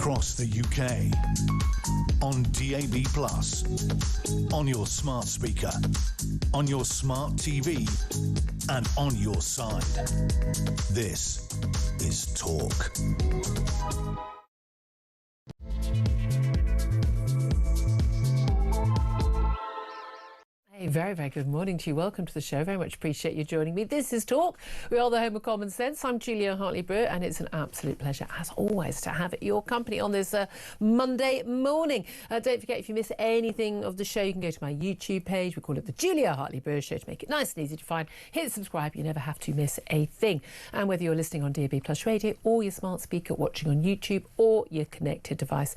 across the UK, on DAB+, on your smart speaker, on your smart TV, and on your side. This is Talk. A very, very good morning to you. Welcome to the show. Very much appreciate you joining me. This is Talk. We are the home of common sense. I'm Julia Hartley-Brewer, and it's an absolute pleasure, as always, to have your company on this Monday morning. Don't forget, if you miss anything of the show, you can go to my YouTube page. We call it the Julia Hartley-Brewer Show to make it nice and easy to find. Hit subscribe. You never have to miss a thing. And whether you're listening on DAB+ radio or your smart speaker, watching on YouTube or your connected device,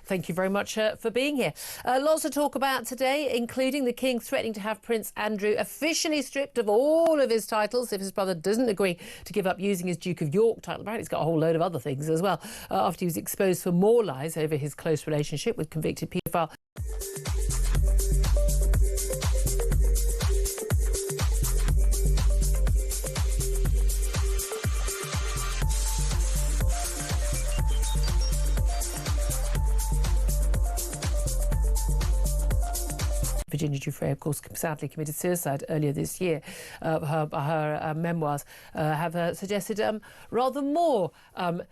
thank you very much for being here. Lots to talk about today, including the King threatening to have Prince Andrew officially stripped of all of his titles if his brother doesn't agree to give up using his Duke of York title. Apparently he's got a whole load of other things as well, after he was exposed for more lies over his close relationship with convicted paedophile. Virginia Giuffre, of course, sadly committed suicide earlier this year. Her memoirs have suggested rather more, shall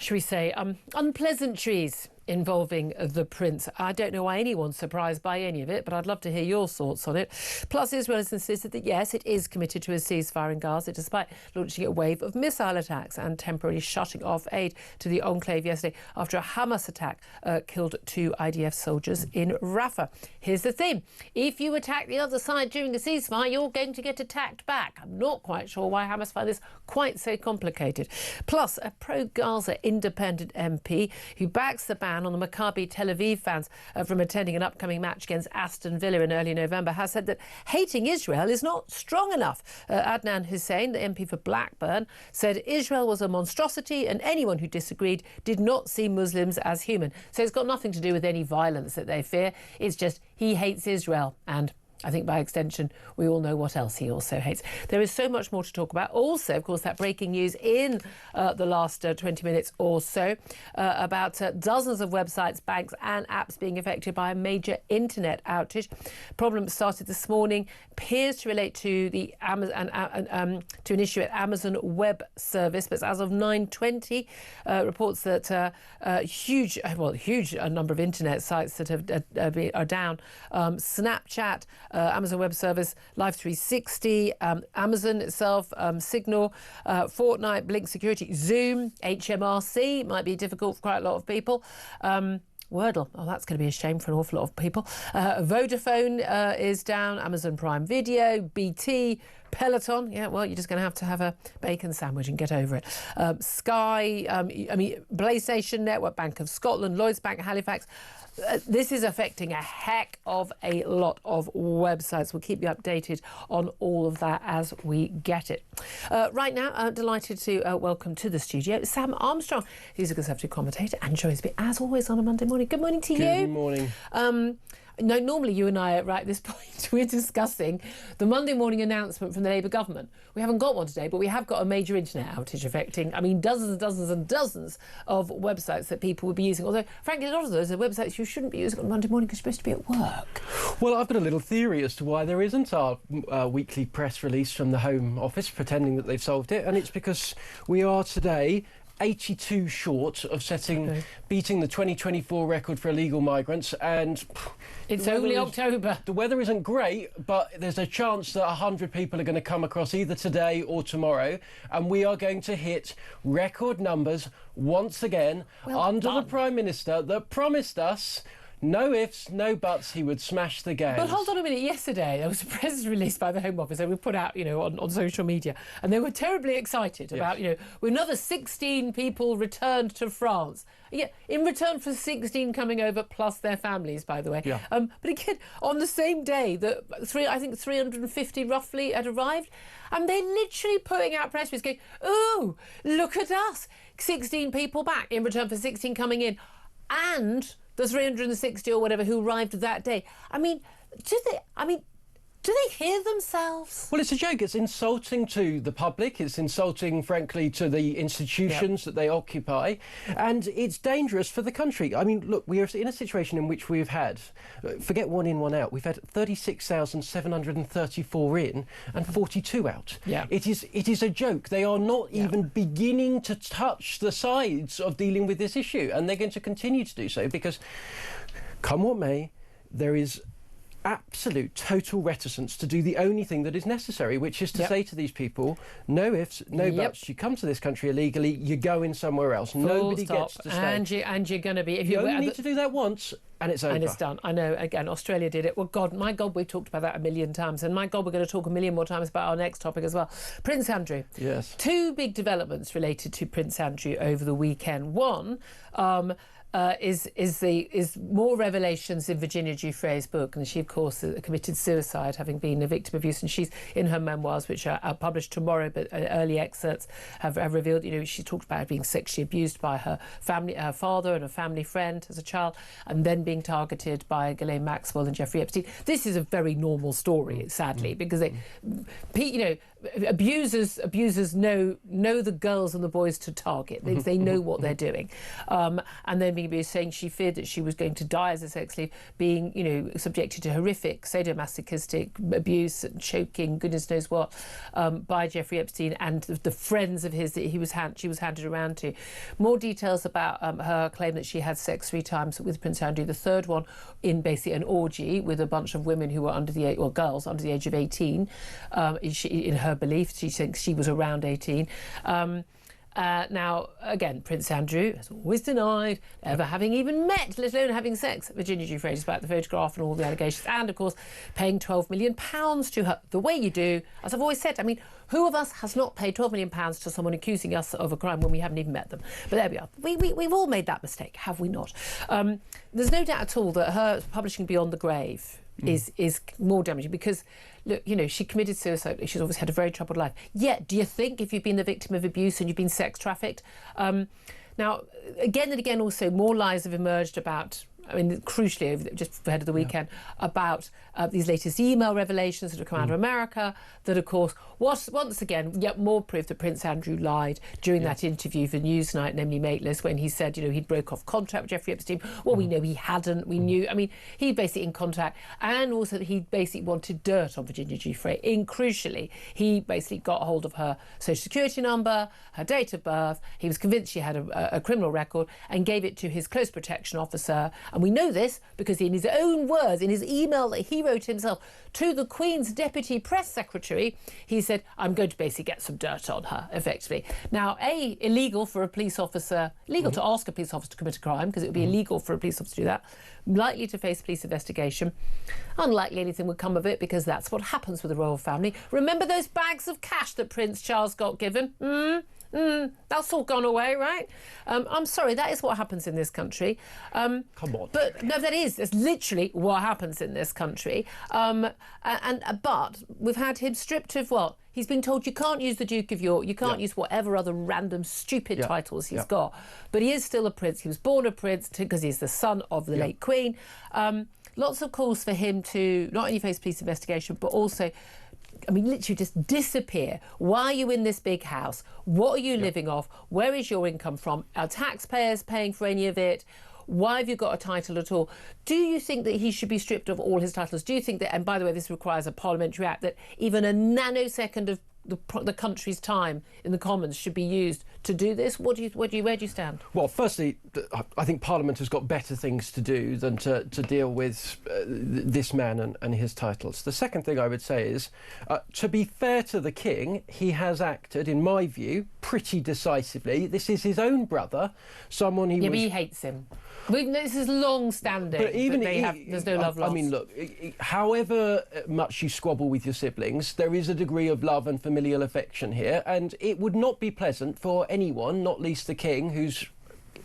we say, unpleasantries involving the Prince. I don't know why anyone's surprised by any of it, but I'd love to hear your thoughts on it. Plus, Israel has insisted that, yes, it is committed to a ceasefire in Gaza, despite launching a wave of missile attacks and temporarily shutting off aid to the enclave yesterday after a Hamas attack killed 2 IDF soldiers in Rafah. Here's the thing. If you attack the other side during a ceasefire, you're going to get attacked back. I'm not quite sure why Hamas find this quite so complicated. Plus, a pro-Gaza independent MP who backs the ban on the Maccabi Tel Aviv fans from attending an upcoming match against Aston Villa in early November has said that hating Israel is not strong enough. Adnan Hussein, the MP for Blackburn, said Israel was a monstrosity and anyone who disagreed did not see Muslims as human. So it's got nothing to do with any violence that they fear. It's just he hates Israel, and I think by extension, we all know what else he also hates. There is so much more to talk about. Also, of course, that breaking news in the last 20 minutes or so about dozens of websites, banks and apps being affected by a major internet outage. Problem started this morning, appears to relate to the Amazon, to an issue at Amazon Web Service. But as of 9:20, reports that huge number of internet sites that are down. Snapchat, Amazon Web Service, Live 360, Amazon itself, Signal, Fortnite, Blink Security, Zoom, HMRC, might be difficult for quite a lot of people. Wordle, oh, that's going to be a shame for an awful lot of people. Vodafone is down, Amazon Prime Video, BT, Peloton, yeah, well, you're just going to have a bacon sandwich and get over it. Sky, PlayStation Network, Bank of Scotland, Lloyds Bank, Halifax. This is affecting a heck of a lot of websites. We'll keep you updated on all of that as we get it. Right now, delighted to welcome to the studio Sam Armstrong, who's a Conservative commentator and joins me as always on a Monday morning. Good morning to you. Good morning. No, normally you and I, right at this point, we're discussing the Monday morning announcement from the Labour government. We haven't got one today, but we have got a major internet outage affecting, dozens and dozens and dozens of websites that people would be using. Although, frankly, a lot of those are websites you shouldn't be using on Monday morning because you're supposed to be at work. Well, I've got a little theory as to why there isn't our weekly press release from the Home Office pretending that they've solved it, and it's because we are today 82 short of beating the 2024 record for illegal migrants, and it's only October. The weather isn't great, but there's a chance that 100 people are going to come across either today or tomorrow, and we are going to hit record numbers once again under the Prime Minister that promised us no ifs, no buts, he would smash the games. But hold on a minute. Yesterday, there was a press release by the Home Office that we put out, on social media, and they were terribly excited about, with another 16 people returned to France. Yeah, in return for 16 coming over, plus their families, by the way. Yeah. But again, on the same day that 350 roughly had arrived, and they're literally putting out press releases going, "Ooh, look at us, 16 people back in return for 16 coming in," and the 360 or whatever who arrived that day. Do they hear themselves? Well, it's a joke. It's insulting to the public. It's insulting, frankly, to the institutions that they occupy. And it's dangerous for the country. I mean, look, we are in a situation in which we've had, forget one in, one out, we've had 36,734 in and 42 out. Yeah. It is a joke. They are not even beginning to touch the sides of dealing with this issue. And they're going to continue to do so because, come what may, there is absolute total reticence to do the only thing that is necessary, which is to say to these people, no ifs, no buts. You come to this country illegally, you're going somewhere else. Nobody gets to stay. And you're going to be... If you only need to do that once, and it's over. And it's done. I know, again, Australia did it. Well, God, my God, we've talked about that a million times. And my God, we're going to talk a million more times about our next topic as well. Prince Andrew. Yes. Two big developments related to Prince Andrew over the weekend. One... is more revelations in Virginia Giuffre's book, and she of course committed suicide having been a victim of abuse, and she's in her memoirs, which are published tomorrow, but early excerpts have revealed, you know, she talked about being sexually abused by her family, her father and a family friend as a child, and then being targeted by Ghislaine Maxwell and Jeffrey Epstein. This is a very normal story, sadly, because they, you know, abusers know the girls and the boys to target. They know what they're doing, and then being abused, saying she feared that she was going to die as a sex slave, being, you know, subjected to horrific sadomasochistic abuse and choking, goodness knows what, by Jeffrey Epstein and the friends of his that she was handed around to. More details about her claim that she had sex 3 times with Prince Andrew. The third one in basically an orgy with a bunch of women who were under the age, or girls under the age of 18. In her belief, she thinks she was around 18. Now, again, Prince Andrew has always denied ever having even met, let alone having sex, Virginia Giuffre, despite the photograph and all the allegations, and, of course, paying £12 million to her the way you do. As I've always said, I mean, who of us has not paid £12 million to someone accusing us of a crime when we haven't even met them? But there we are. We've all made that mistake, have we not? There's no doubt at all that her publishing Beyond the Grave is more damaging because, look, you know, she committed suicide. She's obviously had a very troubled life. Yet, do you think if you've been the victim of abuse and you've been sex trafficked? Now, again and again, also, more lies have emerged about, I mean, crucially, just ahead of the weekend, about these latest email revelations that have come out of America, that, of course, once again, yet more proof that Prince Andrew lied during that interview for Newsnight and Emily Maitlis when he said, you know, he'd broke off contact with Jeffrey Epstein. Well, we know he hadn't. We knew, I mean, he basically in contact, and also that he basically wanted dirt on Virginia Giuffre. Crucially, he basically got hold of her social security number, her date of birth. He was convinced she had a criminal record and gave it to his close protection officer. And we know this because in his own words, in his email that he wrote himself to the Queen's Deputy Press Secretary, he said, I'm going to basically get some dirt on her, effectively. Now, illegal for a police officer, illegal to ask a police officer to commit a crime, because it would be illegal for a police officer to do that, likely to face police investigation. Unlikely anything would come of it, because that's what happens with the royal family. Remember those bags of cash that Prince Charles got given? That's all gone away, right? I'm sorry, that is what happens in this country. Come on. But no, that's literally what happens in this country. But we've had him stripped of what? He's been told you can't use the Duke of York, you can't use whatever other random stupid titles he's got. But he is still a prince. He was born a prince because he's the son of the late Queen. Lots of calls for him to not only face police investigation, but also, I mean, literally just disappear. Why are you in this big house? What are you living off? Where is your income from? Are taxpayers paying for any of it? Why have you got a title at all? Do you think that he should be stripped of all his titles? Do you think that, and by the way, this requires a parliamentary act, that even a nanosecond of the country's time in the Commons should be used to do this? Where do you stand? Well, firstly, I think Parliament has got better things to do than to deal with this man and his titles. The second thing I would say is, to be fair to the King, he has acted, in my view, pretty decisively. This is his own brother, someone he was... but he hates him. This is long-standing. But even there's no love lost. I mean, look, however much you squabble with your siblings, there is a degree of love and familial affection here, and it would not be pleasant for anyone, not least the King, who's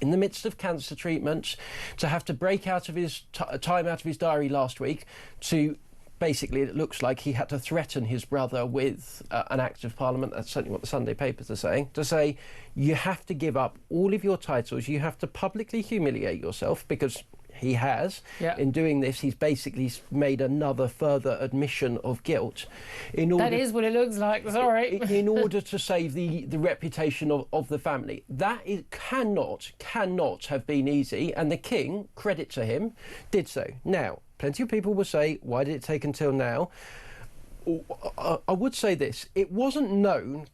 in the midst of cancer treatment, to have to break out of his time out of his diary last week to... Basically, it looks like he had to threaten his brother with an act of Parliament. That's certainly what the Sunday papers are saying. To say, you have to give up all of your titles. You have to publicly humiliate yourself because he has. Yeah. In doing this, he's basically made another further admission of guilt. That is what it looks like, sorry. In order to save the reputation of the family. That cannot have been easy, and the King, credit to him, did so. Now, plenty of people will say, why did it take until now? I would say this, it wasn't known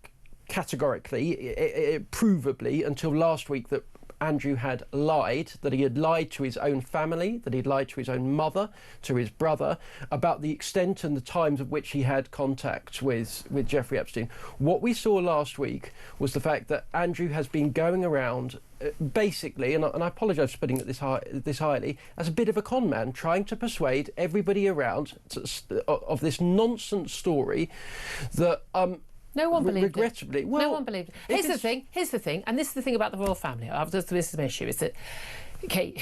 categorically, provably, until last week that Andrew had lied, that he had lied to his own family, that he'd lied to his own mother, to his brother, about the extent and the times of which he had contact with Jeffrey Epstein. What we saw last week was the fact that Andrew has been going around basically, and I apologise for putting it this highly, as a bit of a con man, trying to persuade everybody around of this nonsense story that no one believed regrettably, it. Well, no one believed it. Here's the thing, and this is the thing about the royal family. This is my issue, is that, okay,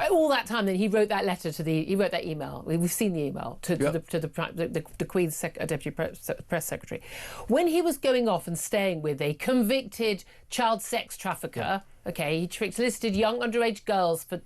all that time then he wrote that letter he wrote that email. We've seen the email to the Queen's Deputy Press Secretary. When he was going off and staying with a convicted child sex trafficker, okay, he solicited young underage girls for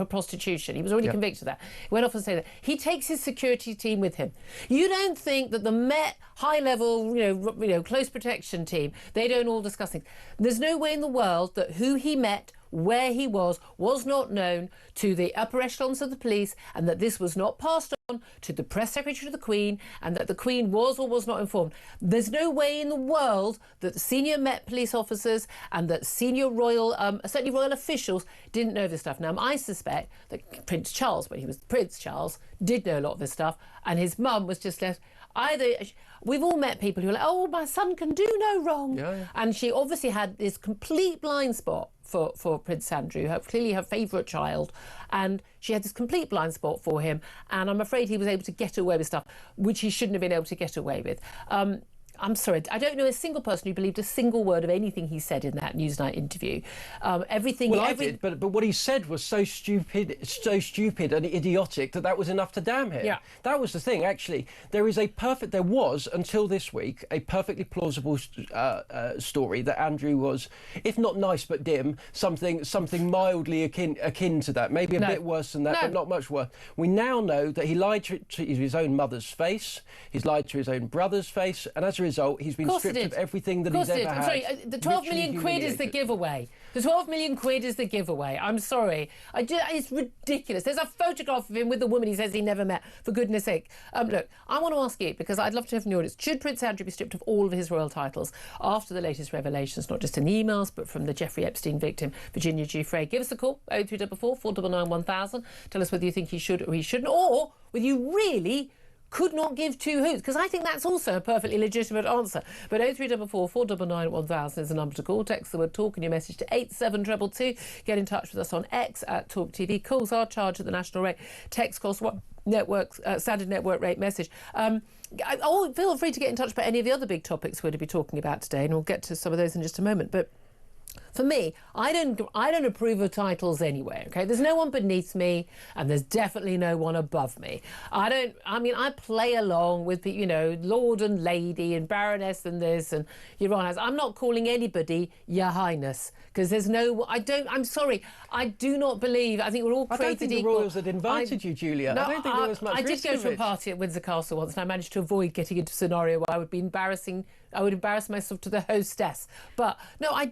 prostitution. He was already convicted of that. He went off and said that. He takes his security team with him. You don't think that the Met high-level, close protection team, they don't all discuss things. There's no way in the world that who he met, where he was not known to the upper echelons of the police, and that this was not passed on to the press secretary of the Queen, and that the Queen was or was not informed. There's no way in the world that senior Met police officers and that senior royal, certainly royal officials, didn't know this stuff. Now, I suspect that Prince Charles, when he was Prince Charles, did know a lot of this stuff, and his mum was just left either. We've all met people who are like, oh, my son can do no wrong. Yeah. And she obviously had this complete blind spot for Prince Andrew, clearly her favourite child, and she had this complete blind spot for him, and I'm afraid he was able to get away with stuff which he shouldn't have been able to get away with. I'm sorry, I don't know a single person who believed a single word of anything he said in that Newsnight interview. I did, but what he said was so stupid and idiotic that was enough to damn him. Yeah. That was the thing, actually. There was, until this week, a perfectly plausible story that Andrew was, if not nice but dim, something mildly akin to that. Maybe a bit worse than that, but not much worse. We now know that he lied to his own mother's face, he's lied to his own brother's face, and as a result, he's been stripped of everything that he's ever had. I'm sorry, the 12 million quid is the giveaway. The 12 million quid is the giveaway. I'm sorry. It's ridiculous. There's a photograph of him with the woman he says he never met, for goodness sake. Look, I want to ask you, because I'd love to hear from the audience, should Prince Andrew be stripped of all of his royal titles after the latest revelations, not just in the emails, but from the Jeffrey Epstein victim, Virginia Giuffre? Give us a call, 0344 499 1000. Tell us whether you think he should or he shouldn't, or whether you really could not give two hoots, because I think that's also a perfectly legitimate answer. But 0344 499 1000 is the number to call. Text the word talk and your message to 87222. Get in touch with us on X at Talk TV. Calls are charged at the national rate. Text costs standard network rate message. Feel free to get in touch about any of the other big topics we're to be talking about today, and we'll get to some of those in just a moment. But for me, I don't approve of titles anyway, okay? There's no one beneath me, and there's definitely no one above me. I play along with, Lord and Lady and Baroness and this and Your Highness. I'm not calling anybody Your Highness, because I'm sorry, I do not believe, I think we're all created equal. I don't think the royals had invited you, Julia. I don't think there was much risk. I did go to a party at Windsor Castle once, and I managed to avoid getting into a scenario where I would embarrass myself to the hostess. But no, I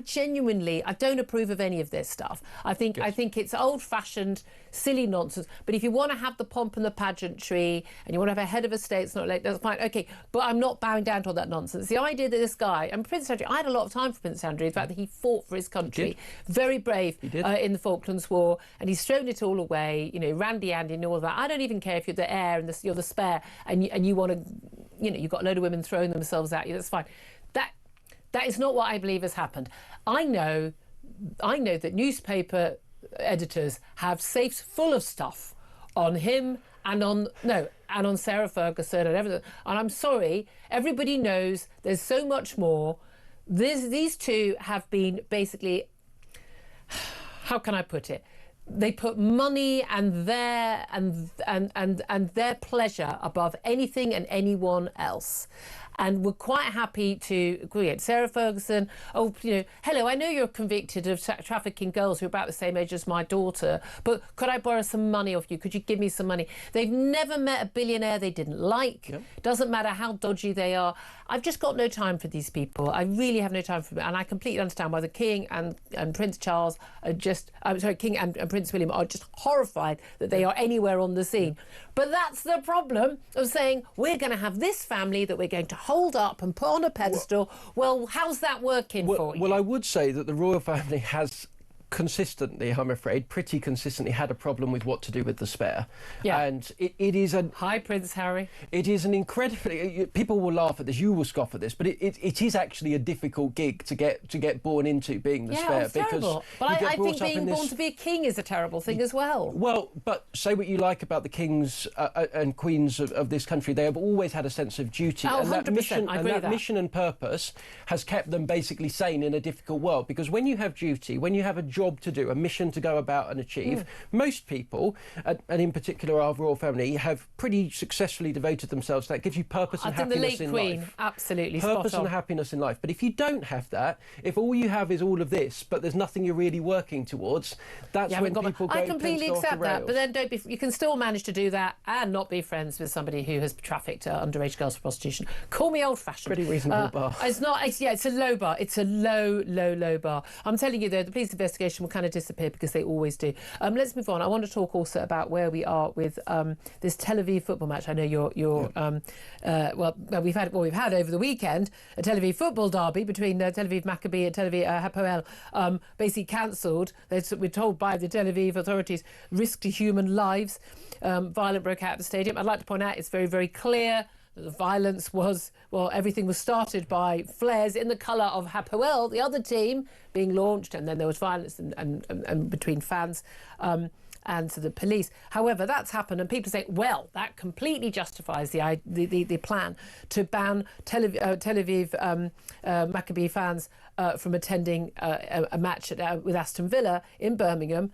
genuinely don't approve of any of this stuff. I think it's old-fashioned, silly nonsense. But if you want to have the pomp and the pageantry, and you want to have a head of a state, it's not late, that's fine. Okay, but I'm not bowing down to all that nonsense. The idea that this guy, and Prince Andrew, I had a lot of time for Prince Andrew, the fact that he fought for his country, very brave in the Falklands War, and he's thrown it all away, Randy Andy and all that. I don't even care if you're the heir and you're the spare, and you want to, you've got a load of women throwing themselves at you, that's fine. That is not what I believe has happened. I know that newspaper editors have safes full of stuff on him and on Sarah Ferguson and everything. And I'm sorry, everybody knows there's so much more. These two have been basically, how can I put it? They put money and their pleasure above anything and anyone else. and were quite happy to create Sarah Ferguson. Oh, hello, I know you're convicted of trafficking girls who are about the same age as my daughter, but could I borrow some money off you? Could you give me some money? They've never met a billionaire they didn't like. Yep. Doesn't matter how dodgy they are. I've just got no time for these people. I really have no time for them. And I completely understand why the King and Prince Charles are just... King and Prince William are just horrified that they are anywhere on the scene. But that's the problem of saying, we're going to have this family that we're going to hold up and put on a pedestal. Well, how's that working for you? Well, I would say that the royal family has consistently, I'm afraid, pretty consistently had a problem with what to do with the spare. Yeah. And it is a... Hi, Prince Harry. It is an incredibly... People will laugh at this, you will scoff at this, but it is actually a difficult gig to get born into, being the spare. It's terrible. But I think being born to be a king is a terrible thing as well. Well, but say what you like about the kings and queens of this country, they have always had a sense of duty. Oh, and 100%, that mission and purpose has kept them basically sane in a difficult world. Because when you have duty, when you have a job to do, a mission to go about and achieve, most people, and in particular our royal family, have pretty successfully devoted themselves to that. It gives you purpose and happiness in life. The late Queen, absolutely purpose spot on. and happiness in life. But if you don't have that, if all you have is all of this, but there's nothing you're really working towards, that's when people go. I completely accept that, but then you can still manage to do that and not be friends with somebody who has trafficked underage girls for prostitution. Call me old-fashioned. Pretty reasonable bar. It's not. It's a low bar. It's a low bar. I'm telling you though, the police investigation will kind of disappear because they always do. Let's move on. I want to talk also about where we are with this Tel Aviv football match. I know we've had over the weekend a Tel Aviv football derby between Tel Aviv Maccabi and Tel Aviv Hapoel, basically cancelled. We're told by the Tel Aviv authorities risk to human lives. Violence broke out at the stadium. I'd like to point out it's very, very clear that the violence was, everything was started by flares in the colour of Hapoel, the other team, being launched, and then there was violence and between fans and to the police. However, that's happened, and people say, well, that completely justifies the plan to ban Tel Aviv Maccabi fans from attending a match with Aston Villa in Birmingham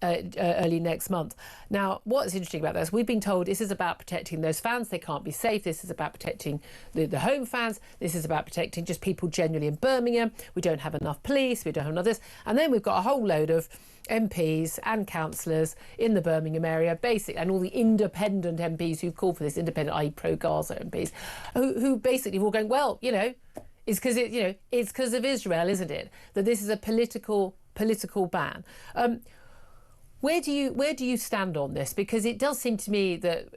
early next month. Now, what's interesting about this, we've been told this is about protecting those fans. They can't be safe. This is about protecting the home fans. This is about protecting just people generally in Birmingham. We don't have enough police. We don't have enough this. And then we've got a whole load of MPs and councillors in the Birmingham area, and all the independent MPs who've called for this, independent, i.e. pro-Gaza MPs, who basically were all going, well, it's because it's because of Israel, isn't it, that this is a political ban. Where do you stand on this? Because it does seem to me that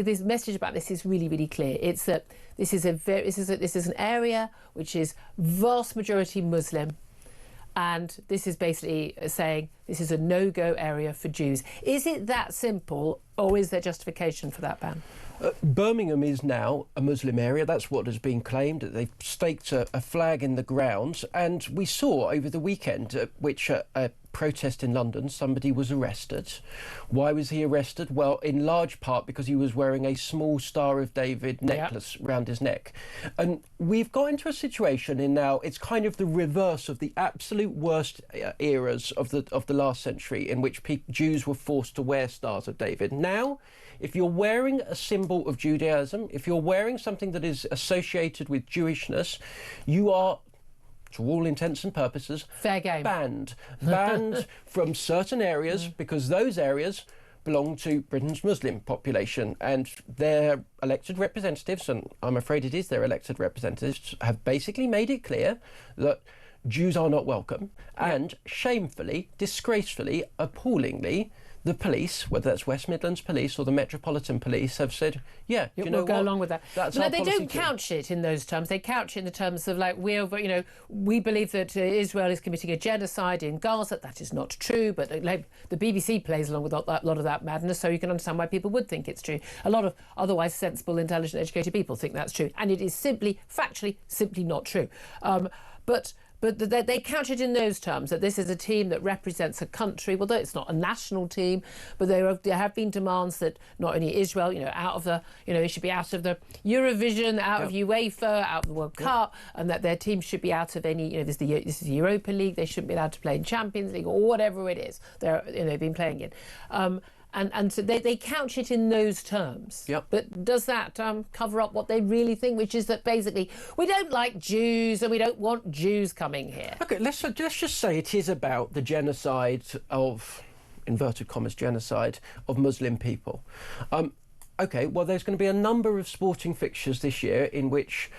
this message about this is really, really clear. It's that this is an area which is vast majority Muslim, and this is basically saying this is a no-go area for Jews. Is it that simple, or is there justification for that ban? Birmingham is now a Muslim area. That's what has been claimed. They've staked a flag in the ground. And we saw over the weekend, a protest in London, somebody was arrested. Why was he arrested? Well, in large part because he was wearing a small Star of David necklace round his neck. And we've got into a situation now, it's kind of the reverse of the absolute worst eras of the last century, in which Jews were forced to wear Stars of David. Now, if you're wearing a symbol of Judaism, if you're wearing something that is associated with Jewishness, you are, to all intents and purposes, fair game, banned from certain areas, because those areas belong to Britain's Muslim population, and their elected representatives, and I'm afraid it is their elected representatives, have basically made it clear that Jews are not welcome, and shamefully, disgracefully, appallingly, the police, whether that's West Midlands Police or the Metropolitan Police, have said, we'll go along with that. That's no, they don't couch it in those terms. They couch it in the terms of we believe that Israel is committing a genocide in Gaza. That is not true, but the BBC plays along with a lot of that madness, so you can understand why people would think it's true. A lot of otherwise sensible, intelligent, educated people think that's true, and it is factually not true. But they couch it in those terms, that this is a team that represents a country. Although it's not a national team, but there have been demands that not only Israel, out of the, they should be out of the Eurovision, out of UEFA, out of the World Cup, and that their team should be out of any, this is the Europa League. They shouldn't be allowed to play in Champions League or whatever it is they've been playing in. And so they couch it in those terms. Yep. But does that cover up what they really think, which is that basically we don't like Jews and we don't want Jews coming here? OK, let's just say it is about the genocide of, inverted commas, genocide of Muslim people. OK, well, there's going to be a number of sporting fixtures this year in which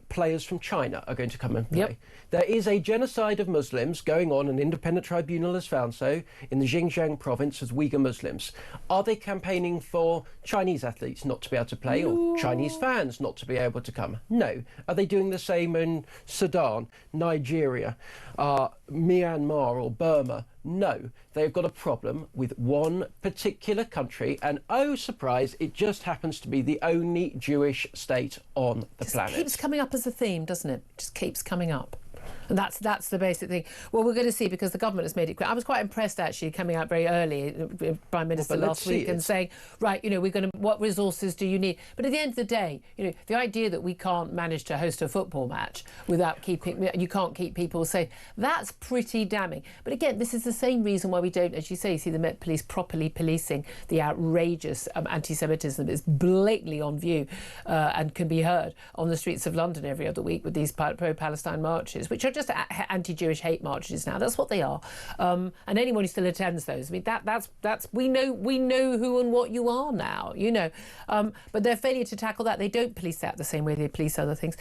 players from China are going to come and play. Yep. There is a genocide of Muslims going on, an independent tribunal has found so, in the Xinjiang province of Uyghur Muslims. Are they campaigning for Chinese athletes not to be able to play or Chinese fans not to be able to come? No. Are they doing the same in Sudan, Nigeria, Myanmar or Burma? No. They've got a problem with one particular country, and oh, surprise, it just happens to be the only Jewish state on the planet. It keeps coming up as a theme, doesn't it? It just keeps coming up. And that's the basic thing. Well, we're going to see, because the government has made it clear. I was quite impressed, actually, coming out very early, Prime Minister last week, and saying, right, we're going to, what resources do you need? But at the end of the day, the idea that we can't manage to host a football match without you can't keep people safe, that's pretty damning. But again, this is the same reason why we don't, as you say, see the Met Police properly policing the outrageous anti-Semitism that is blatantly on view and can be heard on the streets of London every other week with these pro-Palestine marches, which are just anti-Jewish hate marches now. That's what they are. And anyone who still attends those, I mean, that's we know who and what you are now, but their failure to tackle that, they don't police that the same way they police other things.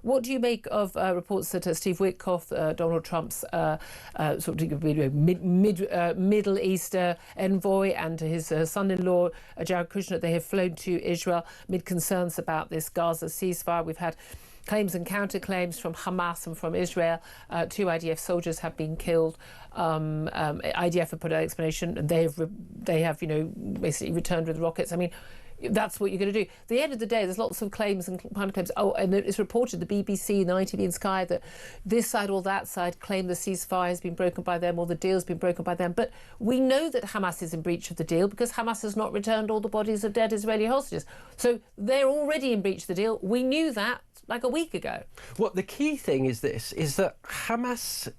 What do you make of reports that Steve Witkoff, Donald Trump's sort of Middle East envoy, and his son-in-law Jared Kushner, they have flown to Israel amid concerns about this Gaza ceasefire? We've had claims and counterclaims from Hamas and from Israel. 2 IDF soldiers have been killed. IDF have put an explanation, and they have basically returned with rockets. I mean, that's what you're going to do. At the end of the day, there's lots of claims and counterclaims. Oh, and it's reported, the BBC, the ITV and Sky, that this side or that side claim the ceasefire has been broken by them or the deal's been broken by them. But we know that Hamas is in breach of the deal because Hamas has not returned all the bodies of dead Israeli hostages. So they're already in breach of the deal. We knew that like a week ago. Well, the key thing is that Hamas,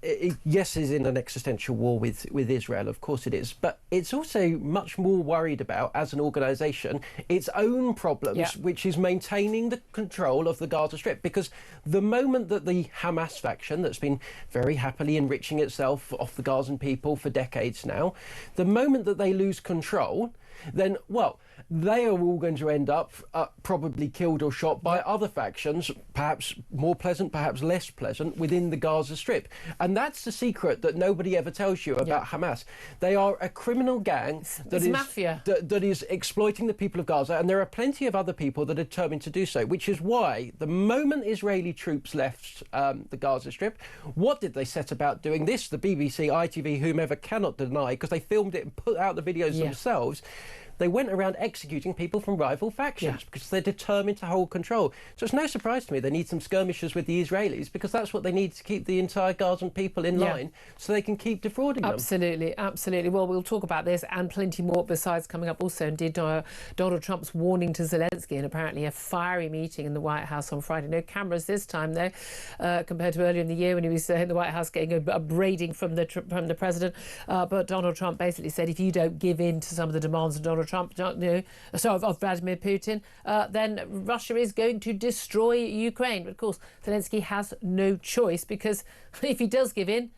yes, is in an existential war with Israel, of course it is, but it's also much more worried about, as an organisation, its own problems, which is maintaining the control of the Gaza Strip. Because the moment that the Hamas faction, that's been very happily enriching itself off the Gazan people for decades now, the moment that they lose control, then, well, they are all going to end up probably killed or shot by other factions, perhaps more pleasant, perhaps less pleasant, within the Gaza Strip. And that's the secret that nobody ever tells you about Hamas. They are a criminal gang that is mafia. That is exploiting the people of Gaza, and there are plenty of other people that are determined to do so, which is why the moment Israeli troops left the Gaza Strip, what did they set about doing? This, the BBC, ITV, whomever cannot deny, because they filmed it and put out the videos themselves. They went around executing people from rival factions because they're determined to hold control. So it's no surprise to me they need some skirmishes with the Israelis, because that's what they need to keep the entire Gazan people in line so they can keep defrauding them. Absolutely, absolutely. Well, we'll talk about this and plenty more besides coming up also. Indeed, Donald Trump's warning to Zelensky, and apparently a fiery meeting in the White House on Friday. No cameras this time, though, compared to earlier in the year when he was in the White House getting a braiding from the president. But Donald Trump basically said, if you don't give in to some of the demands of Donald Trump, of Vladimir Putin, then Russia is going to destroy Ukraine. But of course, Zelensky has no choice, because if he does give in,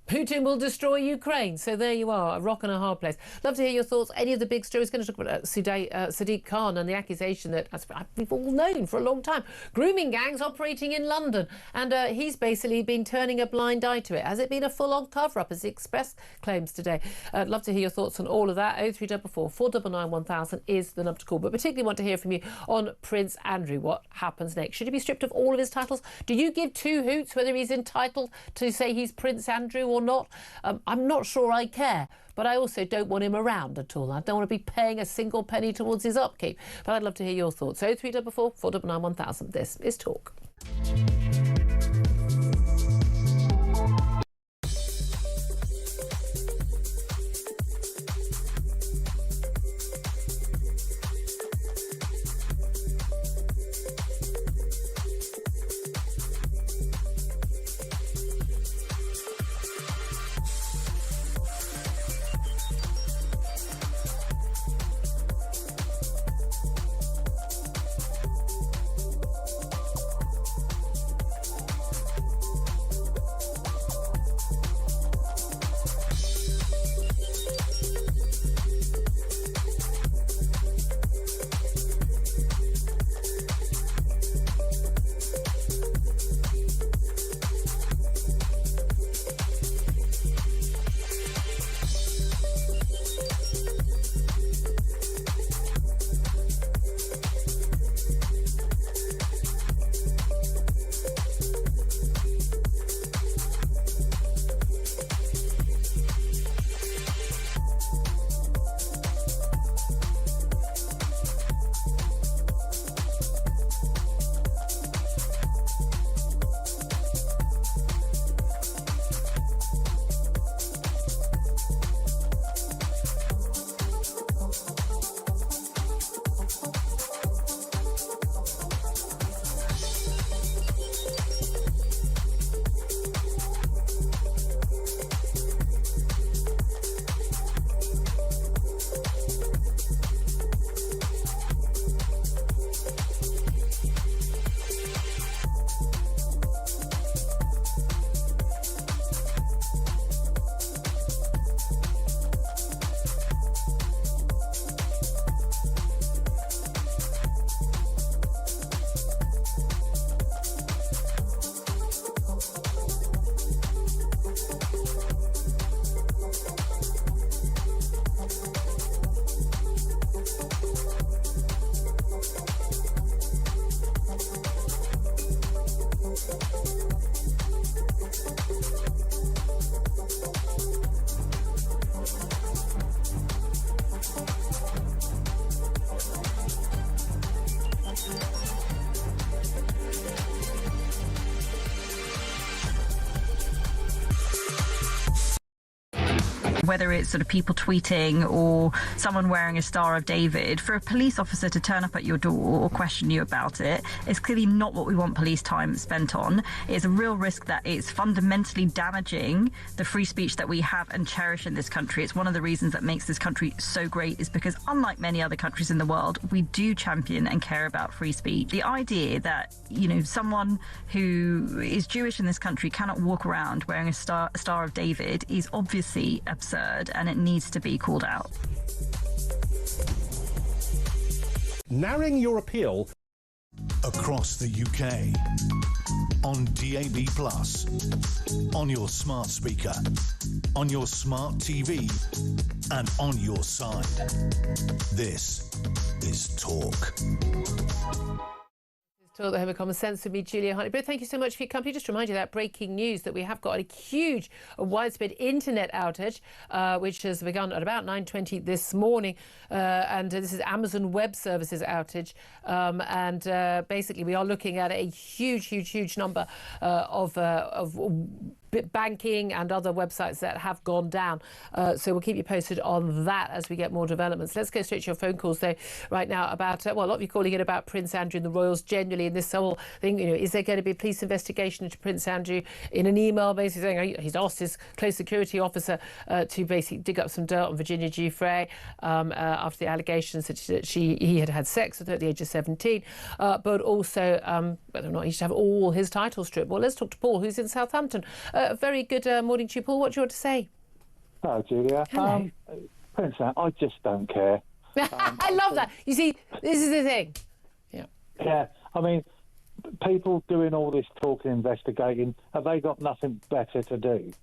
Putin will destroy Ukraine. So there you are, a rock and a hard place. Love to hear your thoughts. Any of the big stories. Going to talk about Sadiq Khan and the accusation that, as we've all known for a long time, grooming gangs operating in London. And he's basically been turning a blind eye to it. Has it been a full-on cover-up, as the Express claims today? Love to hear your thoughts on all of that. 0344 499 1000 is the number to call. But particularly want to hear from you on Prince Andrew. What happens next? Should he be stripped of all of his titles? Do you give two hoots whether he's entitled to say he's Prince Andrew or not? I'm not sure I care, but I also don't want him around at all. I don't want to be paying a single penny towards his upkeep. But I'd love to hear your thoughts. 0344 499 1000. This is Talk. whether it's sort of people tweeting or someone wearing a Star of David, for a police officer to turn up at your door or question you about it is clearly not what we want police time spent on. It's a real risk that it's fundamentally damaging the free speech that we have and cherish in this country. It's one of the reasons that makes this country so great, is because unlike many other countries in the world, we do champion and care about free speech. The idea that, you know, someone who is Jewish in this country cannot walk around wearing a Star of David is obviously absurd, and it needs to be called out. Narrowing your appeal across the UK on DAB+, on your smart speaker, on your smart TV, and on your side. This is Talk. Talk the Home of Common Sense with me, Julia Hartley-Brewer. Thank you so much for your company. Just to remind you that breaking news that we have got a huge, widespread internet outage, which has begun at about 9:20 this morning. And this is Amazon Web Services outage. Basically, we are looking at a huge number of banking and other websites that have gone down. So we'll keep you posted on that as we get more developments. Let's go straight to your phone calls, though, right now about, well, a lot of you calling in about Prince Andrew and the Royals generally in this whole thing. You know, is there going to be a police investigation into Prince Andrew? In an email basically saying he's asked his close security officer to basically dig up some dirt on Virginia Giuffre after the allegations that he had sex with her at the age of 17, but also whether or not he should have all his titles stripped. Well, let's talk to Paul, who's in Southampton. Very good morning to you, Paul. What do you want to say? Hello, Julia. Hello. Prince, I just don't care. I love that. You see, this is the thing. Yeah, I mean, people doing all this talking, investigating, have they got nothing better to do?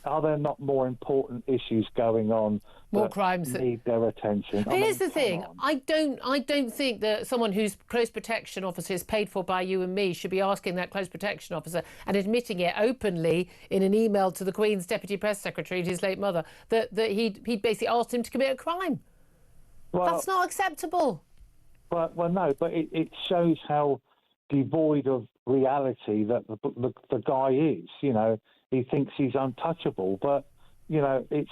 Are there not more important issues going on? More crimes that need their attention. Here's the thing: I don't think that someone whose close protection officer is paid for by you and me should be asking that close protection officer and admitting it openly in an email to the Queen's deputy press secretary, his late mother, that he'd basically asked him to commit a crime. Well, that's not acceptable. Well, no, but it shows how devoid of reality that the guy is. You know, he thinks he's untouchable, but you know, he's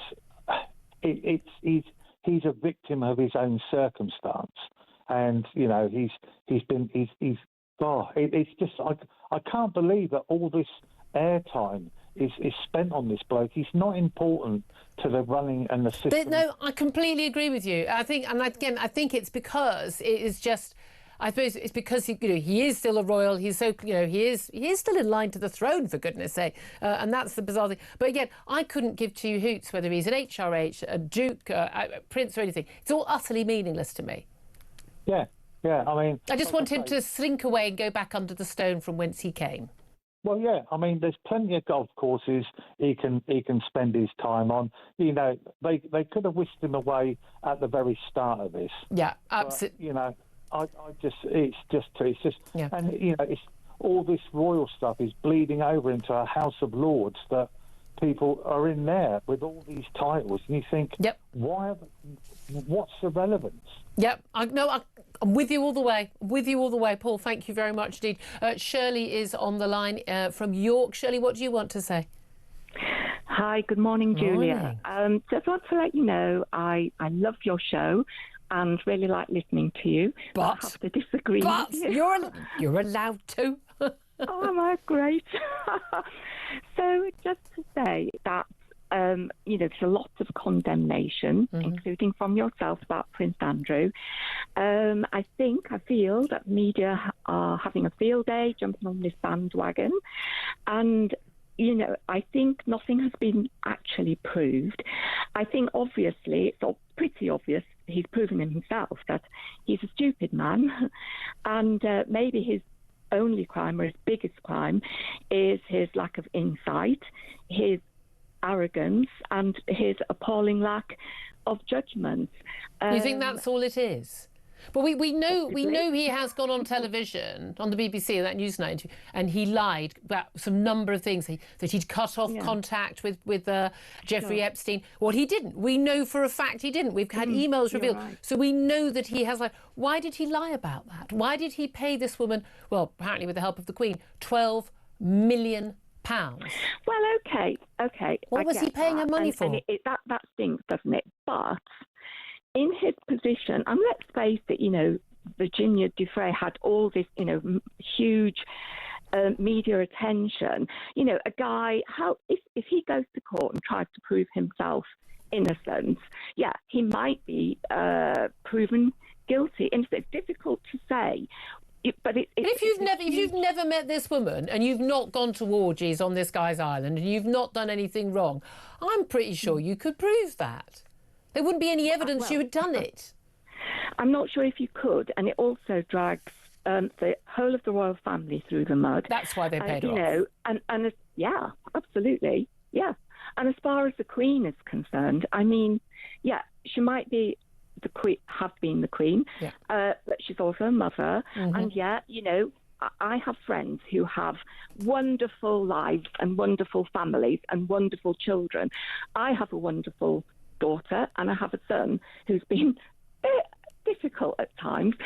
a victim of his own circumstance, and you know, it's just I can't believe that all this airtime is spent on this bloke. He's not important to the running and the system. But no, I completely agree with you. I think it's because it is just. I suppose it's because he is still a royal. He's so he is still in line to the throne, for goodness sake, and that's the bizarre thing. But again, I couldn't give two hoots whether he's an HRH, a duke, a prince, or anything. It's all utterly meaningless to me. Yeah. I mean, I just want him to slink away and go back under the stone from whence he came. Well, yeah. I mean, there's plenty of golf courses he can spend his time on. You know, they could have whisked him away at the very start of this. Yeah, absolutely. You know. It's just, yeah. And you know, it's all this royal stuff is bleeding over into a House of Lords that people are in there with all these titles, and you think, yep. What's the relevance? Yep, I'm with you all the way. Paul. Thank you very much indeed. Shirley is on the line from York. Shirley, what do you want to say? Hi, good morning, Julia. Just want to let you know I love your show and really like listening to you. But I have to disagree with you. You're allowed to. Oh, am I great? So just to say that, there's a lot of condemnation, including from yourself, about Prince Andrew. I feel that media are having a field day, jumping on this bandwagon. And I think nothing has been actually proved. I think obviously, it's pretty obvious, he's proven himself that he's a stupid man. And maybe his only crime, or his biggest crime, is his lack of insight, his arrogance, and his appalling lack of judgment. You think that's all it is? But we know he has gone on television, on the BBC, that Newsnight interview, and he lied about some number of things, that he'd cut off contact with Jeffrey Epstein. What he didn't. We know for a fact he didn't. We've had emails revealed. Right. So we know that he has lied. Why did he lie about that? Why did he pay this woman, well, apparently with the help of the Queen, £12 million Well, okay. What was he paying her money for? And that stinks, doesn't it? But in his position, and let's face it, Virginia Giuffre had all this, huge media attention. A guy, if he goes to court and tries to prove himself innocent, he might be proven guilty. And it's difficult to say. But if you've never met this woman and you've not gone to orgies on this guy's island and you've not done anything wrong, I'm pretty sure you could prove that. There wouldn't be any evidence you had done it. I'm not sure if you could, and it also drags the whole of the royal family through the mud. That's why they paid her off. And yeah, absolutely, yeah. And as far as the Queen is concerned, I mean, she might be the Queen, have been the Queen, but she's also a mother, and I have friends who have wonderful lives and wonderful families and wonderful children. I have a wonderful daughter, and I have a son who's been a bit difficult at times.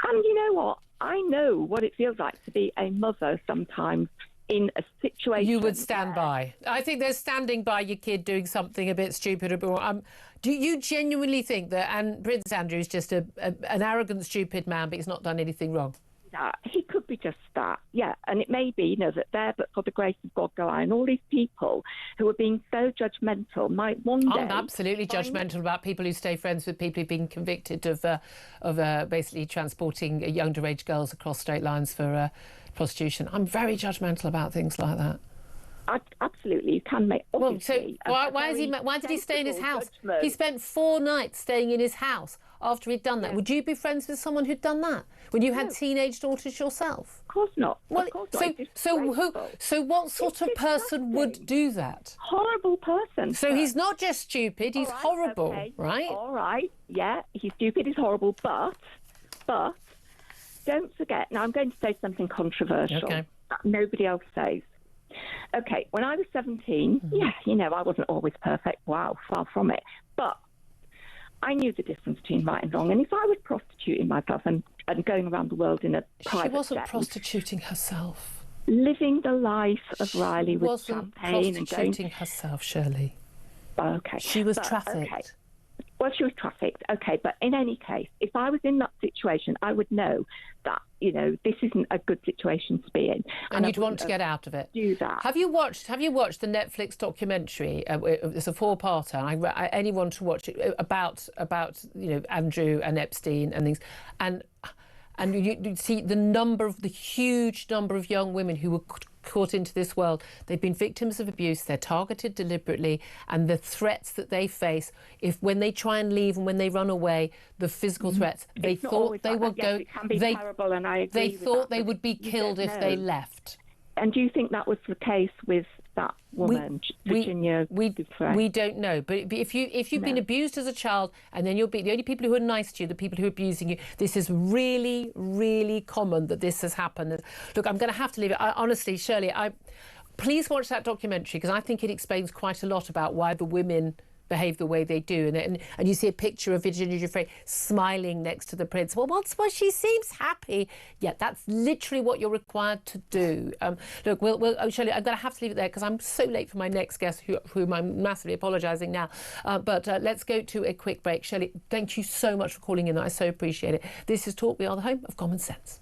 And you know what? I know what it feels like to be a mother sometimes in a situation. You would stand by. I think they're standing by your kid doing something a bit stupid or wrong. Do you genuinely think that Prince Andrew is just an arrogant, stupid man, but he's not done anything wrong? He could be just that, and it may be, that there, but for the grace of God go I. And all these people who are being so judgmental might one day... I'm absolutely judgmental about people who stay friends with people who've been convicted of basically transporting young underage girls across state lines for prostitution. I'm very judgmental about things like that. Absolutely, you can make. Well, so why did he stay in his house? Judgment. He spent 4 nights staying in his house after he'd done that. Would you be friends with someone who'd done that when you had teenage daughters yourself? Of course not. Well, of course not. So what sort of person would do that? Horrible person. So he's not just stupid; he's horrible, right? All right. Yeah, he's stupid. He's horrible. But don't forget. Now I'm going to say something controversial that nobody else says. Okay, when I was 17, I wasn't always perfect. Wow, far from it. But I knew the difference between right and wrong. And if I was prostituting myself and going around the world in a private She wasn't jet, prostituting herself. Living the life of Riley with champagne and going... She wasn't prostituting herself, Shirley. Okay. She was trafficked. Okay. Well, she was trafficked, okay. But in any case, if I was in that situation, I would know that, this isn't a good situation to be in. And you'd want to get out of it. Do that. Have you watched the Netflix documentary? It's a 4-parter. Anyone to watch it about Andrew and Epstein and things. And you see the huge number of young women who were caught into this world. They've been victims of abuse. They're targeted deliberately, and the threats that they face when they try and leave and when they run away, the physical threats. They thought they would go. Terrible, and I agree they with thought that, they would be killed if they left. And do you think that was the case with that woman, Virginia? We don't know. But if you've been abused as a child, and then the only people who are nice to you, the people who are abusing you, this is really, really common that this has happened. Look, I'm going to have to leave it. Honestly, Shirley, please watch that documentary, because I think it explains quite a lot about why the women behave the way they do, and you see a picture of Virginia Giuffre smiling next to the prince. Well, she seems happy. Yeah, that's literally what you're required to do. Look, Shirley, I'm going to have to leave it there because I'm so late for my next guest, whom I'm massively apologising now. But let's go to a quick break. Shirley, thank you so much for calling in. I so appreciate it. This is Talk. We are the home of common sense.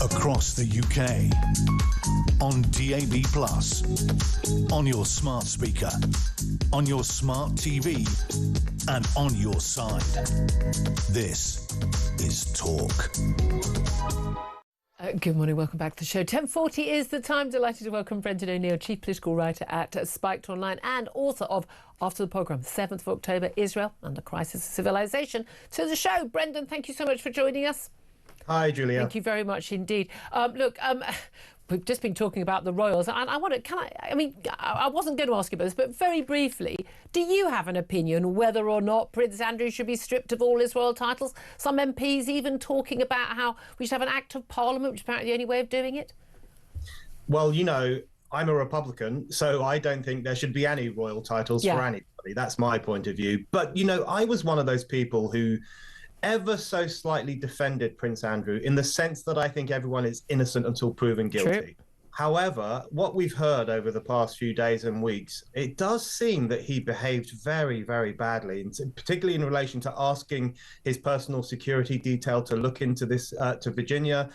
across the UK, on DAB+, on your smart speaker, on your smart TV, and on your side. This is Talk. Good morning, welcome back to the show. 10:40 is the time. Delighted to welcome Brendan O'Neill, Chief Political Writer at Spiked Online and author of After the Programme, 7th of October, Israel Under Crisis of Civilization, to the show. Brendan, thank you so much for joining us. Hi, Julia. Thank you very much indeed. We've just been talking about the royals, and I wasn't going to ask you about this, but very briefly, do you have an opinion whether or not Prince Andrew should be stripped of all his royal titles? Some MPs even talking about how we should have an Act of Parliament, which is apparently the only way of doing it. Well, you know, I'm a Republican, so I don't think there should be any royal titles for anybody. That's my point of view. But, you know, I was one of those people who ever so slightly defended Prince Andrew in the sense that I think everyone is innocent until proven guilty. True. However, what we've heard over the past few days and weeks, it does seem that he behaved very, very badly, and particularly in relation to asking his personal security detail to look into this, to Virginia,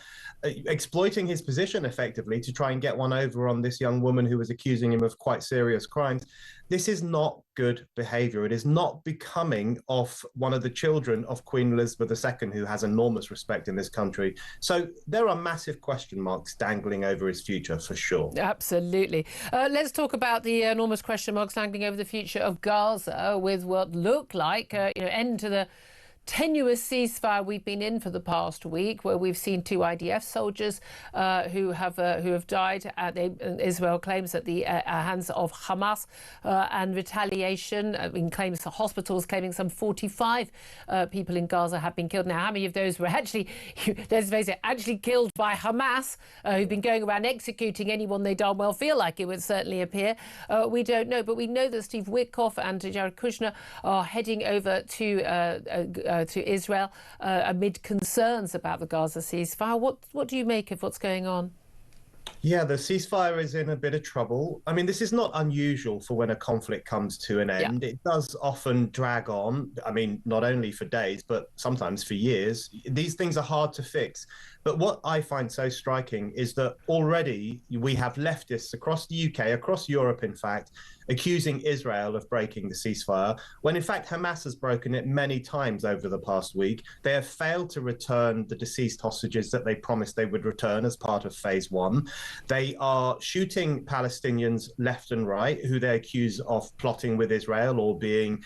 exploiting his position effectively to try and get one over on this young woman who was accusing him of quite serious crimes. This is not good behaviour. It is not becoming of one of the children of Queen Elizabeth II, who has enormous respect in this country. So there are massive question marks dangling over his future, for sure. Absolutely. Let's talk about the enormous question marks dangling over the future of Gaza, with what looked like end to the tenuous ceasefire we've been in for the past week, where we've seen 2 IDF soldiers who have died. Israel claims at the hands of Hamas, and retaliation claims the hospitals claiming some 45 people in Gaza have been killed. Now, how many of those were actually, let's face it, actually killed by Hamas, who've been going around executing anyone they darn well feel like, it would certainly appear? We don't know, but we know that Steve Witkoff and Jared Kushner are heading over to Israel amid concerns about the Gaza ceasefire. What do you make of what's going on? Yeah, the ceasefire is in a bit of trouble. I mean, this is not unusual for when a conflict comes to an end. Yeah. It does often drag on. I mean, not only for days, but sometimes for years. These things are hard to fix. But what I find so striking is that already we have leftists across the UK, across Europe, in fact, accusing Israel of breaking the ceasefire, when in fact Hamas has broken it many times over the past week. They have failed to return the deceased hostages that they promised they would return as part of phase 1. They are shooting Palestinians left and right, who they accuse of plotting with Israel or being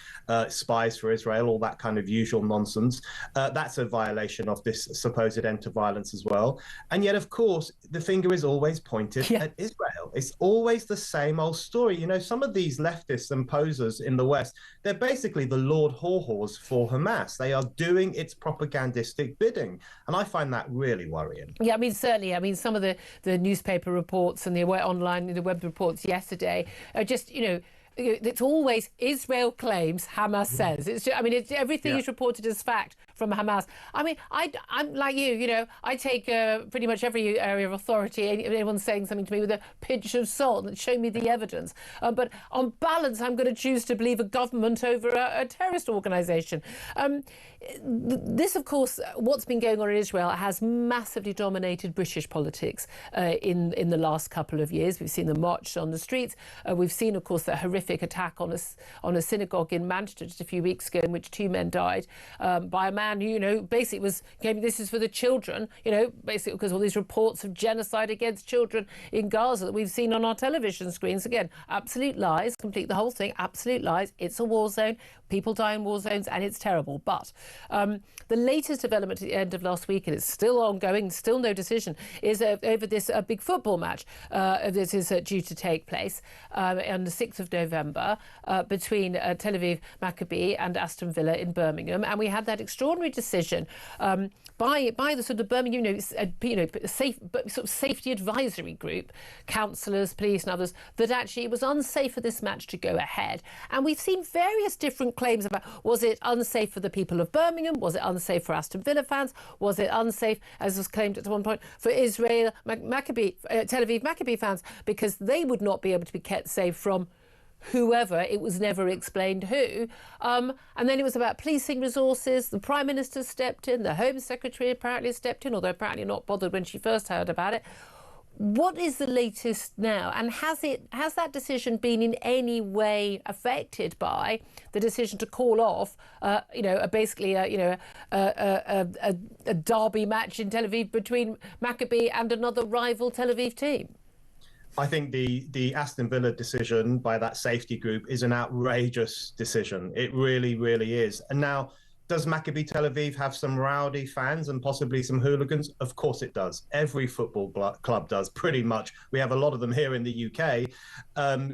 spies for Israel, all that kind of usual nonsense. That's a violation of this supposed end to violence as well. And yet, of course, the finger is always pointed at Israel. It's always the same old story. You know, some of these leftists and posers in the West, they're basically the Lord Haw-Haws for Hamas. They are doing its propagandistic bidding. And I find that really worrying. Yeah, I mean, certainly. I mean, some of the newspaper reports and the web reports yesterday are just, it's always Israel claims, Hamas says. Everything is reported as fact from Hamas. I mean, I'm like you, I take pretty much every area of authority, anyone saying something to me, with a pinch of salt and show me the evidence. But on balance, I'm going to choose to believe a government over a terrorist organisation. This, of course, what's been going on in Israel has massively dominated British politics in the last couple of years. We've seen the march on the streets. We've seen, of course, the horrific attack on a synagogue in Manchester just a few weeks ago, in which 2 men died by a man who, basically was claiming this is for the children, basically because all these reports of genocide against children in Gaza that we've seen on our television screens. Again, absolute lies, complete the whole thing, absolute lies. It's a war zone. People die in war zones, and it's terrible. But the latest development at the end of last week, and it's still ongoing, still no decision, is over this big football match. This is due to take place on the 6th of November between Tel Aviv Maccabi and Aston Villa in Birmingham. And we had that extraordinary decision by the sort of Birmingham, safety advisory group, councillors, police and others, that actually it was unsafe for this match to go ahead. And we've seen various different claims about, was it unsafe for the people of Birmingham? Was it unsafe for Aston Villa fans? Was it unsafe, as was claimed at one point, for Tel Aviv Maccabi fans, because they would not be able to be kept safe from whoever, it was never explained who. And then it was about policing resources. The Prime Minister stepped in, the Home Secretary apparently stepped in, although apparently not bothered when she first heard about it. What is the latest now? And has that decision been in any way affected by the decision to call off, basically a derby match in Tel Aviv between Maccabi and another rival Tel Aviv team? I think the Aston Villa decision by that safety group is an outrageous decision. It really, really is. And now, does Maccabi Tel Aviv have some rowdy fans and possibly some hooligans? Of course it does. Every football club does, pretty much. We have a lot of them here in the UK.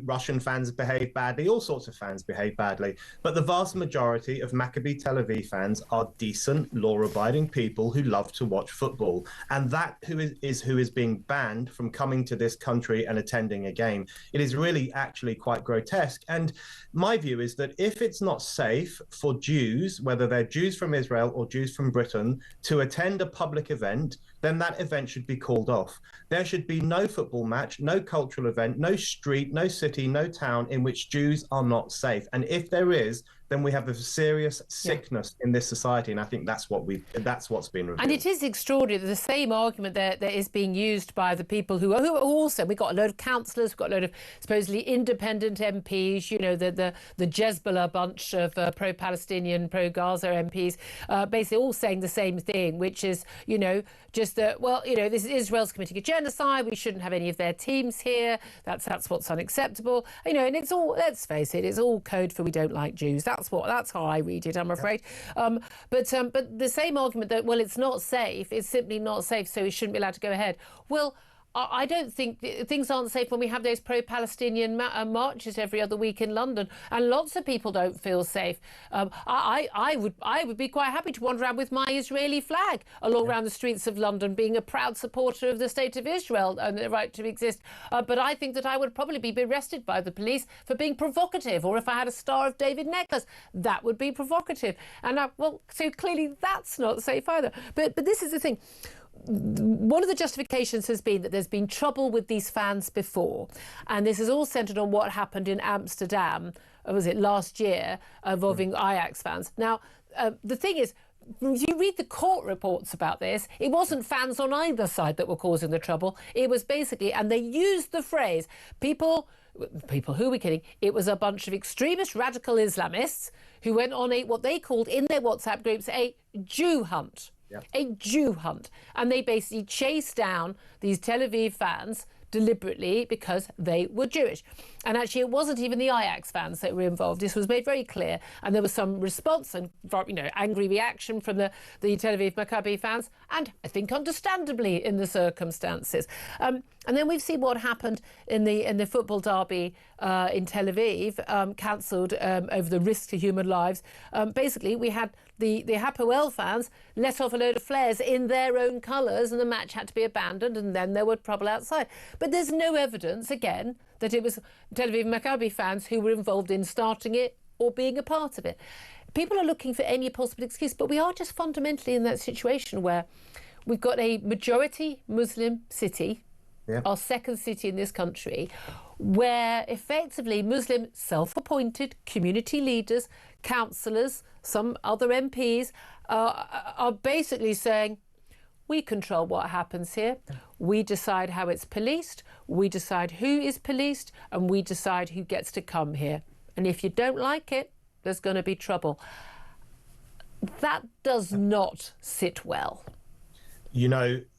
Russian fans behave badly. All sorts of fans behave badly. But the vast majority of Maccabi Tel Aviv fans are decent, law-abiding people who love to watch football. And that who is being banned from coming to this country and attending a game. It is really actually quite grotesque. And my view is that if it's not safe for Jews, whether they're Jews from Israel or Jews from Britain, to attend a public event, then that event should be called off. There should be no football match, no cultural event, no street, no city, no town in which Jews are not safe. And if there is, then we have a serious sickness in this society, and I think that's what's been revealed. And it is extraordinary that the same argument that is being used by the people who also, we've got a load of councillors, we've got a load of supposedly independent MPs, the Jezbollah bunch of pro-Palestinian, pro-Gaza MPs, basically all saying the same thing, which is, just that, this is Israel's committing a genocide, we shouldn't have any of their teams here, that's what's unacceptable, and it's all, let's face it, it's all code for we don't like Jews. That's how I read it, I'm afraid. But the same argument that, it's not safe, it's simply not safe, so it shouldn't be allowed to go ahead. Well, I don't think things aren't safe when we have those pro-Palestinian marches every other week in London, and lots of people don't feel safe. I would be quite happy to wander around with my Israeli flag along around the streets of London, being a proud supporter of the state of Israel and the right to exist. But I think that I would probably be arrested by the police for being provocative, or if I had a Star of David necklace, that would be provocative. And so clearly that's not safe either. But this is the thing. One of the justifications has been that there's been trouble with these fans before, and this is all centred on what happened in Amsterdam, was it last year, involving Ajax fans. Now, the thing is, you read the court reports about this, it wasn't fans on either side that were causing the trouble. It was basically, and they used the phrase, people, who are we kidding? It was a bunch of extremist radical Islamists who went on what they called in their WhatsApp groups a Jew hunt. Yeah. A Jew hunt. And they basically chased down these Tel Aviv fans deliberately because they were Jewish. And actually, it wasn't even the Ajax fans that were involved. This was made very clear. And there was some response and, angry reaction from the Tel Aviv Maccabi fans. And I think understandably in the circumstances. And then we've seen what happened in the football derby in Tel Aviv, cancelled over the risk to human lives. Basically, we had the Hapoel fans let off a load of flares in their own colours, and the match had to be abandoned, and then there was trouble outside. But there's no evidence, again, that it was Tel Aviv Maccabi fans who were involved in starting it or being a part of it. People are looking for any possible excuse, but we are just fundamentally in that situation where we've got a majority Muslim city, our second city in this country, where effectively Muslim self-appointed community leaders, councillors, some other MPs are basically saying, we control what happens here. We decide how it's policed. We decide who is policed, and we decide who gets to come here. And if you don't like it, there's going to be trouble. That does not sit well.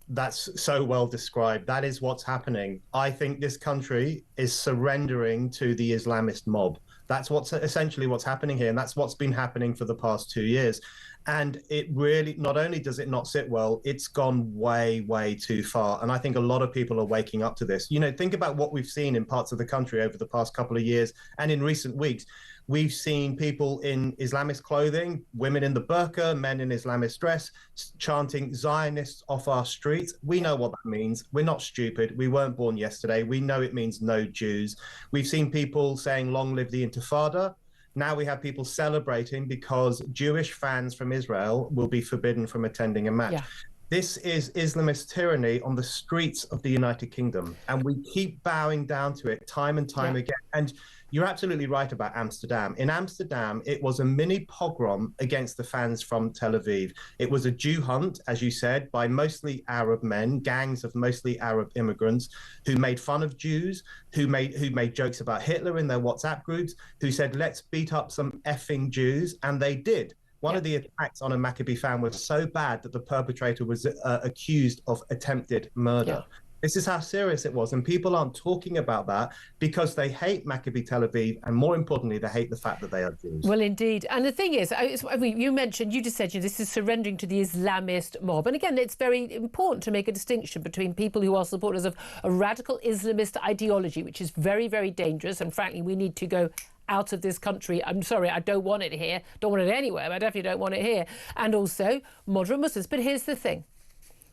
That's so well described. That is what's happening. I think this country is surrendering to the Islamist mob. That's essentially what's happening here, and that's what's been happening for the past 2 years. And it really, not only does it not sit well, it's gone way, way too far. And I think a lot of people are waking up to this. Think about what we've seen in parts of the country over the past couple of years and in recent weeks. We've seen people in Islamist clothing, women in the burqa, men in Islamist dress, chanting Zionists off our streets. We know what that means. We're not stupid. We weren't born yesterday. We know it means no Jews. We've seen people saying, long live the Intifada. Now we have people celebrating because Jewish fans from Israel will be forbidden from attending a match. Yeah. This is Islamist tyranny on the streets of the United Kingdom, and we keep bowing down to it time and time again. And you're absolutely right about Amsterdam. In Amsterdam, it was a mini pogrom against the fans from Tel Aviv. It was a Jew hunt, as you said, by mostly Arab men, gangs of mostly Arab immigrants who made fun of Jews, who made jokes about Hitler in their WhatsApp groups, who said, let's beat up some effing Jews, and they did. One of the attacks on a Maccabi fan was so bad that the perpetrator was accused of attempted murder. Yeah. This is how serious it was. And people aren't talking about that because they hate Maccabi Tel Aviv. And more importantly, they hate the fact that they are Jews. Well, indeed. And the thing is, you just said this is surrendering to the Islamist mob. And again, it's very important to make a distinction between people who are supporters of a radical Islamist ideology, which is very, very dangerous. And frankly, we need to go out of this country. I'm sorry, I don't want it here. Don't want it anywhere, but I definitely don't want it here. And also moderate Muslims. But here's the thing.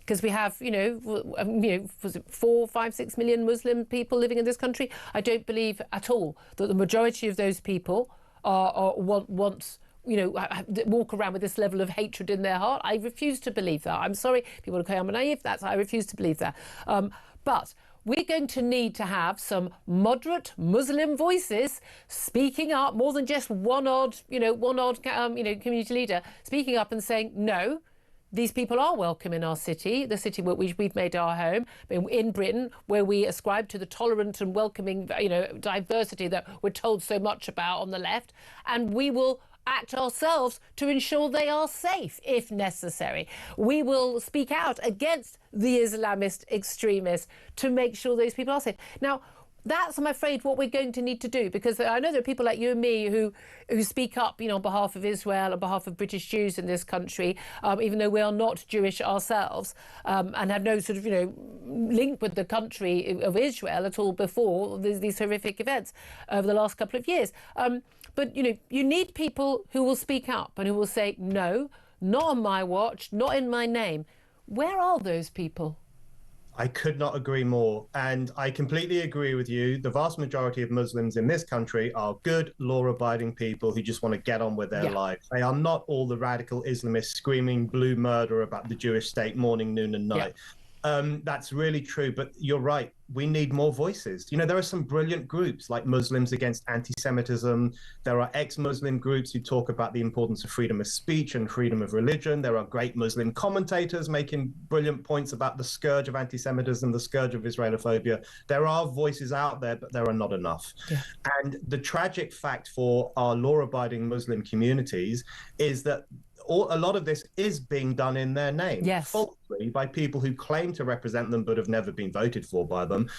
Because we have, was it 4, 5, 6 million Muslim people living in this country? I don't believe at all that the majority of those people walk around with this level of hatred in their heart. I refuse to believe that. I'm sorry, people will say I'm naive. I refuse to believe that. But we're going to need to have some moderate Muslim voices speaking up, more than just one odd community leader speaking up and saying, no, these people are welcome in our city, the city which we've made our home, in Britain, where we ascribe to the tolerant and welcoming, diversity that we're told so much about on the left, and we will act ourselves to ensure they are safe if necessary. We will speak out against the Islamist extremists to make sure those people are safe. Now, that's, I'm afraid, what we're going to need to do, because I know there are people like you and me who speak up, on behalf of Israel, on behalf of British Jews in this country, even though we are not Jewish ourselves, and have no sort of, link with the country of Israel at all before these horrific events over the last couple of years. But, you need people who will speak up and who will say, no, not on my watch, not in my name. Where are those people? I could not agree more. And I completely agree with you. The vast majority of Muslims in this country are good, law-abiding people who just want to get on with their lives. They are not all the radical Islamists screaming blue murder about the Jewish state morning, noon and night. That's really true. But you're right. We need more voices. There are some brilliant groups like Muslims Against Anti-Semitism. There are ex-Muslim groups who talk about the importance of freedom of speech and freedom of religion. There are great Muslim commentators making brilliant points about the scourge of anti-Semitism, the scourge of Islamophobia. There are voices out there, but there are not enough. Yeah. And the tragic fact for our law-abiding Muslim communities is that a lot of this is being done in their name, falsely, by people who claim to represent them but have never been voted for by them.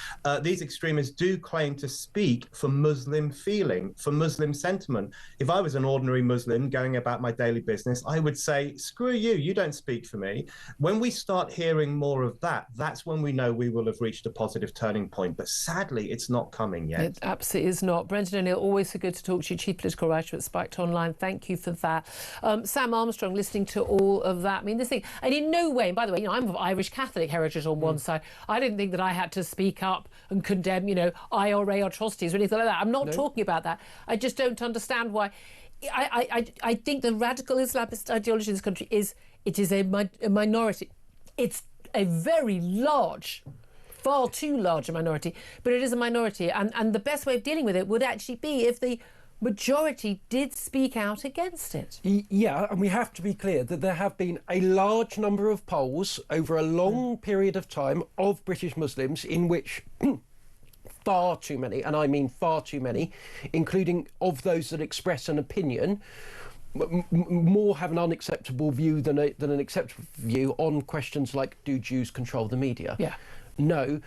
These extremists do claim to speak for Muslim feeling, for Muslim sentiment. If I was an ordinary Muslim going about my daily business, I would say, screw you, you don't speak for me. When we start hearing more of that, that's when we know we will have reached a positive turning point. But sadly, it's not coming yet. It absolutely is not. Brendan O'Neill, always so good to talk to you, Chief Political Writer at Spiked Online. Thank you for that. Sam Armstrong, listening to all of that. I mean, this thing, and in no way, and by the way, I'm of Irish Catholic heritage on one side. I didn't think that I had to speak up and condemn, IRA atrocities or anything like that. I'm not talking about that. I just don't understand why. I think the radical Islamist ideology in this country is a minority. It's a very large, far too large a minority, but it is a minority. And the best way of dealing with it would actually be if the majority did speak out against it. Yeah, and we have to be clear that there have been a large number of polls over a long period of time of British Muslims in which far too many, and I mean far too many, including of those that express an opinion, more have an unacceptable view than an acceptable view on questions like, do Jews control the media? Yeah. No,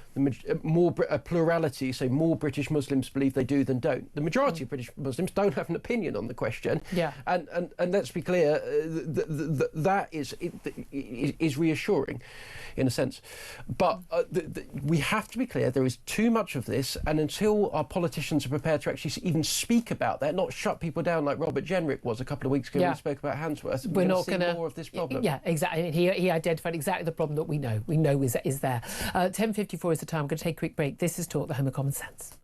a plurality, so more British Muslims believe they do than don't. The majority of British Muslims don't have an opinion on the question. Yeah. And let's be clear, that is reassuring, in a sense. But we have to be clear, there is too much of this, and until our politicians are prepared to actually even speak about that, not shut people down like Robert Jenrick was a couple of weeks ago when he spoke about Handsworth, we're not going to see more of this problem. Yeah, exactly. He identified exactly the problem that we know is there. 10:54 is the time. I'm going to take a quick break. This is Talk, the home of common sense.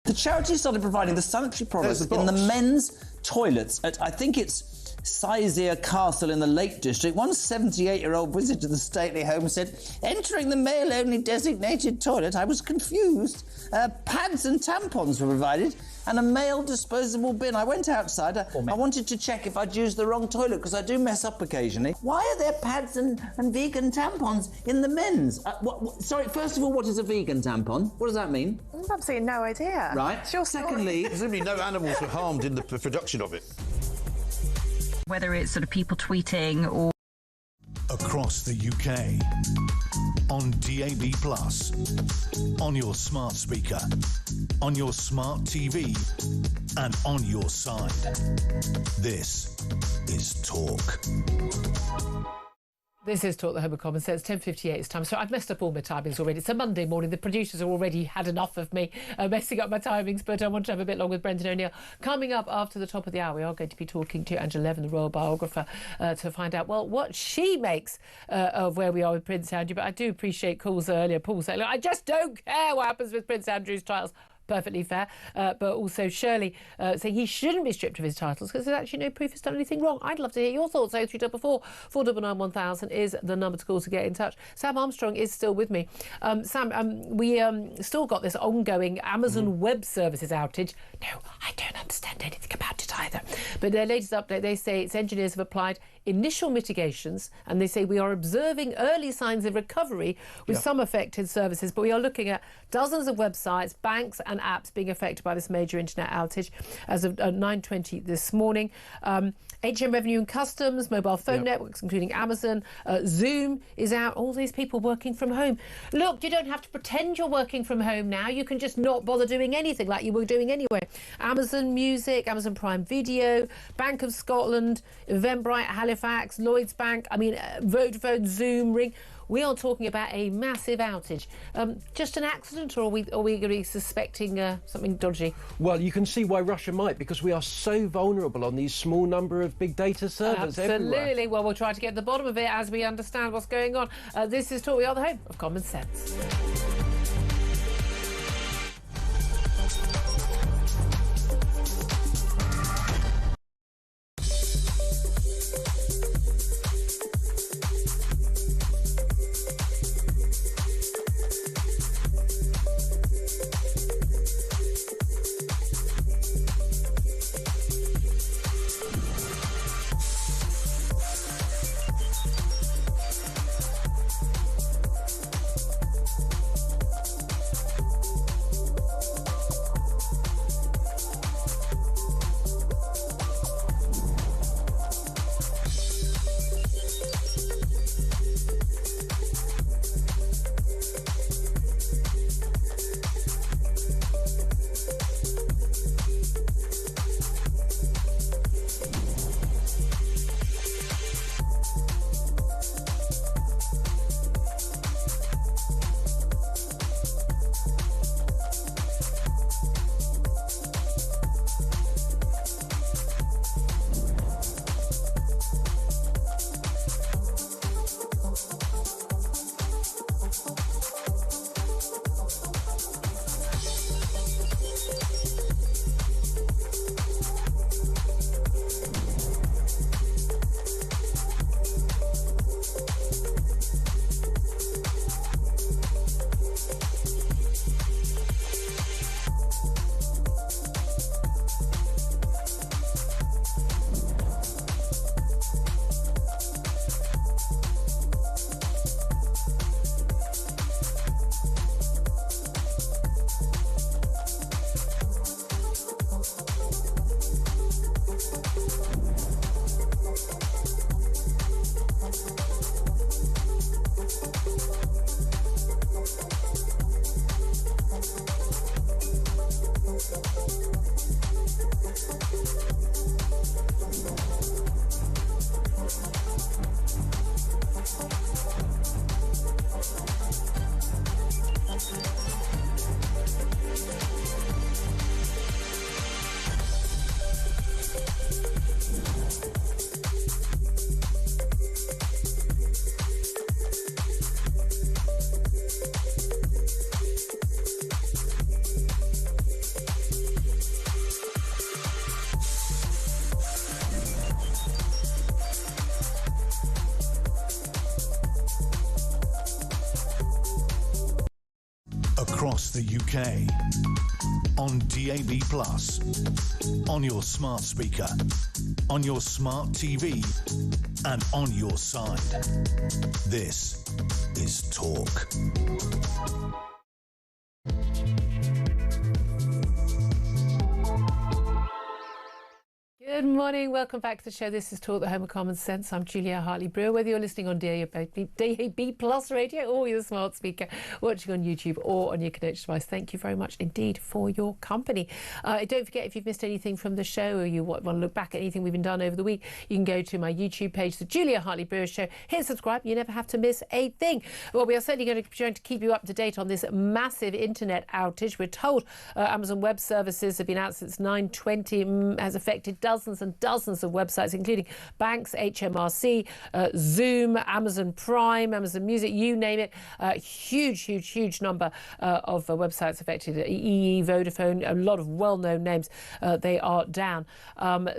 The charity started providing the sanitary products in the men's toilets at, I think it's Sizergh Castle in the Lake District. One 78-year-old visited the stately home and said, entering the male-only designated toilet, I was confused. Pads and tampons were provided and a male disposable bin. I went outside. I wanted to check if I'd used the wrong toilet because I do mess up occasionally. Why are there pads and vegan tampons in the men's? Sorry, first of all, what is a vegan tampon? What does that mean? I've absolutely no idea. Right. Secondly... Presumably no animals were harmed in the production of it. Whether it's sort of people tweeting or... Across the UK, on DAB+, on your smart speaker, on your smart TV, and on your side. This is Talk. This is Talk, the Home of Common Sense, 10:58 it's time. So I've messed up all my timings already. It's a Monday morning. The producers have already had enough of me messing up my timings, but I want to have a bit long with Brendan O'Neill. Coming up after the top of the hour, we are going to be talking to Angela Levin, the royal biographer, to find out, well, what she makes of where we are with Prince Andrew. But I do appreciate calls earlier. Paul saying, look, I just don't care what happens with Prince Andrew's trials. Perfectly fair, but also Shirley saying he shouldn't be stripped of his titles because there's actually no proof he's done anything wrong. I'd love to hear your thoughts. 0344 499 1000 is the number to call to get in touch. Sam Armstrong is still with me. Sam, we still got this ongoing Amazon Web Services outage. No, I don't understand anything about it either. But their latest update, they say its engineers have applied initial mitigations and they say we are observing early signs of recovery with some affected services, but we are looking at dozens of websites, banks and apps being affected by this major internet outage as of 9:20 this morning. HM Revenue and Customs, mobile phone networks, including Amazon, Zoom is out. All these people working from home. Look, you don't have to pretend you're working from home now. You can just not bother doing anything like you were doing anyway. Amazon Music, Amazon Prime Video, Bank of Scotland, Eventbrite, Halifax, Lloyds Bank, Vodafone, Zoom, Ring. We are talking about a massive outage. Just an accident, or are we going to be suspecting something dodgy? Well, you can see why Russia might, because we are so vulnerable on these small number of big data servers everywhere. Absolutely. Well, we'll try to get to the bottom of it as we understand what's going on. This is Talk. We are the home of Common Sense. across the UK. On DAB+, on your smart speaker, on your smart TV, and on your side. This is Talk. Good morning, welcome back to the show. This is Talk, the home of common sense. I'm Julia Hartley-Brewer. Whether you're listening on DAB Plus radio or your smart speaker, watching on YouTube or on your connected device, thank you very much indeed for your company. Don't forget, if you've missed anything from the show or you want to look back at anything we've done over the week, you can go to my YouTube page, The Julia Hartley-Brewer Show. Hit subscribe, you never have to miss a thing. Well, we are certainly going to keep you up to date on this massive internet outage. We're told Amazon Web Services have been out since 9:20, has affected dozens and dozens of websites, including banks, HMRC, Zoom, Amazon Prime, Amazon Music, you name it. Huge number of websites affected. EE, Vodafone, a lot of well-known names. They are down. But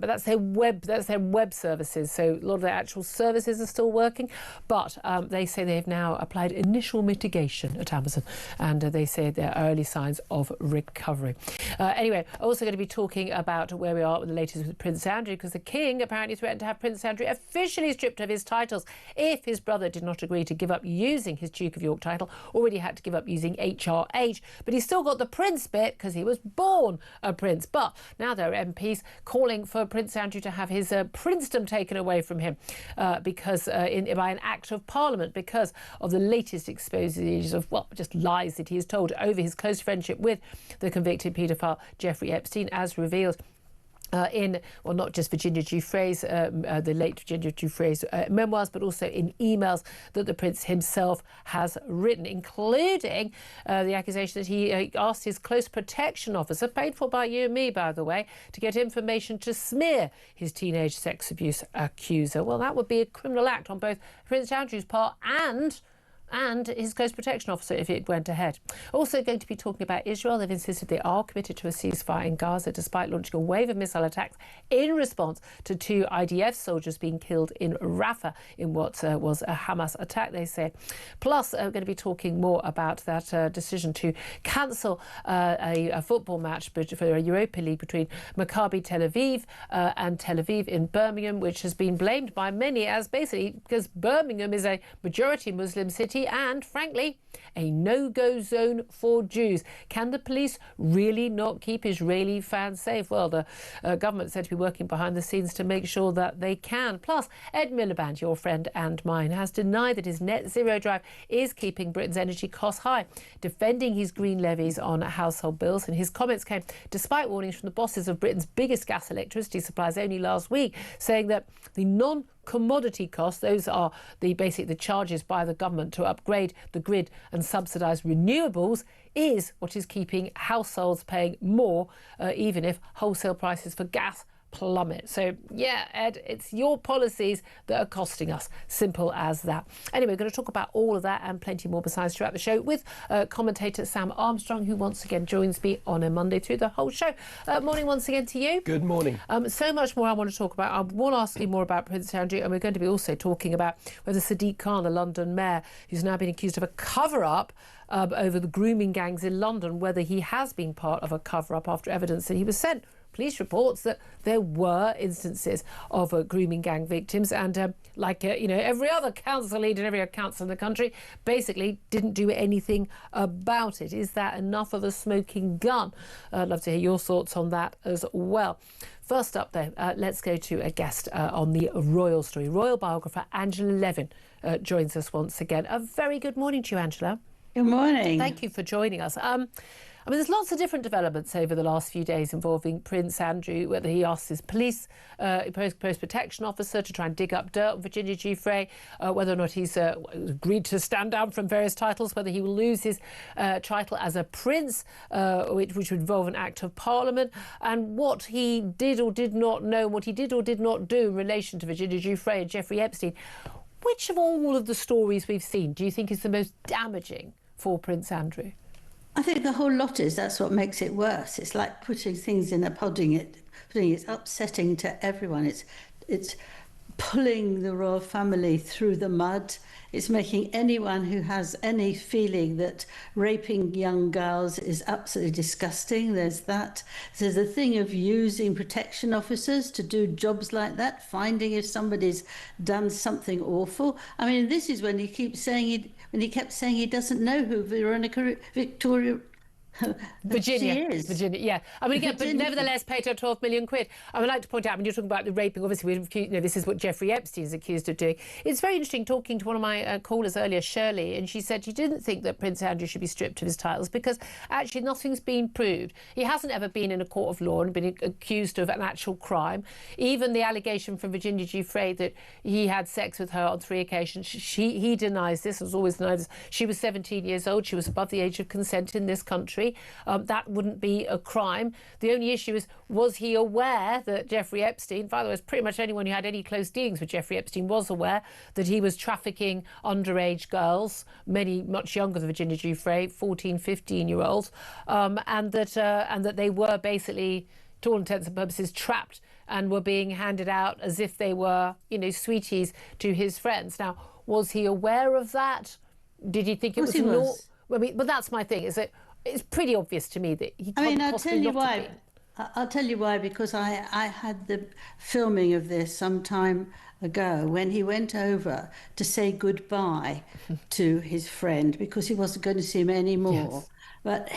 that's their web services. So a lot of their actual services are still working. But they say they have now applied initial mitigation at Amazon, and they say there are early signs of recovery. Anyway, also going to be talking about where we are with the latest with Prince Andrew, because the King apparently threatened to have Prince Andrew officially stripped of his titles if his brother did not agree to give up using his Duke of York title. Already had to give up using HRH, but he's still got the Prince bit because he was born a prince. But now there are MPs calling for Prince Andrew to have his princedom taken away from him because by an act of Parliament, because of the latest exposures of, well, just lies that he has told over his close friendship with the convicted paedophile Jeffrey Epstein, as revealed not just Virginia Giuffre's, the late Virginia Giuffre's memoirs, but also in emails that the Prince himself has written, including the accusation that he asked his close protection officer, paid for by you and me, by the way, to get information to smear his teenage sex abuse accuser. Well, that would be a criminal act on both Prince Andrew's part and his close protection officer if it went ahead. Also going to be talking about Israel. They've insisted they are committed to a ceasefire in Gaza despite launching a wave of missile attacks in response to 2 IDF soldiers being killed in Rafah in what was a Hamas attack, they say. Plus, we're going to be talking more about that decision to cancel a football match for a Europa League between Maccabi Tel Aviv and Tel Aviv in Birmingham, which has been blamed by many as basically because Birmingham is a majority Muslim city and, frankly, a no-go zone for Jews. Can the police really not keep Israeli fans safe? Well, the government said to be working behind the scenes to make sure that they can. Plus, Ed Miliband, your friend and mine, has denied that his net zero drive is keeping Britain's energy costs high, defending his green levies on household bills. And his comments came despite warnings from the bosses of Britain's biggest gas electricity suppliers only last week, saying that the non-commodity costs, those are the charges by the government to upgrade the grid and subsidise renewables, is what is keeping households paying more, even if wholesale prices for gas plummet. So, yeah, Ed, it's your policies that are costing us. Simple as that. Anyway, we're going to talk about all of that and plenty more besides throughout the show with commentator Sam Armstrong, who once again joins me on a Monday through the whole show. Morning once again to you. Good morning. So much more I want to talk about. I want to ask you more about Prince Andrew, and we're going to be also talking about whether Sadiq Khan, the London mayor, who's now been accused of a cover-up over the grooming gangs in London, whether he has been part of a cover-up after evidence that he was sent police reports that there were instances of grooming gang victims, and every other council leader and every other council in the country basically didn't do anything about it. Is that enough of a smoking gun? I'd love to hear your thoughts on that as well. First up, though, let's go to a guest on the royal story. Royal biographer Angela Levin joins us once again. A very good morning to you, Angela. Good morning. Thank you for joining us. There's lots of different developments over the last few days involving Prince Andrew, whether he asked his police post protection officer to try and dig up dirt on Virginia Giuffre, whether or not he's agreed to stand down from various titles, whether he will lose his title as a prince, which would involve an act of Parliament, and what he did or did not know, what he did or did not do in relation to Virginia Giuffre and Jeffrey Epstein. Which of all of the stories we've seen do you think is the most damaging for Prince Andrew? I think the whole lot is. That's what makes it worse. It's like putting things in a pudding. It's upsetting to everyone. It's pulling the royal family through the mud. It's making anyone who has any feeling that raping young girls is absolutely disgusting. There's that. There's a thing of using protection officers to do jobs like that, finding if somebody's done something awful. I mean, this is when he keeps saying he kept saying he doesn't know who Victoria. Virginia, yeah. I mean, again, Virginia. but nevertheless paid her 12 million quid. I would like to point out, when you're talking about the raping, obviously, this is what Jeffrey Epstein is accused of doing. It's very interesting talking to one of my callers earlier, Shirley, and she said she didn't think that Prince Andrew should be stripped of his titles because actually nothing's been proved. He hasn't ever been in a court of law and been accused of an actual crime. Even the allegation from Virginia Giuffre that he had sex with her on 3 occasions, he denies this, has always denied this. She was 17 years old. She was above the age of consent in this country. That wouldn't be a crime. The only issue is, was he aware that Jeffrey Epstein, by the way, pretty much anyone who had any close dealings with Jeffrey Epstein was aware that he was trafficking underage girls, many much younger than Virginia Giuffre, 14, 15-year-olds, and that they were basically, to all intents and purposes, trapped and were being handed out as if they were, sweeties to his friends. Now, was he aware of that? Did he think it was normal? I mean, but that's my thing, is that it's pretty obvious to me that he can't possibly not have been. I'll tell you why, because I had the filming of this some time ago when he went over to say goodbye to his friend because he wasn't going to see him anymore. Yes. But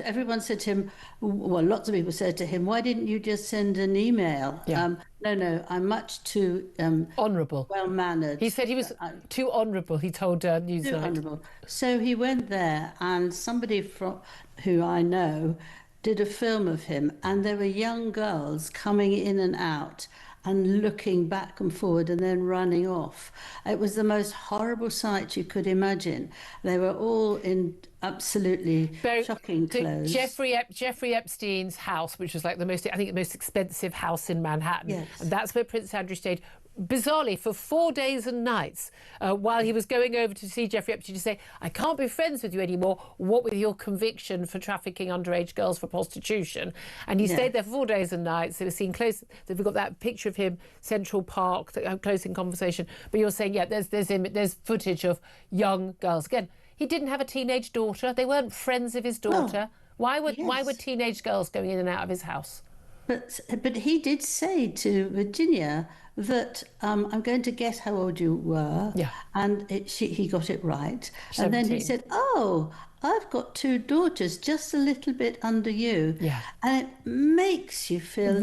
everyone said to him, well, lots of people said to him, why didn't you just send an email? Yeah. No, I'm much too honourable, well-mannered. He said he was too honourable, he told Newsnight. Too honourable. So he went there, and somebody who I know did a film of him, and there were young girls coming in and out and looking back and forward and then running off. It was the most horrible sight you could imagine. They were all in absolutely shocking clothes. Jeffrey Epstein's house, which was like the most expensive house in Manhattan, yes. And that's where Prince Andrew stayed, bizarrely, for 4 days and nights while he was going over to see Jeffrey Epstein to say, I can't be friends with you anymore, what with your conviction for trafficking underage girls for prostitution. And he stayed there for 4 days and nights. They were seen close. We've got that picture of him, Central Park, close in conversation. But you're saying, there's footage of young girls. Again, he didn't have a teenage daughter. They weren't friends of his daughter. Why were teenage girls going in and out of his house? But he did say to Virginia that I'm going to guess how old you were. Yeah. And he got it right. 17. And then he said, oh, I've got 2 daughters just a little bit under you. Yeah. And it makes you feel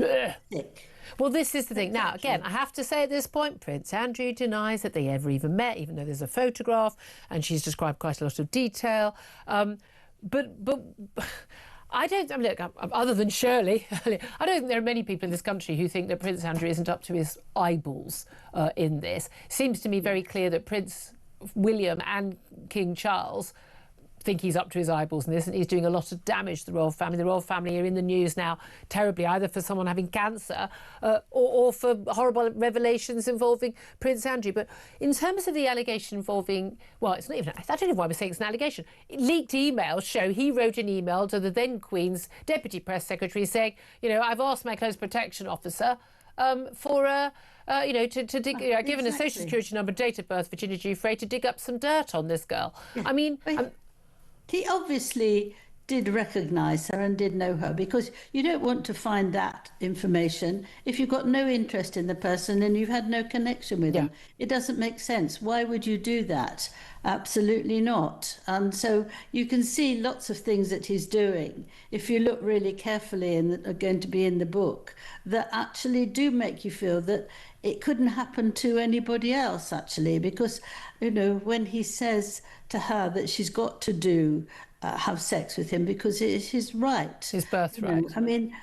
sick. Well, this is the thing. Now, again, I have to say at this point, Prince Andrew denies that they ever even met, even though there's a photograph and she's described quite a lot of detail. But I don't, look, other than Shirley, I don't think there are many people in this country who think that Prince Andrew isn't up to his eyeballs in this. Seems to me very clear that Prince William and King Charles think he's up to his eyeballs in this, and he's doing a lot of damage to the royal family. The royal family are in the news now terribly, either for someone having cancer or for horrible revelations involving Prince Andrew. But in terms of the allegation involving, well, it's not even, I don't know why we're saying it's an allegation. Leaked emails show he wrote an email to the then Queen's Deputy Press Secretary saying, I've asked my close protection officer for to dig, given a social security number, date of birth, Virginia Giuffre, to dig up some dirt on this girl. Yeah. I mean, he obviously did recognise her and did know her, because you don't want to find that information if you've got no interest in the person and you've had no connection with them. It doesn't make sense. Why would you do that? Absolutely not. And so you can see lots of things that he's doing, if you look really carefully and that are going to be in the book, that actually do make you feel that it couldn't happen to anybody else, actually, because, when he says to her that she's got to have sex with him because it is his right. His birthright. I mean,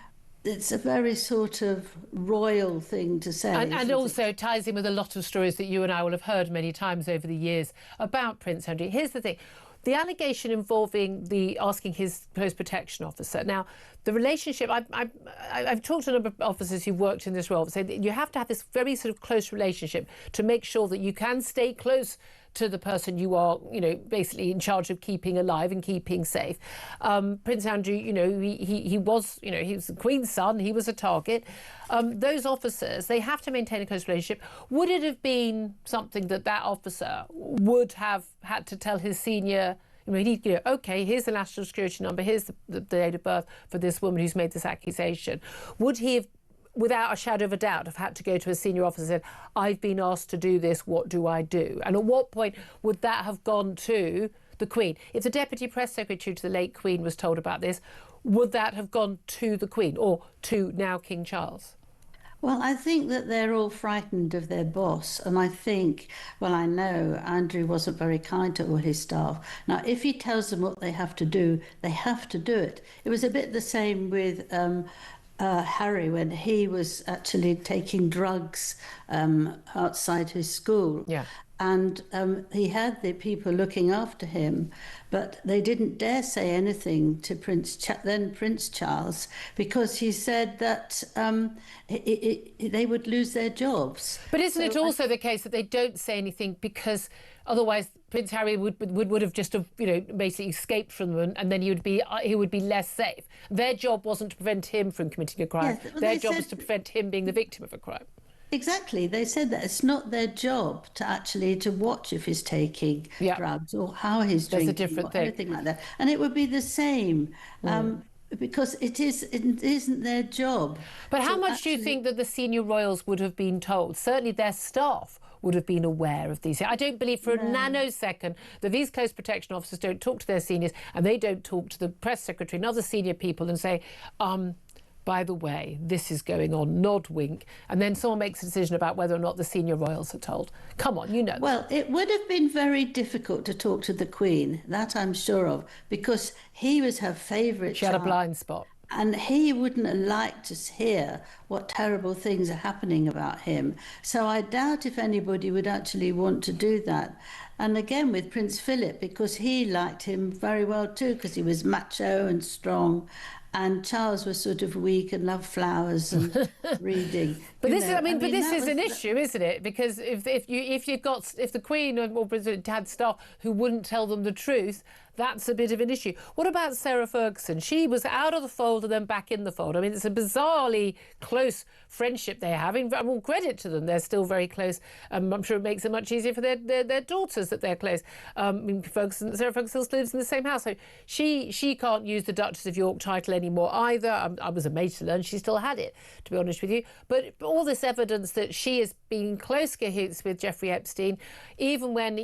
it's a very sort of royal thing to say. And also it ties in with a lot of stories that you and I will have heard many times over the years about Prince Andrew. Here's the thing. The allegation involving asking his post protection officer. Now, the relationship, I've talked to a number of officers who've worked in this role, say that you have to have this very sort of close relationship to make sure that you can stay close to the person you are, basically in charge of keeping alive and keeping safe. Prince Andrew, he was the Queen's son. He was a target. Those officers, they have to maintain a close relationship. Would it have been something that officer would have had to tell his senior? Okay, here's the national security number, here's the date of birth for this woman who's made this accusation. Would he have, without a shadow of a doubt, have had to go to a senior officer and said, I've been asked to do this, what do I do? And at what point would that have gone to the Queen? If the Deputy Press Secretary to the late Queen was told about this, would that have gone to the Queen or to now King Charles? Well, I think that they're all frightened of their boss. And I think, I know Andrew wasn't very kind to all his staff. Now, if he tells them what they have to do, they have to do it. It was a bit the same with Harry when he was actually taking drugs outside his school. Yeah. And he had the people looking after him, but they didn't dare say anything to then Prince Charles, because he said that they would lose their jobs. But isn't it also the case that they don't say anything because otherwise Prince Harry would have just basically escaped from them, and then he would be less safe. Their job wasn't to prevent him from committing a crime. Yes, their job was to prevent him being the victim of a crime. Exactly. They said that it's not their job to watch if he's taking drugs or how he's drinking. That's a different thing. Anything like that. And it would be the same because it isn't their job. But how much do you think that the senior royals would have been told? Certainly their staff would have been aware of these. I don't believe for a nanosecond that these close protection officers don't talk to their seniors and they don't talk to the press secretary and other senior people and say, by the way, this is going on, nod, wink, and then someone makes a decision about whether or not the senior royals are told. Come on, you know. Well, it would have been very difficult to talk to the Queen, that I'm sure of, because he was her favourite child. She had a blind spot. And he wouldn't have liked to hear what terrible things are happening about him. So I doubt if anybody would actually want to do that. And again with Prince Philip, because he liked him very well too, because he was macho and strong. And Charles was sort of weak and loved flowers and reading. But this is an issue, isn't it? Because if the Queen or President had staff who wouldn't tell them the truth, that's a bit of an issue. What about Sarah Ferguson? She was out of the fold and then back in the fold. I mean, it's a bizarrely close friendship they have. And all credit to them, they're still very close. I'm sure it makes it much easier for their daughters that they're close. Sarah Ferguson still lives in the same house, so she can't use the Duchess of York title anymore either. I was amazed to learn she still had it, to be honest with you. But all this evidence that she has been close cahoots with Jeffrey Epstein, even when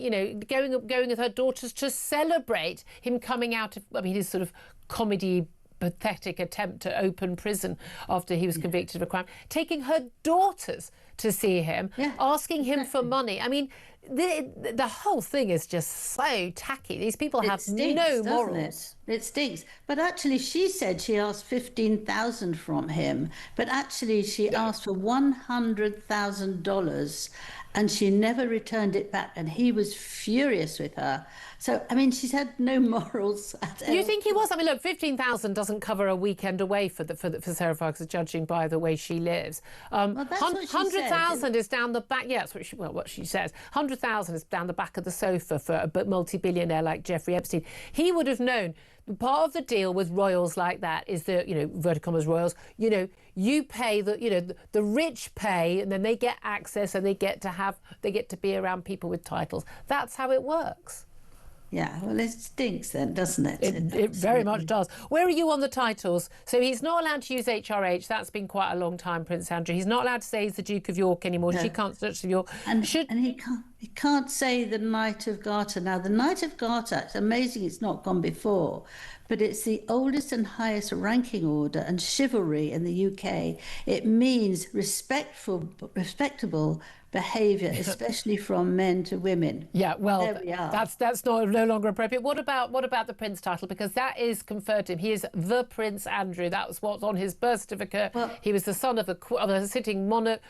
going with her daughters to celebrate him coming out of his sort of comedy pathetic attempt to open prison after he was convicted of a crime, taking her daughters to see him, asking him for money. I mean, the whole thing is just so tacky. These people have no morals. It stinks. But actually, she said she asked $15,000 from him, but actually she asked for $100,000 and she never returned it back, and he was furious with her. So, I mean, she's had no morals at all. Do you think he was? I mean, look, $15,000 doesn't cover a weekend away for Sarah Ferguson, judging by the way she lives. $100,000 is down the back. Yeah, that's what she says. $100,000 is down the back of the sofa for a multi-billionaire like Jeffrey Epstein. He would have known. Part of the deal with royals like that is that, inverted commas royals, you pay the rich pay, and then they get access and they get to be around people with titles. That's how it works. Yeah, well, it stinks then, doesn't it? It very much does. Where are you on the titles? So he's not allowed to use HRH. That's been quite a long time, Prince Andrew. He's not allowed to say he's the Duke of York anymore. No. She can't Duchess of York. And he can't say the Knight of Garter. Now, the Knight of Garter, it's amazing it's not gone before, but it's the oldest and highest ranking order and chivalry in the UK. It means respectable behaviour, especially from men to women. Yeah, well, there we are. That's no longer appropriate. What about the Prince title? Because that is conferred to him. He is the Prince Andrew. That was what's on his birth certificate. Well, he was the son of a sitting monarch.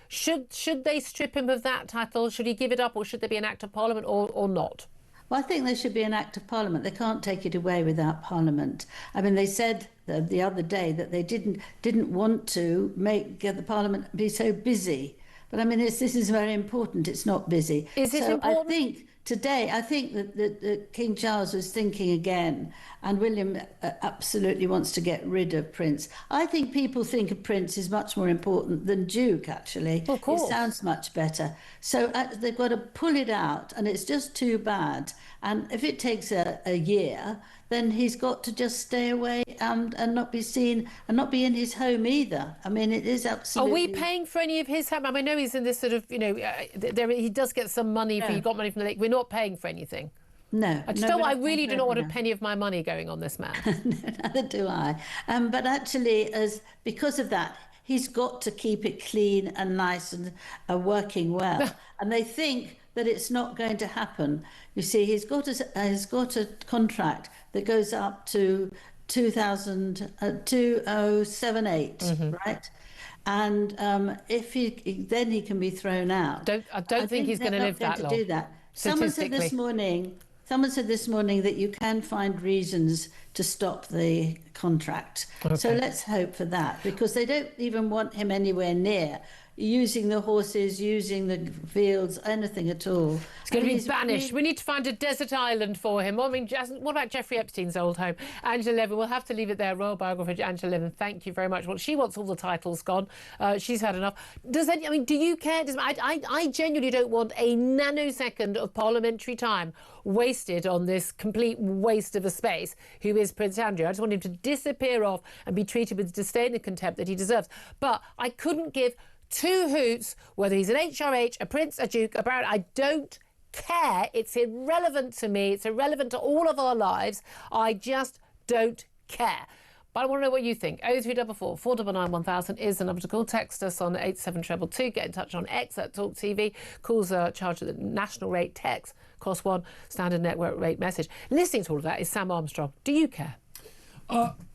Should they strip him of that title? Should he give it up, or should there be an Act of Parliament, or not? Well, I think there should be an Act of Parliament. They can't take it away without Parliament. I mean, they said the other day that they didn't want to make the Parliament be so busy. But I mean, this is very important. It's not busy. Is it important? I think that King Charles was thinking again, and William absolutely wants to get rid of Prince. I think people think of Prince is much more important than Duke, actually. Of course. It sounds much better. So they've got to pull it out, and it's just too bad. And if it takes a year, then he's got to just stay away and not be seen and not be in his home either. I mean, it is absolutely... Are we paying for any of his home? I mean, I know he's in this sort of, he does get some money, he got money from the lake. We're not paying for anything. No. I really do not want a penny of my money going on this man. No, neither do I. But actually, because of that, he's got to keep it clean and nice and working well. And they think that it's not going to happen. You see, he's got a contract that goes up to 2078, right? And if then he can be thrown out. I don't think he's going to live that long. Do that. Someone said this morning that you can find reasons to stop the contract. Okay. So let's hope for that, because they don't even want him anywhere near using the horses, using the fields, anything at all. He's going to be banished. We need to find a desert island for him. I mean, what about Jeffrey Epstein's old home? Angela Levin, we'll have to leave it there. Royal biographer Angela Levin, thank you very much. Well, she wants all the titles gone. She's had enough. Do you care? I genuinely don't want a nanosecond of parliamentary time wasted on this complete waste of a space who is Prince Andrew. I just want him to disappear off and be treated with the disdain and contempt that he deserves. But I couldn't give two hoots whether he's an HRH, a prince, a duke, a baron. I don't care. It's irrelevant to me. It's irrelevant to all of our lives. I just don't care. But I want to know what you think. 0344 499 1000 is the number to call. Text us on 87222. Get in touch on X at Talk TV. Calls are charged at the national rate. Text cost one, standard network rate message. Listening to all of that is Sam Armstrong. Do you care?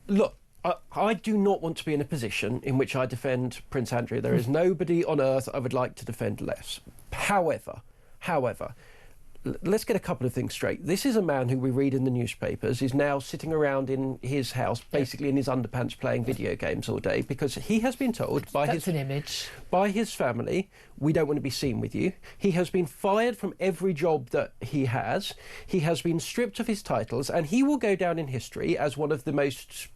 Look, I do not want to be in a position in which I defend Prince Andrew. There is nobody on earth I would like to defend less. However, let's get a couple of things straight. This is a man who we read in the newspapers is now sitting around in his house, basically in his underpants, playing video games all day, because he has been told by his family, we don't want to be seen with you. He has been fired from every job that he has. He has been stripped of his titles, and he will go down in history as one of the most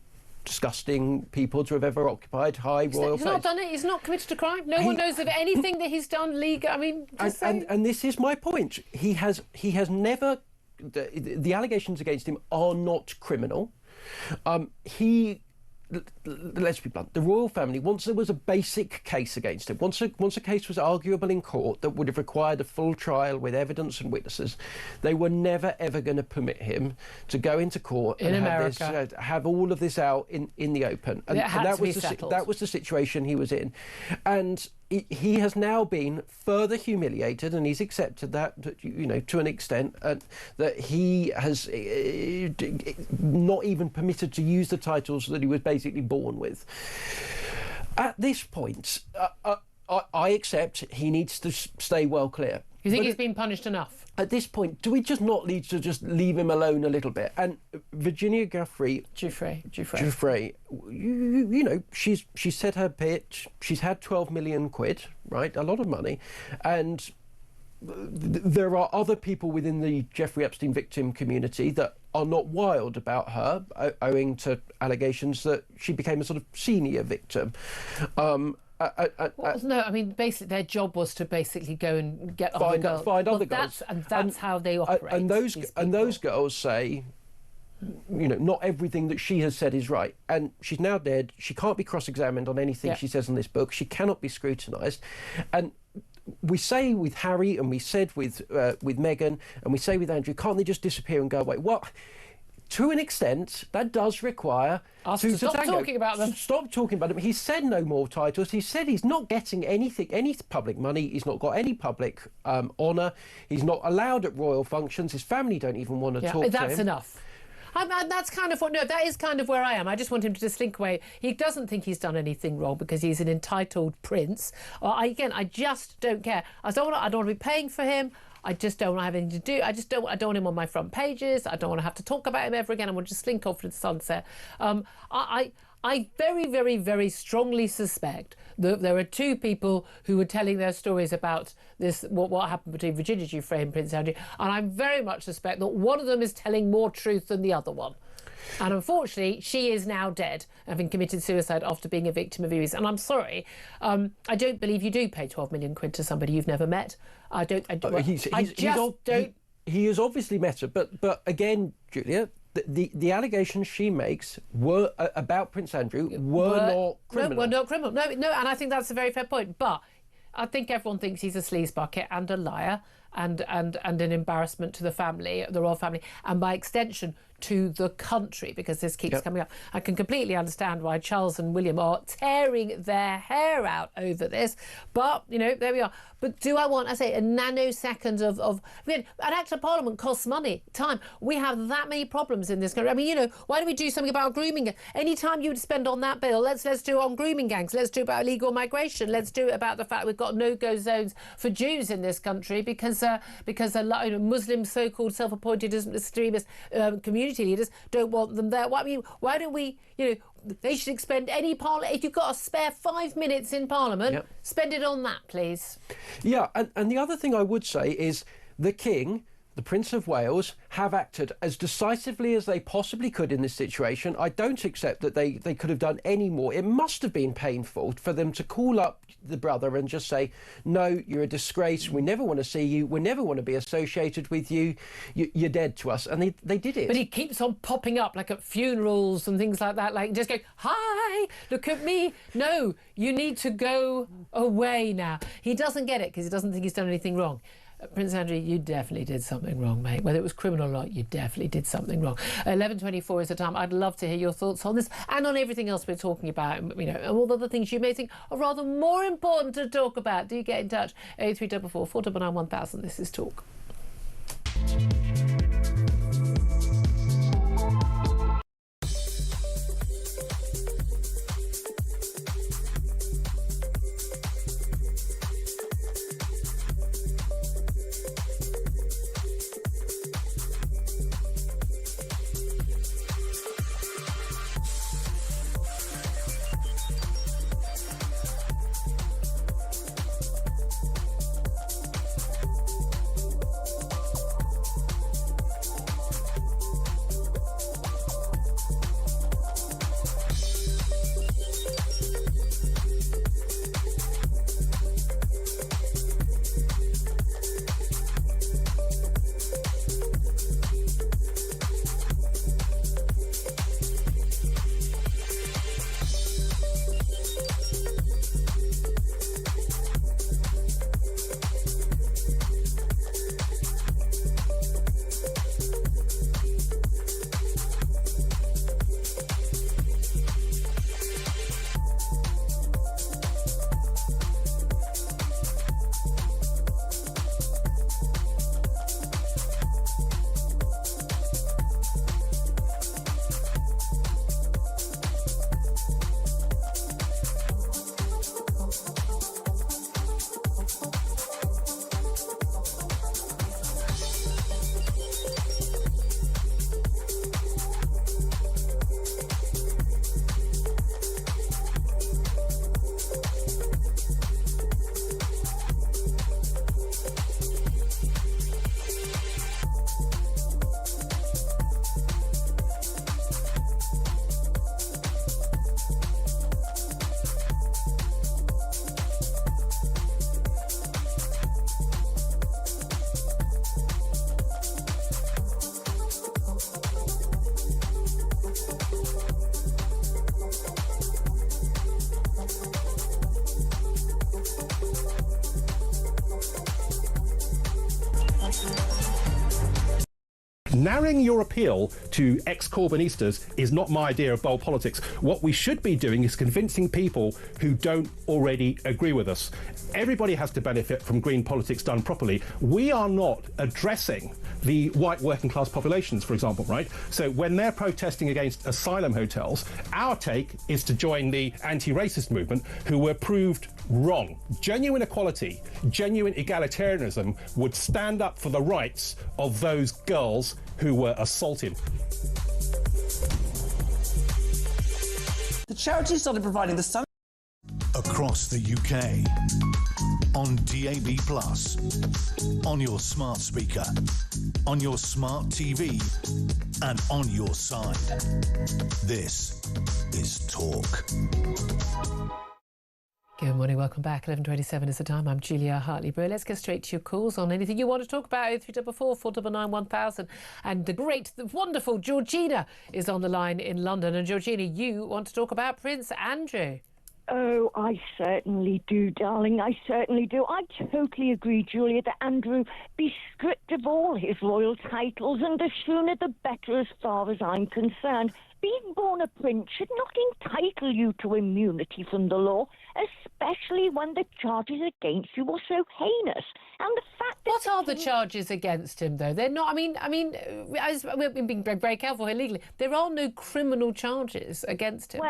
disgusting people to have ever occupied high royal place. He's not done it. He's not committed a crime. No one knows of anything that he's done legal. I mean, and this is my point. He has never. The allegations against him are not criminal. Let's be blunt, the royal family, once there was a basic case against him, once a case was arguable in court that would have required a full trial with evidence and witnesses, they were never ever going to permit him to go into court and have all of this out in the open. And that was the situation he was in. And he has now been further humiliated, and he's accepted that, to an extent, that he has not even permitted to use the titles that he was basically born with. At this point, I accept he needs to stay well clear. You think he's been punished enough? At this point, do we just not need to just leave him alone a little bit? And Virginia Giuffre, she's said her pitch. She's had 12 million quid, right? A lot of money. And there are other people within the Jeffrey Epstein victim community that are not wild about her, owing to allegations that she became a sort of senior victim. No, I mean, basically their job was to basically go and get other girls. Find other girls. That's how they operate. And those girls say, not everything that she has said is right. And she's now dead. She can't be cross-examined on anything she says in this book. She cannot be scrutinised. And we say with Harry, and we said with Meghan, and we say with Andrew, can't they just disappear and go away? Well, to an extent, that does require us to stop talking about them. Stop talking about them. He's said no more titles. He said he's not getting any public money. He's not got any public honour. He's not allowed at royal functions. His family don't even want to talk to him. That's enough. That's kind of that is kind of where I am. I just want him to just slink away. He doesn't think he's done anything wrong because he's an entitled prince. I just don't care. I don't want to be paying for him. I just don't want to have anything to do. I don't want him on my front pages. I don't want to have to talk about him ever again. I want to just slink off into the sunset. I very, very, very strongly suspect that there are two people who were telling their stories about this, what happened between Virginia Giuffre and Prince Andrew, and I very much suspect that one of them is telling more truth than the other one. And unfortunately, she is now dead, having committed suicide after being a victim of abuse. And I'm sorry, I don't believe you do pay 12 million quid to somebody you've never met. He has obviously met her, but again, Julia, the allegations she makes were about Prince Andrew were not criminal. Were not criminal. No, and I think that's a very fair point. But I think everyone thinks he's a sleaze bucket and a liar and an embarrassment to the family, the royal family, and by extension to the country, because this keeps coming up. I can completely understand why Charles and William are tearing their hair out over this, but, you know, there we are. But do I want, I say, a nanosecond of an act of parliament costs money, time. We have that many problems in this country. I mean, you know, why don't we do something about grooming? Any time you would spend on that bill, let's do it on grooming gangs. Let's do it about illegal migration. Let's do it about the fact we've got no-go zones for Jews in this country because Muslim so-called self-appointed extremist community leaders don't want them there. Why don't we, you know, they should expend any parliament. If you've got a spare 5 minutes in Parliament, spend it on that, please. Yeah, and the other thing I would say is the King, the Prince of Wales, have acted as decisively as they possibly could in this situation. I don't accept that they could have done any more. It must have been painful for them to call up the brother and just say, no, you're a disgrace. We never want to see you. We never want to be associated with you. You're dead to us. And they did it. But he keeps on popping up, like at funerals and things like that, like just going, hi, look at me. No, you need to go away now. He doesn't get it because he doesn't think he's done anything wrong. Prince Andrew, you definitely did something wrong, mate. Whether it was criminal or not, you definitely did something wrong. 11:24 is the time. I'd love to hear your thoughts on this and on everything else we're talking about, you know, and all the other things you may think are rather more important to talk about. Do get in touch. 0344 499 1000. This is Talk. narrowing your appeal to ex-Corbynistas is not my idea of bold politics. What we should be doing is convincing people who don't already agree with us. Everybody has to benefit from green politics done properly. We are not addressing the white working class populations, for example, right? So when they're protesting against asylum hotels, our take is to join the anti-racist movement, who were proved wrong. Genuine equality, genuine egalitarianism would stand up for the rights of those girls who were assaulted. The charity started providing the sun across the UK, on DAB+, on your smart speaker, on your smart TV, and on your side. This is Talk. Good morning, welcome back. 11:27 is the time. I'm Julia Hartley-Brewer. Let's get straight to your calls on anything you want to talk about. 0344 499 1000. And the wonderful Georgina is on the line in London. And Georgina, you want to talk about Prince Andrew. Oh, I certainly do, darling. I certainly do. I totally agree, Julia, that Andrew be stripped of all his royal titles, and the sooner the better as far as I'm concerned. Being born a prince should not entitle you to immunity from the law, especially when the charges against you are so heinous. And the fact that... What are the charges against him, though? They're not... I mean, as we're being very careful here legally, there are no criminal charges against him.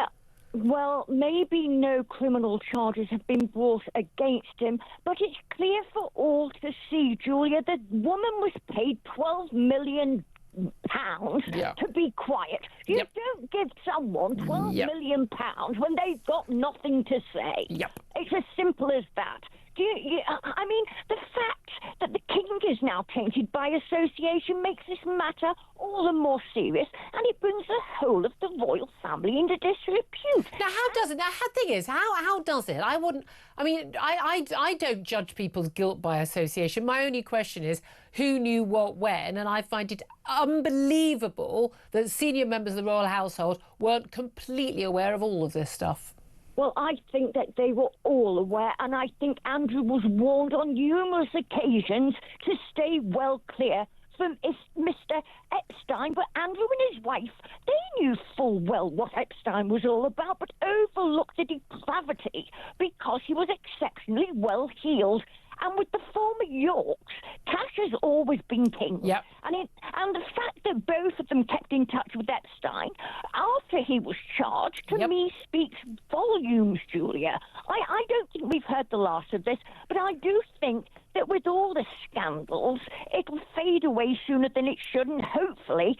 Well, maybe no criminal charges have been brought against him, but it's clear for all to see, Julia, the woman was paid £12 million to be quiet. You don't give someone £12 million when they've got nothing to say. It's as simple as that. I mean, the fact that the king is now tainted by association makes this matter all the more serious, and it brings the whole of the royal family into disrepute. Now, how does it? Now, the thing is, how does it? I don't judge people's guilt by association. My only question is, who knew what when? And I find it unbelievable that senior members of the royal household weren't completely aware of all of this stuff. Well, I think that they were all aware, and I think Andrew was warned on numerous occasions to stay well clear from Mr. Epstein. But Andrew and his wife, they knew full well what Epstein was all about, but overlooked the depravity because he was exceptionally well-heeled. And with the former Yorks, cash has always been king. And the fact that both of them kept in touch with Epstein after he was charged, to me, speaks volumes, Julia. I don't think we've heard the last of this, but I do think that with all the scandals, it'll fade away sooner than it should, and hopefully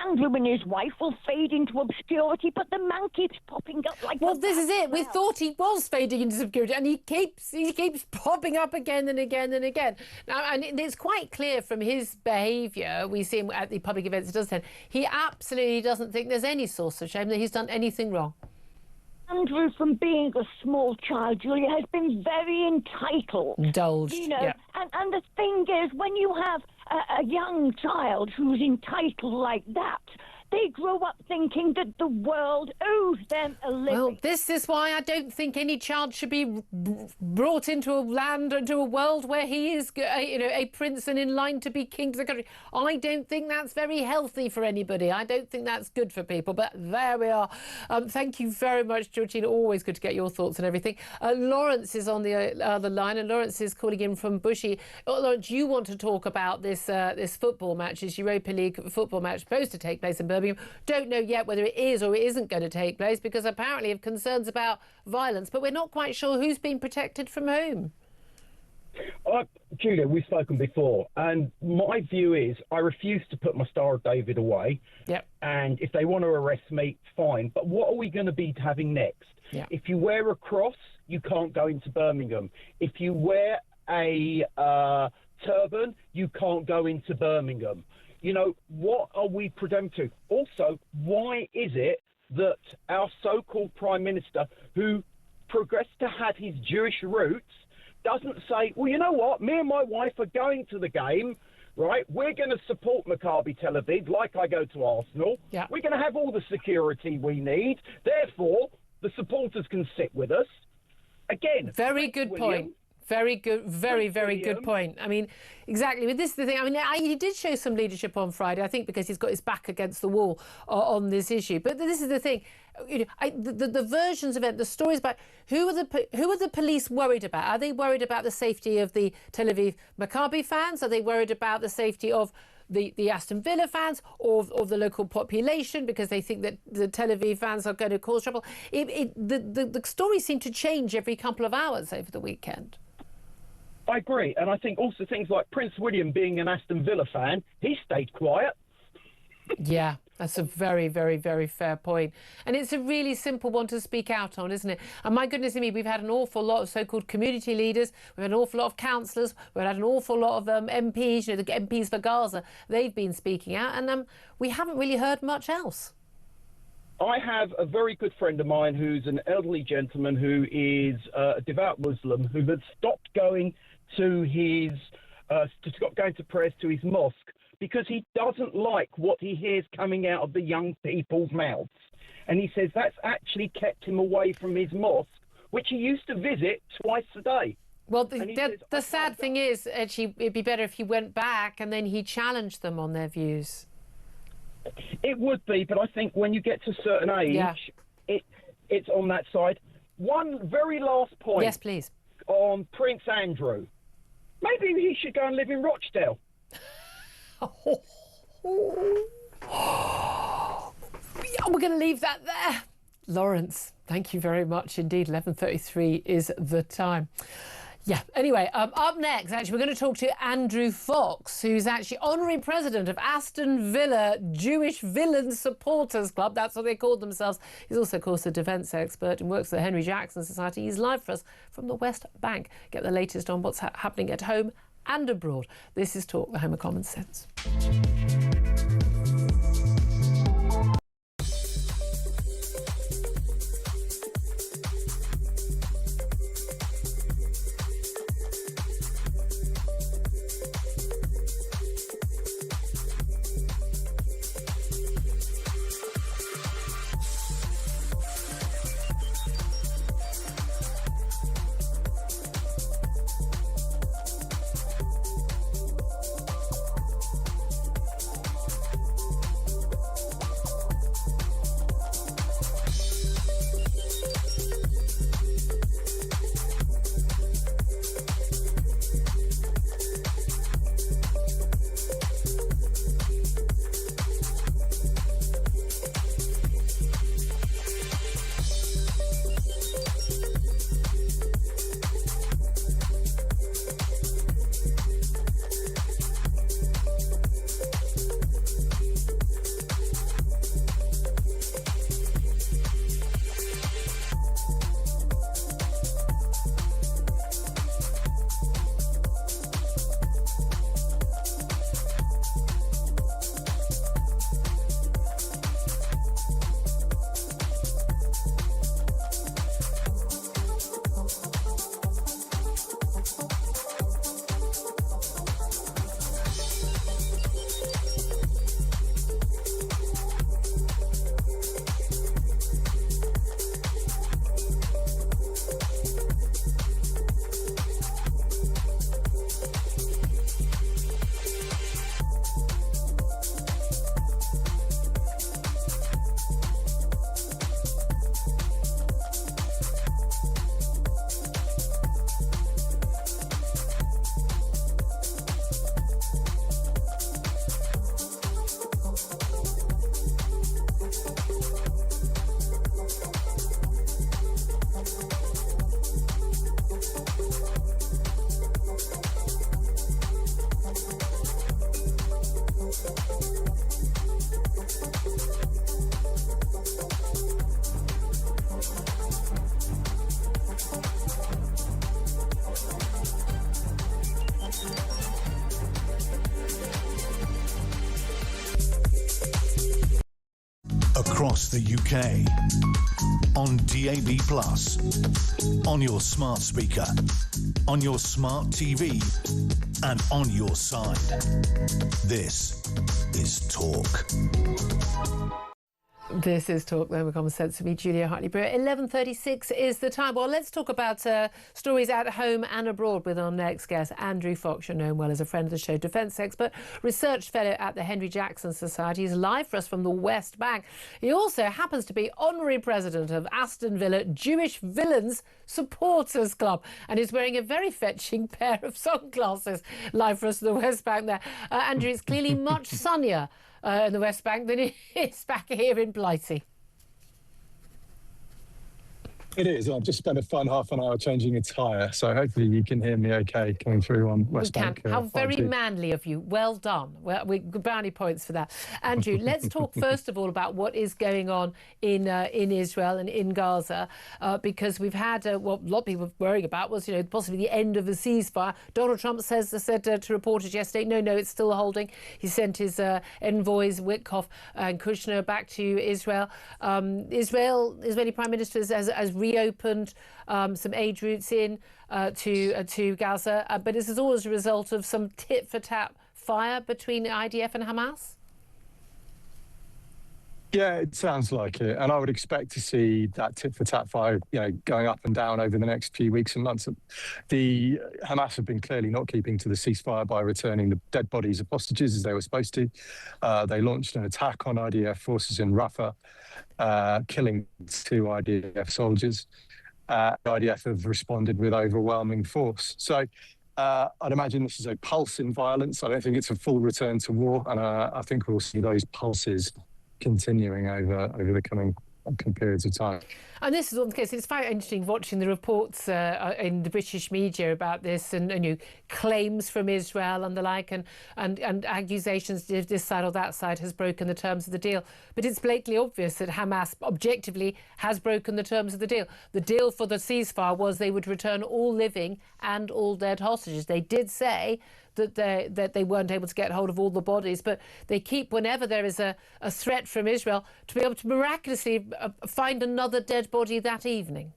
Andrew and his wife will fade into obscurity, but the man keeps popping up like... Well, this is it. We thought he was fading into obscurity, and he keeps popping up again and again and again. Now, and it's quite clear from his behaviour, we see him at the public events he does attend, he absolutely doesn't think there's any source of shame that he's done anything wrong. Andrew, from being a small child, Julia, has been very entitled. Indulged, you know. And the thing is, when you have a young child who's entitled like that, they grow up thinking that the world owes them a living. Well, this is why I don't think any child should be brought into a land, into a world where he is, a prince and in line to be king to the country. I don't think that's very healthy for anybody. I don't think that's good for people. But there we are. Thank you very much, Georgina. Always good to get your thoughts on everything. Lawrence is on the other line, and Lawrence is calling in from Bushy. Lawrence, you want to talk about this football match, this Europa League football match supposed to take place in Birmingham. Don't know yet whether it is or it isn't going to take place because apparently of concerns about violence, but we're not quite sure who's been protected from whom. Julia, we've spoken before, and my view is I refuse to put my Star of David away. And if they want to arrest me, fine. But what are we going to be having next? If you wear a cross, you can't go into Birmingham. If you wear a turban, you can't go into Birmingham. You know, what are we condemned to? Also, why is it that our so-called Prime Minister, who progressed to have his Jewish roots, doesn't say, well, you know what, me and my wife are going to the game, right? We're going to support Maccabi Tel Aviv like I go to Arsenal. We're going to have all the security we need. Therefore, the supporters can sit with us. Again, very good point. Very good, very good point. I mean, exactly. But this is the thing. I mean, he did show some leadership on Friday, I think, because he's got his back against the wall on this issue. But this is the thing. You know, the versions of it, the stories about who are the police worried about? Are they worried about the safety of the Tel Aviv Maccabi fans? Are they worried about the safety of the Aston Villa fans or the local population because they think that the Tel Aviv fans are going to cause trouble? The stories seem to change every couple of hours over the weekend. I agree. And I think also things like Prince William being an Aston Villa fan, he stayed quiet. Yeah, that's a very, very, very fair point. And it's a really simple one to speak out on, isn't it? And my goodness me, we've had an awful lot of so-called community leaders. We've had an awful lot of councillors. We've had an awful lot of MPs, you know, the MPs for Gaza. They've been speaking out. And we haven't really heard much else. I have a very good friend of mine who's an elderly gentleman who is a devout Muslim who had stopped going to prayers to his mosque because he doesn't like what he hears coming out of the young people's mouths. And he says that's actually kept him away from his mosque, which he used to visit twice a day. Well, the sad thing is, actually, it'd be better if he went back and then he challenged them on their views. It would be, but I think when you get to a certain age, it's on that side. One very last point. Yes, please. On Prince Andrew. Maybe he should go and live in Rochdale. We're going to leave that there. Lawrence, thank you very much indeed. 11:33 is the time. Yeah, anyway, up next, actually, we're going to talk to Andrew Fox, who's actually honorary president of Aston Villa Jewish Villain Supporters Club. That's what they called themselves. He's also, of course, a defence expert and works at the Henry Jackson Society. He's live for us from the West Bank. Get the latest on what's happening at home and abroad. This is Talk, the Home of Common Sense. Across the UK, on DAB+, on your smart speaker, on your smart TV, and on your side. This is Talk. This is Talk Then with Common Sense for me, Julia Hartley-Brewer. 11:36 is the time. Well, let's talk about stories at home and abroad with our next guest, Andrew Fox. You're known well as a friend of the show, defence expert, research fellow at the Henry Jackson Society. He's live for us from the West Bank. He also happens to be honorary president of Aston Villa Jewish Villains Supporters Club, and he's wearing a very fetching pair of sunglasses. Live for us from the West Bank there. Andrew, it's clearly much sunnier in the West Bank than it is back here in Blighty. It is. I've just spent a fun half an hour changing a tyre, so hopefully you can hear me okay coming through on West Bank. How very manly of you. Well done. Well, we brownie points for that. Andrew, let's talk first of all about what is going on in Israel and in Gaza, because we've had what a lot of people were worrying about was, possibly the end of the ceasefire. Donald Trump said to reporters yesterday, no, it's still holding. He sent his envoys, Witkoff and Kushner, back to Israel. Israeli Prime Minister has reopened some aid routes in to Gaza, but this is all as a result of some tit-for-tat fire between IDF and Hamas? Yeah, it sounds like it, and I would expect to see that tit-for-tat fire, going up and down over the next few weeks and months. The Hamas have been clearly not keeping to the ceasefire by returning the dead bodies of hostages as they were supposed to. They launched an attack on IDF forces in Rafah, killing 2 IDF soldiers. IDF have responded with overwhelming force. So I'd imagine this is a pulse in violence. I don't think it's a full return to war, and I think we'll see those pulses continuing over the coming periods of time. And this is all the case. It's very interesting watching the reports in the British media about this and claims from Israel and the like and accusations this side or that side has broken the terms of the deal. But it's blatantly obvious that Hamas objectively has broken the terms of the deal. The deal for the ceasefire was they would return all living and all dead hostages. They did say that they weren't able to get hold of all the bodies, but they keep, whenever there is a threat from Israel, to be able to miraculously find another dead body that evening.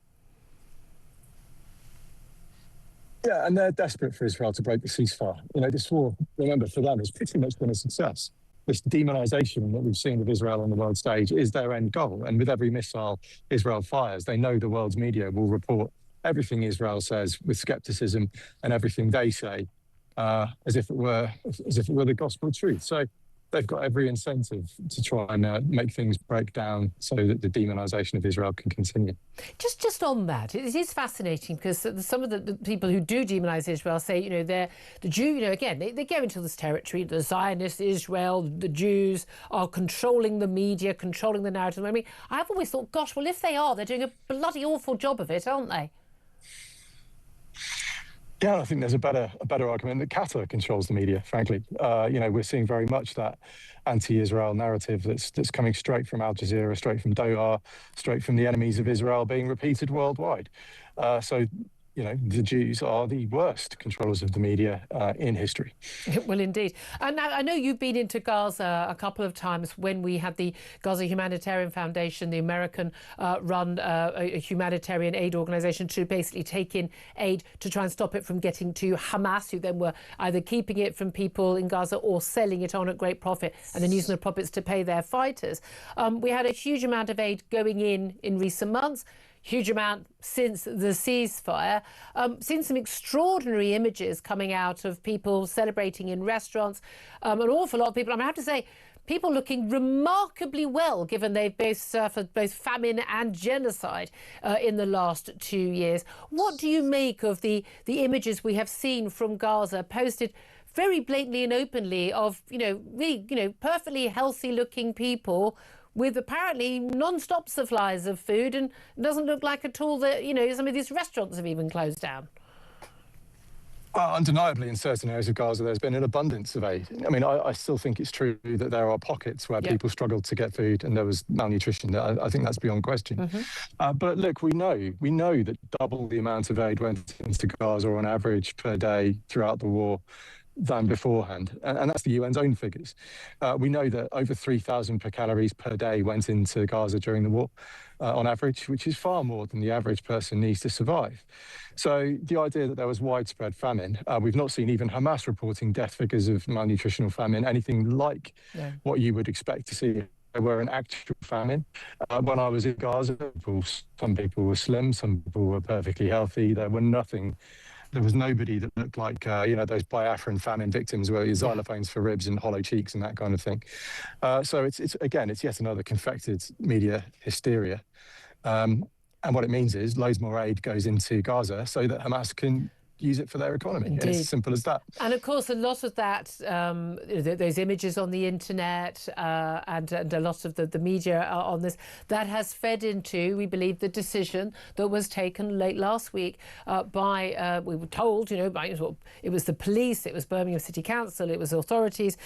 Yeah, and they're desperate for Israel to break the ceasefire. This war, remember, for them, has pretty much been a success. This demonisation that we've seen of Israel on the world stage is their end goal. And with every missile Israel fires, they know the world's media will report everything Israel says with scepticism and everything they say as if it were the gospel truth. So they've got every incentive to try and make things break down so that the demonisation of Israel can continue. Just on that, it is fascinating because some of the people who do demonise Israel say, they're the Jew, again, they go into this territory, the Zionist Israel, the Jews are controlling the media, controlling the narrative. I mean, I've always thought, gosh, well, if they are, they're doing a bloody awful job of it, aren't they? Yeah, I think there's a better argument that Qatar controls the media, frankly. We're seeing very much that anti-Israel narrative that's coming straight from Al Jazeera, straight from Doha, straight from the enemies of Israel being repeated worldwide. The Jews are the worst controllers of the media in history. Well, indeed. And now, I know you've been into Gaza a couple of times when we had the Gaza Humanitarian Foundation, the American-run a humanitarian aid organisation, to basically take in aid to try and stop it from getting to Hamas, who then were either keeping it from people in Gaza or selling it on at great profit and then using the profits to pay their fighters. We had a huge amount of aid going in recent months. Huge amount since the ceasefire. Seen some extraordinary images coming out of people celebrating in restaurants. An awful lot of people, I have to say, people looking remarkably well, given they've both suffered both famine and genocide in the last 2 years. What do you make of the images we have seen from Gaza posted very blatantly and openly of, really, perfectly healthy-looking people with apparently non-stop supplies of food, and it doesn't look like at all that, some of these restaurants have even closed down? Well, undeniably, in certain areas of Gaza, there's been an abundance of aid. I mean, I still think it's true that there are pockets where people struggled to get food and there was malnutrition. I think that's beyond question. Mm-hmm. But look, we know that double the amount of aid went into Gaza on average per day throughout the war than beforehand. And that's the UN's own figures. We know that over 3,000 calories per day went into Gaza during the war on average, which is far more than the average person needs to survive. So the idea that there was widespread famine, we've not seen even Hamas reporting death figures of malnutritional famine, anything like what you would expect to see were an actual famine. When I was in Gaza, some people were slim, some people were perfectly healthy. There was nobody that looked like, those Biafran famine victims where xylophones for ribs and hollow cheeks and that kind of thing. So it's yet another confected media hysteria. And what it means is loads more aid goes into Gaza so that Hamas can use it for their economy. Indeed. And it's as simple as that. And of course, a lot of that, those images on the internet and a lot of the media on this, that has fed into, we believe, the decision that was taken late last week by, we were told, it was the police, it was Birmingham City Council, it was authorities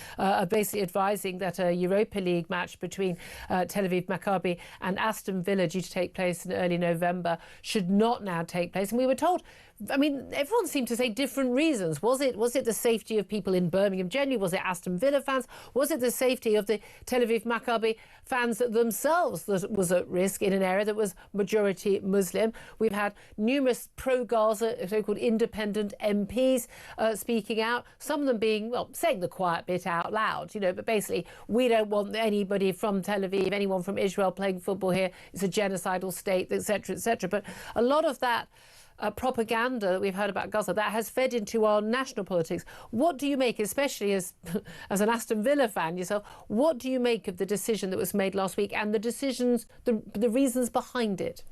basically advising that a Europa League match between Tel Aviv Maccabi and Aston Villa, due to take place in early November, should not now take place. And we were told, everyone seemed to say different reasons. Was it the safety of people in Birmingham generally? Was it Aston Villa fans? Was it the safety of the Tel Aviv Maccabi fans themselves that was at risk in an area that was majority Muslim? We've had numerous pro-Gaza, so-called independent MPs speaking out, some of them being, saying the quiet bit out loud, but basically, we don't want anybody from Tel Aviv, anyone from Israel playing football here. It's a genocidal state, etc., etc. But a lot of that propaganda that we've heard about Gaza, that has fed into our national politics. What do you make, especially as an Aston Villa fan yourself, what do you make of the decision that was made last week and the decisions, the reasons behind it?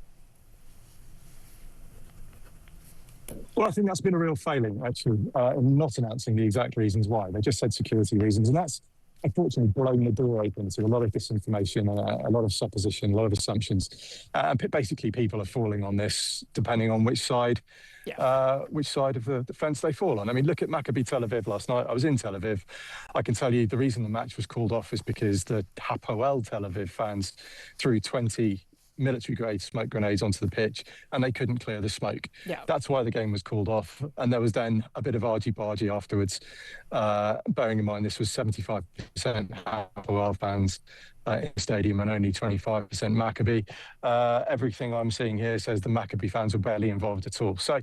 Well, I think that's been a real failing, actually, in not announcing the exact reasons why. They just said security reasons, and that's unfortunately blown the door open to a lot of disinformation, a lot of supposition, a lot of assumptions. Basically, people are falling on this depending on which side of the fence they fall on. I mean, look at Maccabi Tel Aviv last night. I was in Tel Aviv. I can tell you the reason the match was called off is because the Hapoel Tel Aviv fans threw 20 military-grade smoke grenades onto the pitch, and they couldn't clear the smoke. Yeah. That's why the game was called off. And there was then a bit of argy-bargy afterwards, bearing in mind this was 75% Hapoel fans in the stadium and only 25% Maccabi. Everything I'm seeing here says the Maccabi fans were barely involved at all. So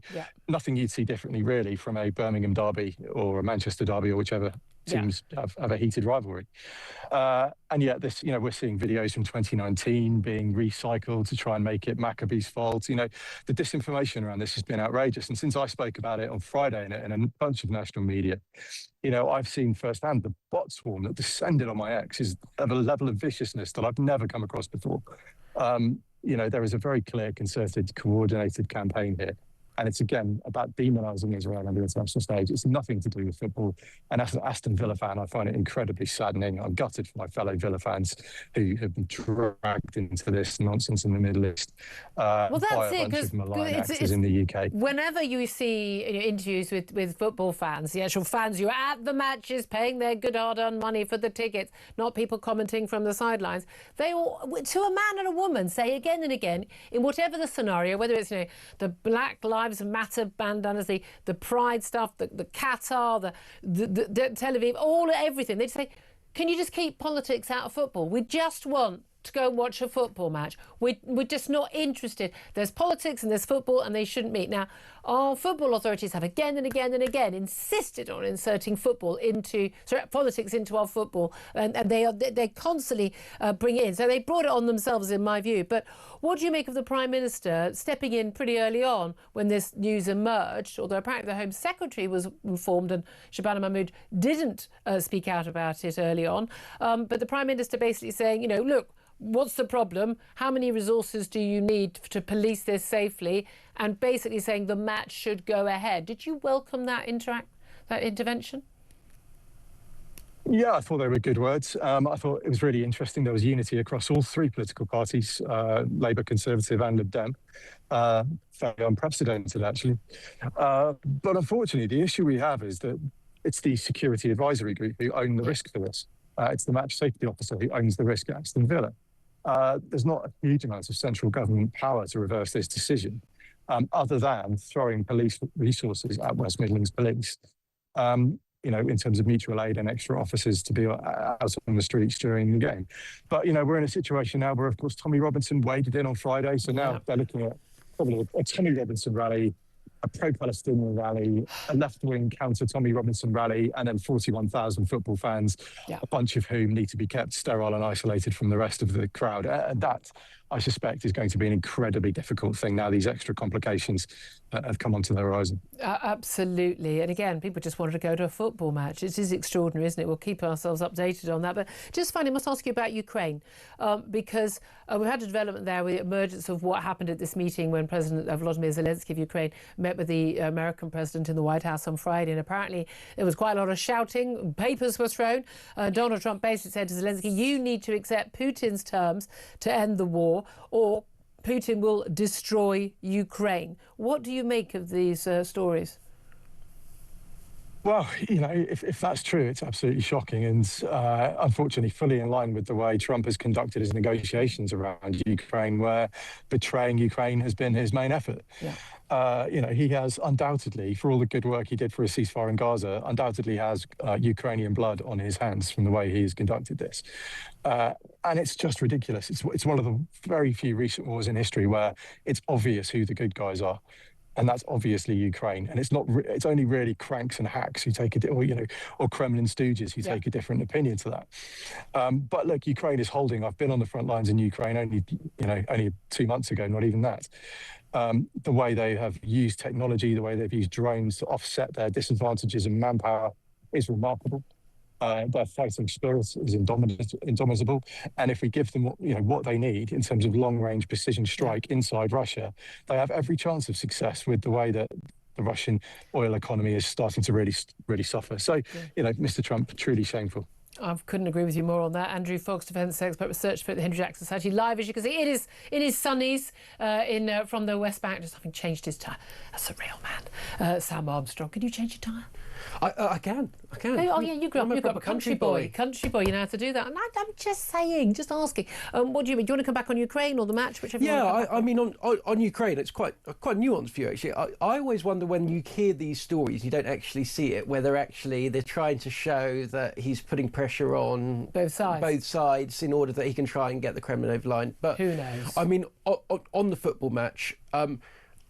nothing you'd see differently, really, from a Birmingham derby or a Manchester derby or whichever teams have a heated rivalry. And yet this, we're seeing videos from 2019 being recycled to try and make it Maccabi's fault. The disinformation around this has been outrageous. And since I spoke about it on Friday in a bunch of national media, I've seen firsthand the bot swarm that descended on my ex is of a level of viciousness that I've never come across before. There is a very clear, concerted, coordinated campaign here. And it's, again, about demonising Israel on the international stage. It's nothing to do with football. And as an Aston Villa fan, I find it incredibly saddening. I'm gutted for my fellow Villa fans who have been dragged into this nonsense in the Middle East by a bunch of malign actors in the UK. Whenever you see interviews with football fans, the actual fans who are at the matches paying their good hard-earned money for the tickets, not people commenting from the sidelines, they all, to a man and a woman, say again and again, in whatever the scenario, whether it's the Black Lives Matter bandanas, the Pride stuff, the Qatar, the Tel Aviv, everything. They say, can you just keep politics out of football? We just want to go and watch a football match. We're just not interested. There's politics and there's football, and they shouldn't meet. Now, our football authorities have again and again and again insisted on inserting politics into our football, and they constantly bring it in. So they brought it on themselves, in my view. But what do you make of the Prime Minister stepping in pretty early on when this news emerged, although apparently the Home Secretary was informed and Shabana Mahmood didn't speak out about it early on. But the Prime Minister basically saying, look, what's the problem? How many resources do you need to police this safely? And basically saying the match should go ahead. Did you welcome that intervention? Yeah, I thought they were good words. I thought it was really interesting. There was unity across all three political parties, Labour, Conservative and Lib Dem. Fairly unprecedented, actually. But unfortunately, the issue we have is that it's the Security Advisory Group who own the risk for this. It's the match safety officer who owns the risk at Aston Villa. There's not a huge amount of central government power to reverse this decision, other than throwing police resources at West Midlands Police, in terms of mutual aid and extra officers to be out on the streets during the game. But, we're in a situation now where, of course, Tommy Robinson waded in on Friday, so now they're looking at probably a Tommy Robinson rally a pro-Palestinian rally, a left-wing counter-Tommy Robinson rally, and then 41,000 football fans, a bunch of whom need to be kept sterile and isolated from the rest of the crowd. And that, I suspect, is going to be an incredibly difficult thing now these extra complications have come onto the horizon. Absolutely. And again, people just wanted to go to a football match. It is extraordinary, isn't it? We'll keep ourselves updated on that. But just finally, I must ask you about Ukraine, because we've had a development there with the emergence of what happened at this meeting when President Volodymyr Zelensky of Ukraine met with the American president in the White House on Friday. And apparently there was quite a lot of shouting. Papers were thrown. Donald Trump basically said to Zelensky, you need to accept Putin's terms to end the war, or Putin will destroy Ukraine. What do you make of these stories? Well, you know, if that's true, it's absolutely shocking and unfortunately fully in line with the way Trump has conducted his negotiations around Ukraine, where betraying Ukraine has been his main effort. You know, he has undoubtedly, for all the good work he did for a ceasefire in Gaza, undoubtedly has Ukrainian blood on his hands from the way he has conducted this. And it's just ridiculous. It's one of the very few recent wars in history where it's obvious who the good guys are. And that's obviously Ukraine, and it's only really cranks and hacks who take or Kremlin stooges who take a different opinion to that. But look, Ukraine is holding. I've been on the front lines in Ukraine only 2 months ago, not even that. The way they have used technology, the way they've used drones to offset their disadvantages in manpower is remarkable. Their fighting spirit is indomitable, and if we give them what they need in terms of long-range precision strike inside Russia, they have every chance of success with the way that the Russian oil economy is starting to really suffer. So, Mr. Trump, truly shameful. I couldn't agree with you more on that. Andrew Fox, defence expert, research for the Henry Jackson Society, live, as you can see. It is sunnies from the West Bank, just having changed his tyre. That's a real man. Sam Armstrong, can you change your tyre? I can. Oh yeah, you grew up a country boy. Country boy, you know how to do that. And I'm just saying, just asking. What do you mean? Do you want to come back on Ukraine or the match, whichever? Yeah, I mean on Ukraine, it's quite a nuanced view actually. I always wonder when you hear these stories, you don't actually see it, whether actually they're trying to show that he's putting pressure on both sides in order that he can try and get the Kremlin over the line. But who knows? I mean, on the football match.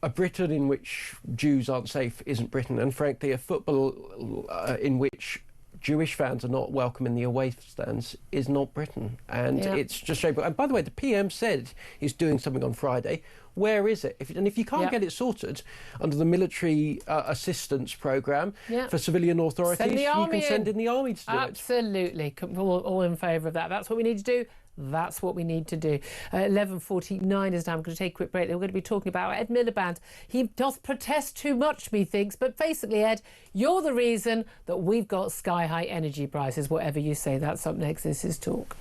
A Britain in which Jews aren't safe isn't Britain, and frankly, a football in which Jewish fans are not welcome in the away stands is not Britain, and it's just shameful. And by the way, the PM said he's doing something on Friday. Where is it? If you can't get it sorted under the military assistance programme for civilian authorities, you can send in the army to do it. Absolutely, all in favour of that. That's what we need to do. That's what we need to do. 11:49 is now. I'm going to take a quick break. We're going to be talking about Ed Miliband. He does protest too much, methinks. But basically, Ed, you're the reason that we've got sky-high energy prices. Whatever you say, that's up next. This is Talk.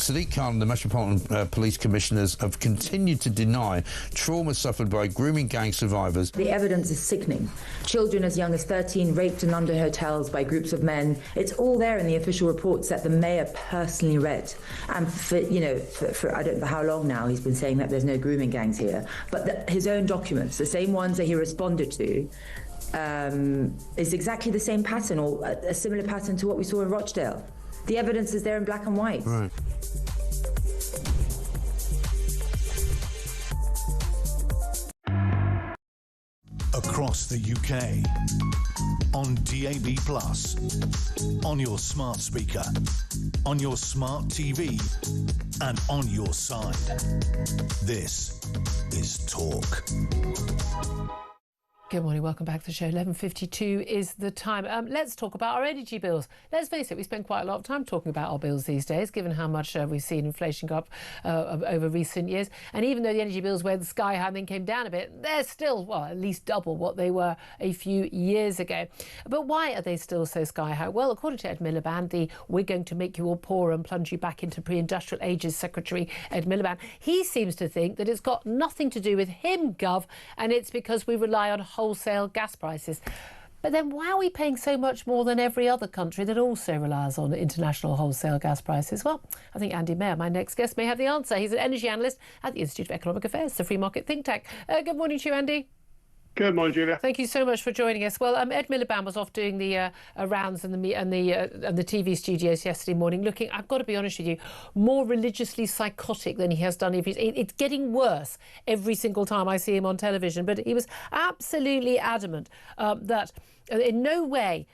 Sadiq Khan and the Metropolitan Police Commissioners have continued to deny trauma suffered by grooming gang survivors. The evidence is sickening. Children as young as 13 raped in under hotels by groups of men. It's all there in the official reports that the mayor personally read. And for I don't know how long now he's been saying that there's no grooming gangs here. But his own documents, the same ones that he responded to, is exactly the same pattern, or a similar pattern to what we saw in Rochdale. The evidence is there in black and white. Right. Across the UK, on DAB+, on your smart speaker, on your smart TV, and on your side. This is Talk. Good morning, welcome back to the show. 11:52 is the time. Let's talk about our energy bills. Let's face it, we spend quite a lot of time talking about our bills these days, given how much we've seen inflation go up over recent years. And even though the energy bills went sky high and then came down a bit, they're still, well, at least double what they were a few years ago. But why are they still so sky high? Well, according to Ed Miliband, the "We're going to make you all poor and plunge you back into pre-industrial ages" Secretary Ed Miliband, he seems to think that it's got nothing to do with him, Gov, and it's because we rely on wholesale gas prices. But then why are we paying so much more than every other country that also relies on international wholesale gas prices? Well, I think Andy Mayer, my next guest, may have the answer. He's an energy analyst at the Institute of Economic Affairs, the free market think tank. Good morning to you, Andy. Good morning, Julia. Thank you so much for joining us. Well, Ed Miliband was off doing the rounds and the TV studios yesterday morning, looking, I've got to be honest with you, more religiously psychotic than he has done. It's getting worse every single time I see him on television. But he was absolutely adamant that in no way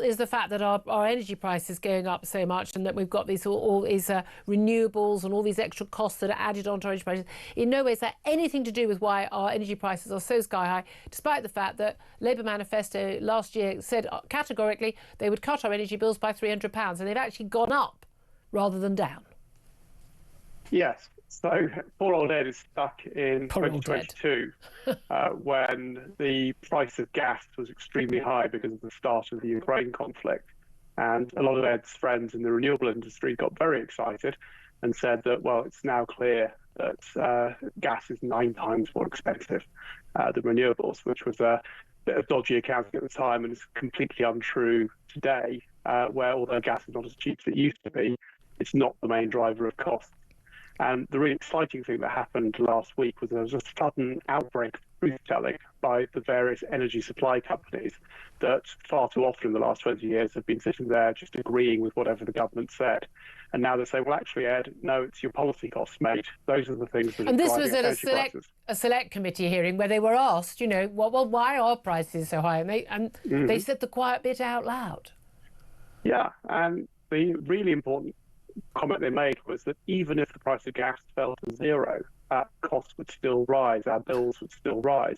is the fact that our energy price is going up so much and that we've got all these renewables and all these extra costs that are added onto our energy prices. In no way is that anything to do with why our energy prices are so sky high, despite the fact that Labour manifesto last year said categorically they would cut our energy bills by £300, and they've actually gone up rather than down. Yes. So poor old Ed is stuck in 2022 when the price of gas was extremely high because of the start of the Ukraine conflict. And a lot of Ed's friends in the renewable industry got very excited and said that, well, it's now clear that gas is 9 times more expensive than renewables, which was a bit of dodgy accounting at the time and is completely untrue today, where although gas is not as cheap as it used to be, it's not the main driver of costs. And the really exciting thing that happened last week was there was a sudden outbreak of truth-telling by the various energy supply companies that far too often in the last 20 years have been sitting there just agreeing with whatever the government said. And now they say, well, actually, Ed, no, it's your policy costs, mate. Those are the things that are driving energy prices. And this was at a select committee hearing where they were asked, well, why are prices so high? And they said the quiet bit out loud. Yeah, and the really important comment they made was that even if the price of gas fell to zero, costs would still rise, our bills would still rise.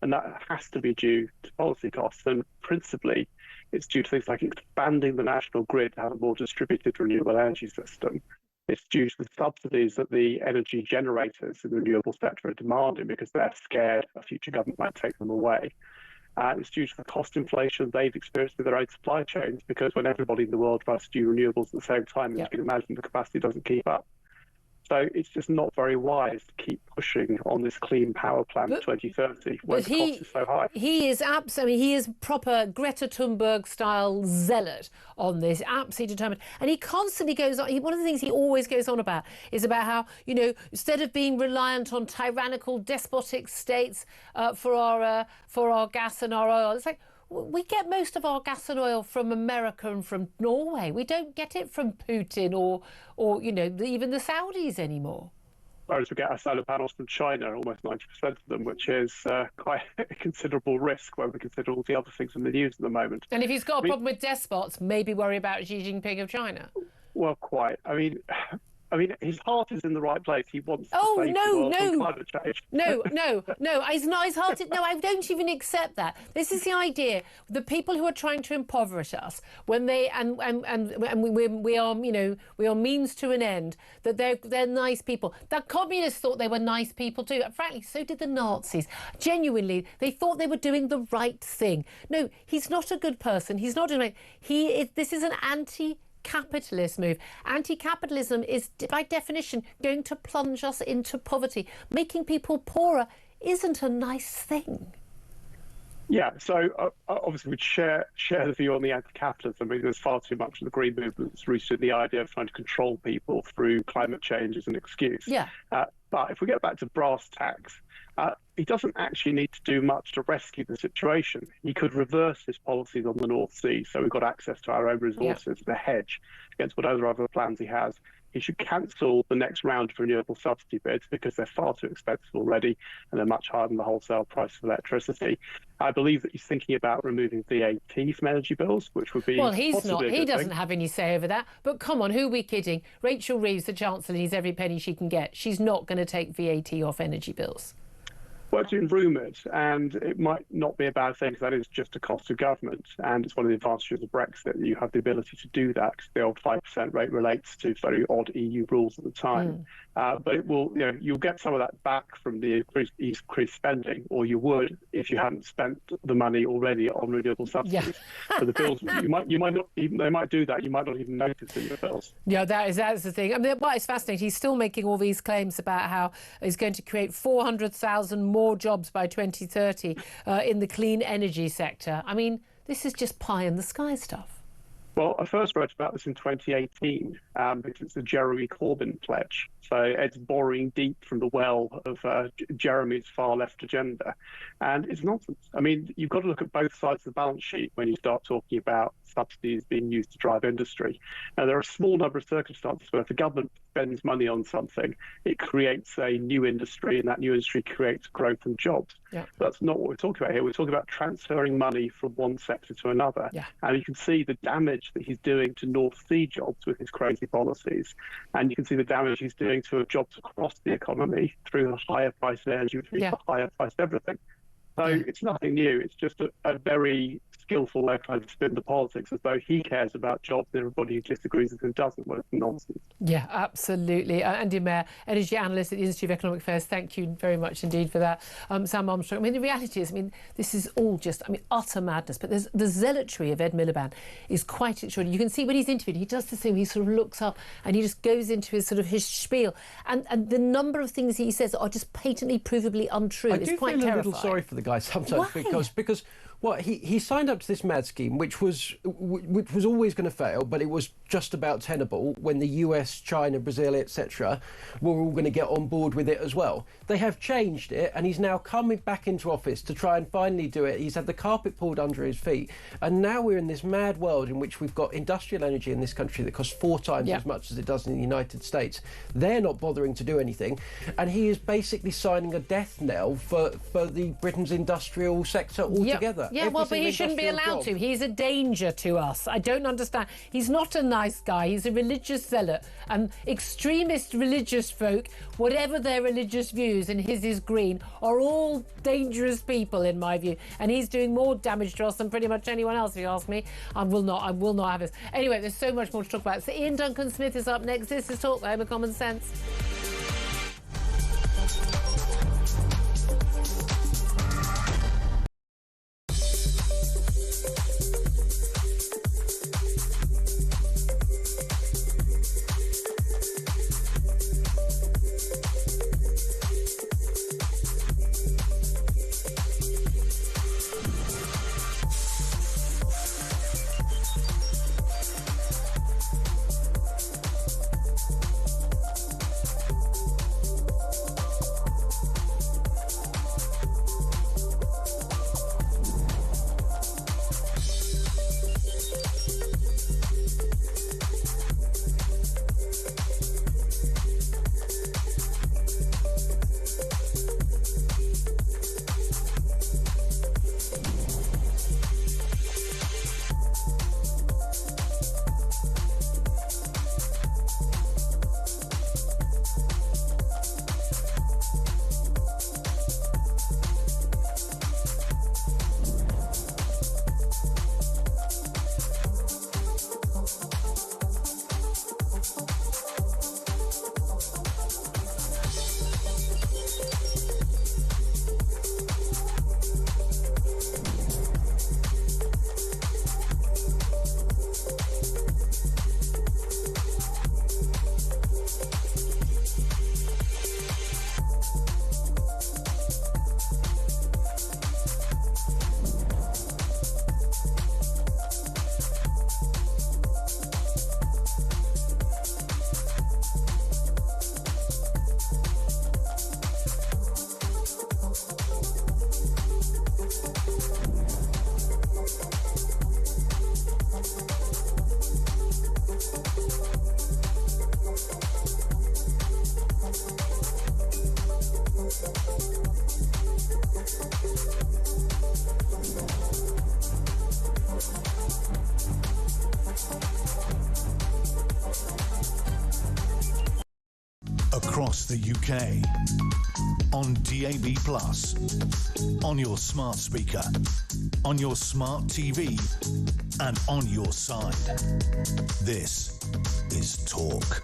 And that has to be due to policy costs. And principally, it's due to things like expanding the national grid to have a more distributed renewable energy system. It's due to the subsidies that the energy generators in the renewable sector are demanding because they're scared a future government might take them away. It's due to the cost inflation they've experienced with their own supply chains, because when everybody in the world tries to do renewables at the same time, as you can imagine, the capacity doesn't keep up. So it's just not very wise to keep pushing on this clean power plan to 2030 when the cost is so high. He is proper Greta Thunberg style zealot on this, absolutely determined. And he constantly goes on. One of the things he always goes on about is about how, instead of being reliant on tyrannical, despotic states for our gas and our oil, it's like, we get most of our gas and oil from America and from Norway. We don't get it from Putin or even the Saudis anymore. Whereas we get our solar panels from China, almost 90% of them, which is quite a considerable risk when we consider all the other things in the news at the moment. And if he's got a problem with despots, maybe worry about Xi Jinping of China. Well, quite. I mean, his heart is in the right place. He wants to save the world from climate change. No, he's not. His heart. No, I don't even accept that. This is the idea. The people who are trying to impoverish us, when they and we are means to an end. That they're nice people. The communists thought they were nice people too. And frankly, so did the Nazis. Genuinely, they thought they were doing the right thing. No, he's not a good person. He's not doing it. This is an anti-capitalist move. Anti-capitalism is, by definition, going to plunge us into poverty. Making people poorer isn't a nice thing. Yeah, so obviously we'd share the view on the anti-capitalism. I mean, there's far too much of the Green movement that's rooted in the idea of trying to control people through climate change as an excuse. Yeah. But if we get back to brass tacks, he doesn't actually need to do much to rescue the situation. He could reverse his policies on the North Sea, so we've got access to our own resources, the hedge against whatever other plans he has. He should cancel the next round of renewable subsidy bids because they're far too expensive already and they're much higher than the wholesale price of electricity. I believe that he's thinking about removing VAT from energy bills, which would be... Well, he's not. He doesn't have any say over that. But come on, who are we kidding? Rachel Reeves, the Chancellor, needs every penny she can get. She's not going to take VAT off energy bills. Well, it's been rumoured, and it might not be a bad thing because that is just a cost of government, and it's one of the advantages of Brexit. You have the ability to do that because the old 5% rate relates to very odd EU rules at the time. But it will, you'll get some of that back from the increased spending, or you would if you hadn't spent the money already on renewable subsidies. So the bills, you might not even, they might do that. You might not even notice in your bills. Yeah, that's the thing. I mean, what is fascinating, he's still making all these claims about how he's going to create 400,000 more jobs by 2030 in the clean energy sector. I mean, this is just pie in the sky stuff. Well, I first wrote about this in 2018 because it's the Jeremy Corbyn pledge. So it's boring deep from the well of Jeremy's far left agenda. And it's nonsense. I mean, you've got to look at both sides of the balance sheet when you start talking about subsidies being used to drive industry. Now, there are a small number of circumstances where if the government spends money on something, it creates a new industry, and that new industry creates growth and jobs. That's not what we're talking about here. We're talking about transferring money from one sector to another. And you can see the damage that he's doing to North Sea jobs with his crazy policies. And you can see the damage he's doing to jobs across the economy through the higher price of energy, through the higher price of everything. So it's nothing new. It's just a very skillful way of trying to spin the politics as though he cares about jobs and everybody who disagrees with him doesn't. Well, it's nonsense. Yeah, absolutely. Andy Mayer, Energy Analyst at the Institute of Economic Affairs, thank you very much indeed for that. Sam Armstrong, I mean, the reality is, this is all just, utter madness. But the zealotry of Ed Miliband is quite extraordinary. You can see when he's interviewed, he does this thing, he sort of looks up and he just goes into his spiel. And the number of things he says are just patently, provably untrue. It's quite terrifying. I do feel a little sorry for the guy sometimes. Why? because well, he signed up to this mad scheme, which was always going to fail, but it was just about tenable when the US, China, Brazil, etc. were all going to get on board with it as well. They have changed it, and he's now coming back into office to try and finally do it. He's had the carpet pulled under his feet, and now we're in this mad world in which we've got industrial energy in this country that costs 4 times as much as it does in the United States. They're not bothering to do anything, and he is basically signing a death knell for the Britain's industrial sector altogether. Yeah, well, but he shouldn't be allowed to. He's a danger to us. I don't understand. He's not a nice guy. He's a religious zealot. And extremist religious folk, whatever their religious views, and his is green, are all dangerous people, in my view. And he's doing more damage to us than pretty much anyone else, if you ask me. I will not have this. Anyway, there's so much more to talk about. So Ian Duncan-Smith is up next. This is Talk, the Home of Common Sense. across the UK. On DAB+, on your smart speaker, on your smart TV, and on your side. This is Talk.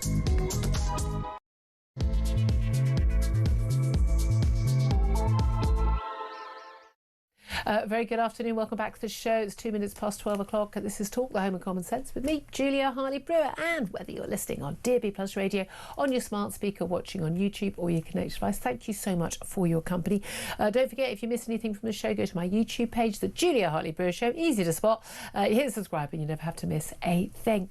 Very good afternoon. Welcome back to the show. It's 2 minutes past 12 o'clock. This is Talk, the Home of Common Sense, with me, Julia Hartley-Brewer. And whether you're listening on DAB+ radio, on your smart speaker, watching on YouTube or your connected device, thank you so much for your company. Don't forget, if you miss anything from the show, go to my YouTube page, The Julia Hartley-Brewer Show. Easy to spot. Hit subscribe and you never have to miss a thing.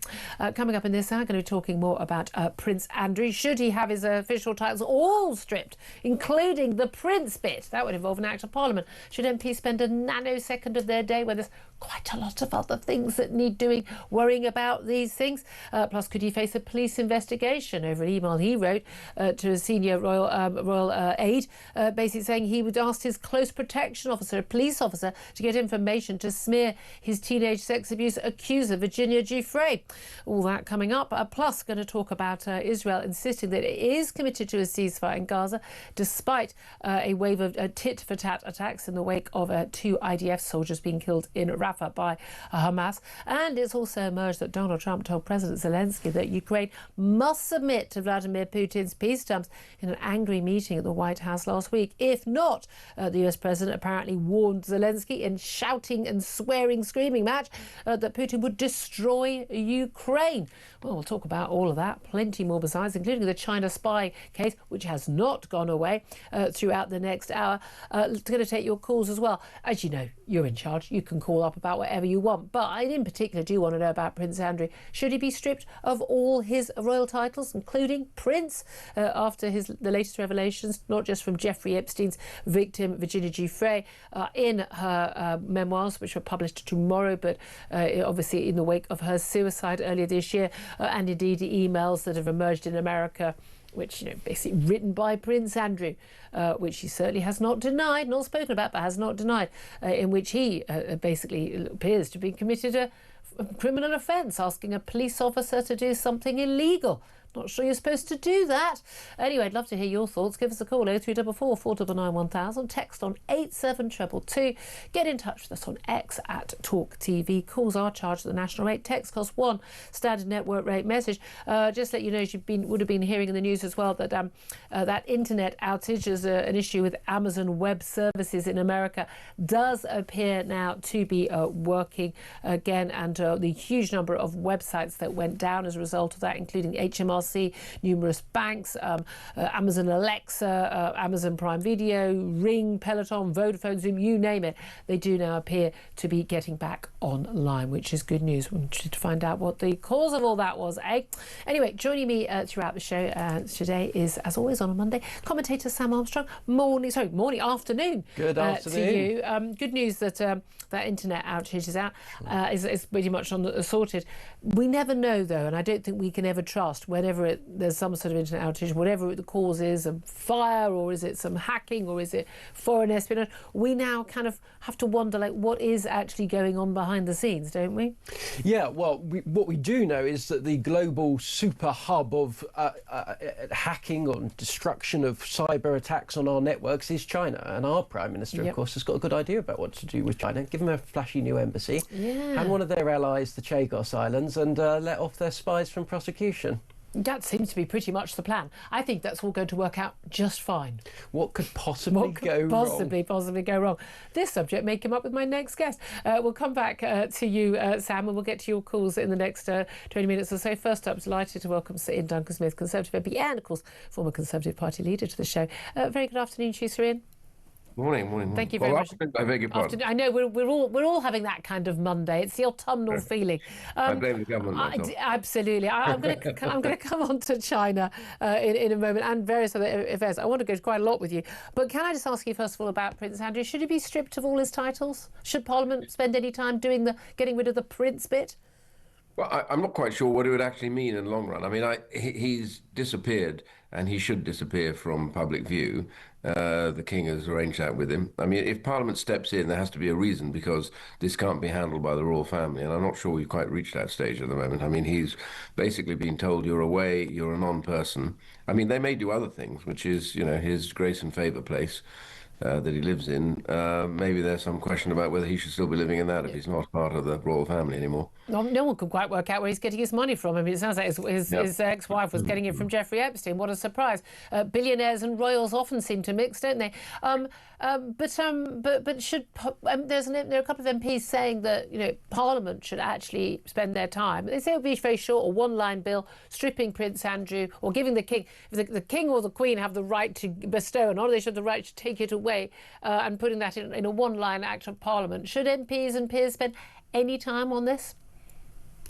Coming up in this hour, I'm going to be talking more about Prince Andrew. Should he have his official titles all stripped, including the Prince bit? That would involve an Act of Parliament. Should MPs spend a nanosecond of their day when there's quite a lot of other things that need doing, worrying about these things? Plus, could he face a police investigation over an email he wrote to a senior royal aide, basically saying he would ask his close protection officer, a police officer, to get information to smear his teenage sex abuse accuser, Virginia Giuffre. All that coming up. Plus, going to talk about Israel insisting that it is committed to a ceasefire in Gaza, despite a wave of tit-for-tat attacks in the wake of 2 IDF soldiers being killed in Rafah by Hamas. And it's also emerged that Donald Trump told President Zelensky that Ukraine must submit to Vladimir Putin's peace terms in an angry meeting at the White House last week. If not, the US president apparently warned Zelensky in shouting and swearing, screaming match that Putin would destroy Ukraine. Well, we'll talk about all of that, plenty more besides, including the China spy case, which has not gone away, throughout the next hour. It's going to take your calls as well. As you know, you're in charge. You can call up about whatever you want. But I, in particular, do want to know about Prince Andrew. Should he be stripped of all his royal titles, including Prince, after the latest revelations, not just from Jeffrey Epstein's victim, Virginia Giuffre, in her memoirs, which were published tomorrow, but obviously in the wake of her suicide earlier this year, and indeed the emails that have emerged in America, which, basically written by Prince Andrew, which he certainly has not denied, not spoken about, but has not denied, in which he basically appears to be committed a criminal offence, asking a police officer to do something illegal. Not sure you're supposed to do that. Anyway, I'd love to hear your thoughts. Give us a call, 0344 499 1000. Text on 87222. Get in touch with us on X at Talk TV. Calls are charged at the national rate. Text costs £1. Standard network rate message. Just let you know, as you would have been hearing in the news as well, that that internet outage is an issue with Amazon Web Services in America does appear now to be working again, and the huge number of websites that went down as a result of that, including HMRC, numerous banks, Amazon Alexa, Amazon Prime Video, Ring, Peloton, Vodafone, Zoom, you name it. They do now appear to be getting back online, which is good news. We wanted to find out what the cause of all that was, eh? Anyway, joining me throughout the show today is, as always on a Monday, commentator Sam Armstrong. Afternoon. Good afternoon. To you. Good news that that internet outage is out, is pretty much sorted. We never know, though, and I don't think we can ever trust whenever there's some sort of internet outage, whatever the cause is, a fire, or is it some hacking, or is it foreign espionage, we now kind of have to wonder, what is actually going on behind the scenes, don't we? Yeah, well, what we do know is that the global super hub of hacking or destruction of cyber attacks on our networks is China, and our Prime Minister, of course, has got a good idea about what to do with China. Give them a flashy new embassy, and one of their allies, the Chagos Islands, and let off their spies from prosecution. That seems to be pretty much the plan. I think that's all going to work out just fine. What could possibly go wrong? This subject may come up with my next guest. We'll come back to you, Sam, and we'll get to your calls in the next 20 minutes or so. First up, delighted to welcome Sir Ian Duncan-Smith, Conservative MP, and, of course, former Conservative Party leader, to the show. Very good afternoon to you, Sir Ian. Morning. Thank you very much. I beg your pardon. I know we're all having that kind of Monday. It's the autumnal feeling. I blame the government myself. Absolutely. I'm going to come on to China in a moment, and various other affairs. I want to go quite a lot with you. But can I just ask you first of all about Prince Andrew? Should he be stripped of all his titles? Should Parliament spend any time getting rid of the Prince bit? Well, I'm not quite sure what it would actually mean in the long run. I mean, he's disappeared and he should disappear from public view. The King has arranged that with him. I mean, if Parliament steps in, there has to be a reason, because this can't be handled by the royal family, and I'm not sure we've quite reached that stage at the moment. I mean, he's basically been told, you're away, you're a non-person. I mean, they may do other things, which is, you know, his grace and favour place that he lives in. Maybe there's some question about whether he should still be living in that if he's not part of the royal family anymore. No one can quite work out where he's getting his money from. I mean, it sounds like his ex-wife was getting it from Jeffrey Epstein. What a surprise! Billionaires and royals often seem to mix, don't they? But should there are a couple of MPs saying that, you know, Parliament should actually spend their time. They say it would be very short, a one-line bill stripping Prince Andrew or giving the King, if the King or the Queen have the right to bestow an honour, they should have the right to take it away, and putting that in a one-line act of Parliament. Should MPs and peers spend any time on this?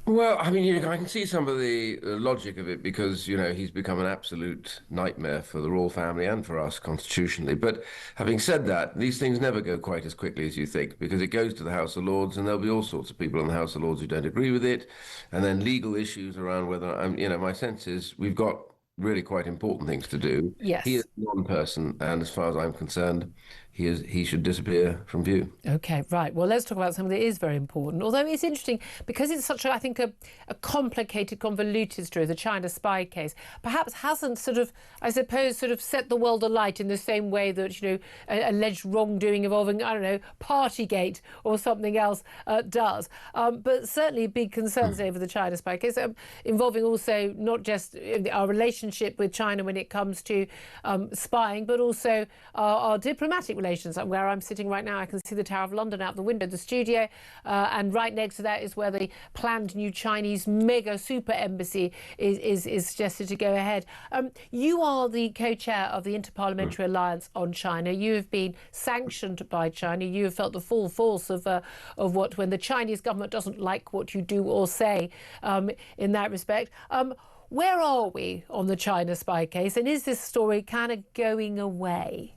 Well, I mean, I can see some of the logic of it, because, you know, he's become an absolute nightmare for the royal family and for us constitutionally. But having said that, these things never go quite as quickly as you think, because it goes to the House of Lords, and there'll be all sorts of people in the House of Lords who don't agree with it, and then legal issues around whether, you know, my sense is we've got really quite important things to do. Yes. He is one person, and as far as I'm concerned, he should disappear from view. OK, right. Well, let's talk about something that is very important. Although it's interesting, because it's such, I think, a complicated, convoluted story, the China spy case, perhaps hasn't sort of, I suppose, sort of set the world alight in the same way that, you know, alleged wrongdoing involving, I don't know, Partygate or something else does. But certainly big concerns over the China spy case, involving also not just our relationship with China when it comes to spying, but also our diplomatic relations. Where I'm sitting right now, I can see the Tower of London out the window, the studio, and right next to that is where the planned new Chinese mega super embassy is suggested to go ahead. You are the co-chair of the Interparliamentary Alliance on China. You have been sanctioned by China. You have felt the full force of what, when the Chinese government doesn't like what you do or say in that respect. Where are we on the China spy case, and is this story kind of going away?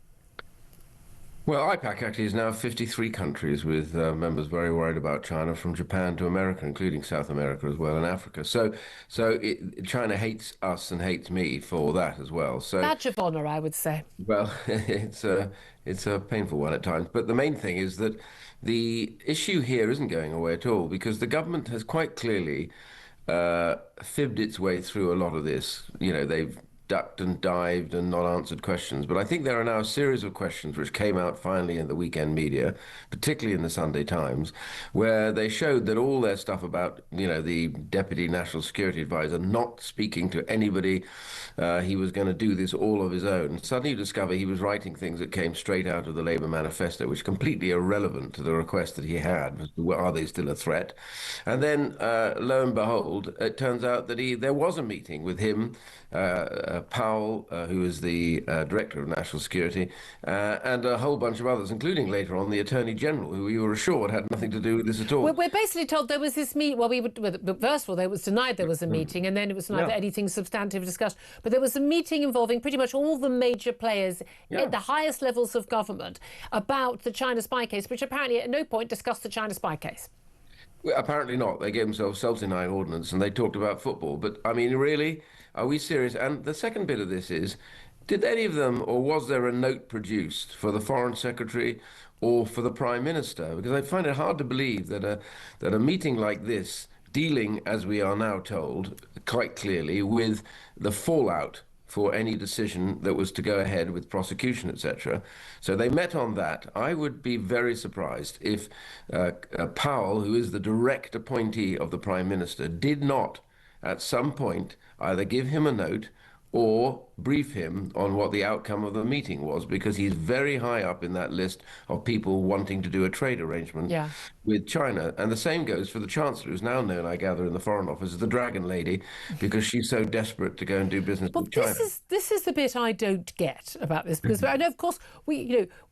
Well, IPAC actually is now 53 countries, with members very worried about China, from Japan to America, including South America as well, and Africa. So China hates us and hates me for that as well. So badge of honour, I would say. Well, it's a painful one at times. But the main thing is that the issue here isn't going away at all, because the government has quite clearly fibbed its way through a lot of this. You know, they've ducked and dived and not answered questions. But I think there are now a series of questions which came out finally in the weekend media, particularly in the Sunday Times, where they showed that all their stuff about, you know, the Deputy National Security Advisor not speaking to anybody, he was going to do this all of his own. Suddenly you discover he was writing things that came straight out of the Labour manifesto, which are completely irrelevant to the request that he had. Are they still a threat? And then, lo and behold, it turns out that there was a meeting with him, Powell, who is the Director of National Security, and a whole bunch of others, including later on the Attorney General, who we were assured had nothing to do with this at all. We're basically told there was this meeting. Well, first of all, it was denied there was a meeting, and then it was denied that anything substantive discussed. But there was a meeting involving pretty much all the major players at the highest levels of government about the China spy case, which apparently at no point discussed the China spy case. Well, apparently not. They gave themselves self-denying ordinance, and they talked about football. But, I mean, really? Are we serious? And the second bit of this is, did any of them, or was there a note produced for the Foreign Secretary or for the Prime Minister? Because I find it hard to believe that a meeting like this, dealing, as we are now told, quite clearly, with the fallout for any decision that was to go ahead with prosecution, etc. So they met on that. I would be very surprised if Powell, who is the direct appointee of the Prime Minister, did not, at some point, either give him a note or brief him on what the outcome of the meeting was, because he's very high up in that list of people wanting to do a trade arrangement with China. And the same goes for the Chancellor, who's now known, I gather, in the Foreign Office as the Dragon Lady, because she's so desperate to go and do business with China. This is the bit I don't get about this, because I know, of course,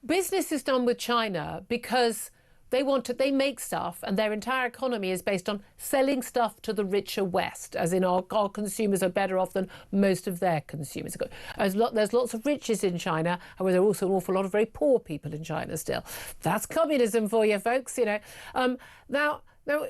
business is done with China because they make stuff, and their entire economy is based on selling stuff to the richer West, as in our consumers are better off than most of their consumers. There's lots of riches in China, however, there are also an awful lot of very poor people in China still. That's communism for you, folks, you know. Now, No,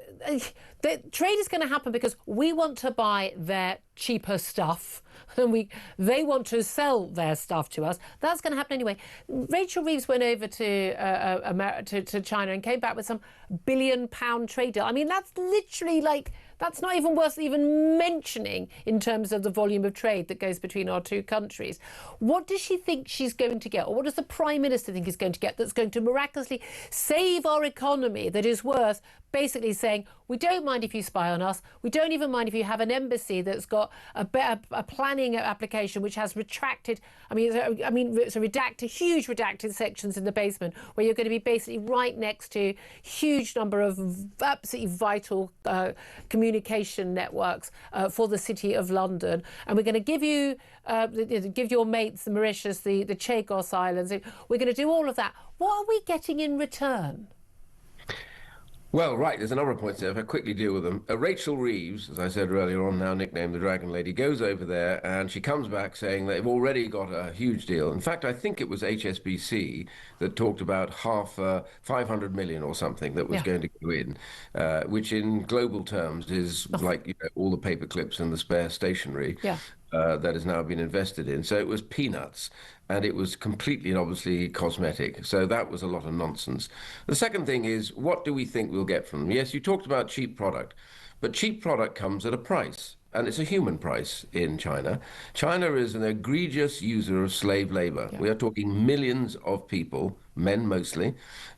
the trade is going to happen because we want to buy their cheaper stuff and they want to sell their stuff to us. That's going to happen anyway. Rachel Reeves went over to China and came back with some £1 billion trade deal. I mean, that's literally like, that's not even worth even mentioning in terms of the volume of trade that goes between our two countries. What does she think she's going to get, or what does the Prime Minister think is going to get that's going to miraculously save our economy, that is worth basically saying, we don't mind if you spy on us, we don't even mind if you have an embassy that's got a planning application which has retracted, it's a redacted, huge redacted sections in the basement where you're going to be basically right next to huge number of absolutely vital communication networks for the City of London, and we're going to give you give your mates the Mauritius, the Chagos Islands. We're going to do all of that. What are we getting in return? Well, right, there's a number of points there. If I quickly deal with them. Rachel Reeves, as I said earlier on, now nicknamed the Dragon Lady, goes over there and she comes back saying they've already got a huge deal. In fact, I think it was HSBC that talked about 500 million or something that was going to go in, which in global terms is like all the paper clips and the spare stationery. That has now been invested in. So it was peanuts, and it was completely and obviously cosmetic. So that was a lot of nonsense. The second thing is, what do we think we'll get from them? Yes, you talked about cheap product, but cheap product comes at a price, and it's a human price in China. China is an egregious user of slave labor. We are talking millions of people, men mostly,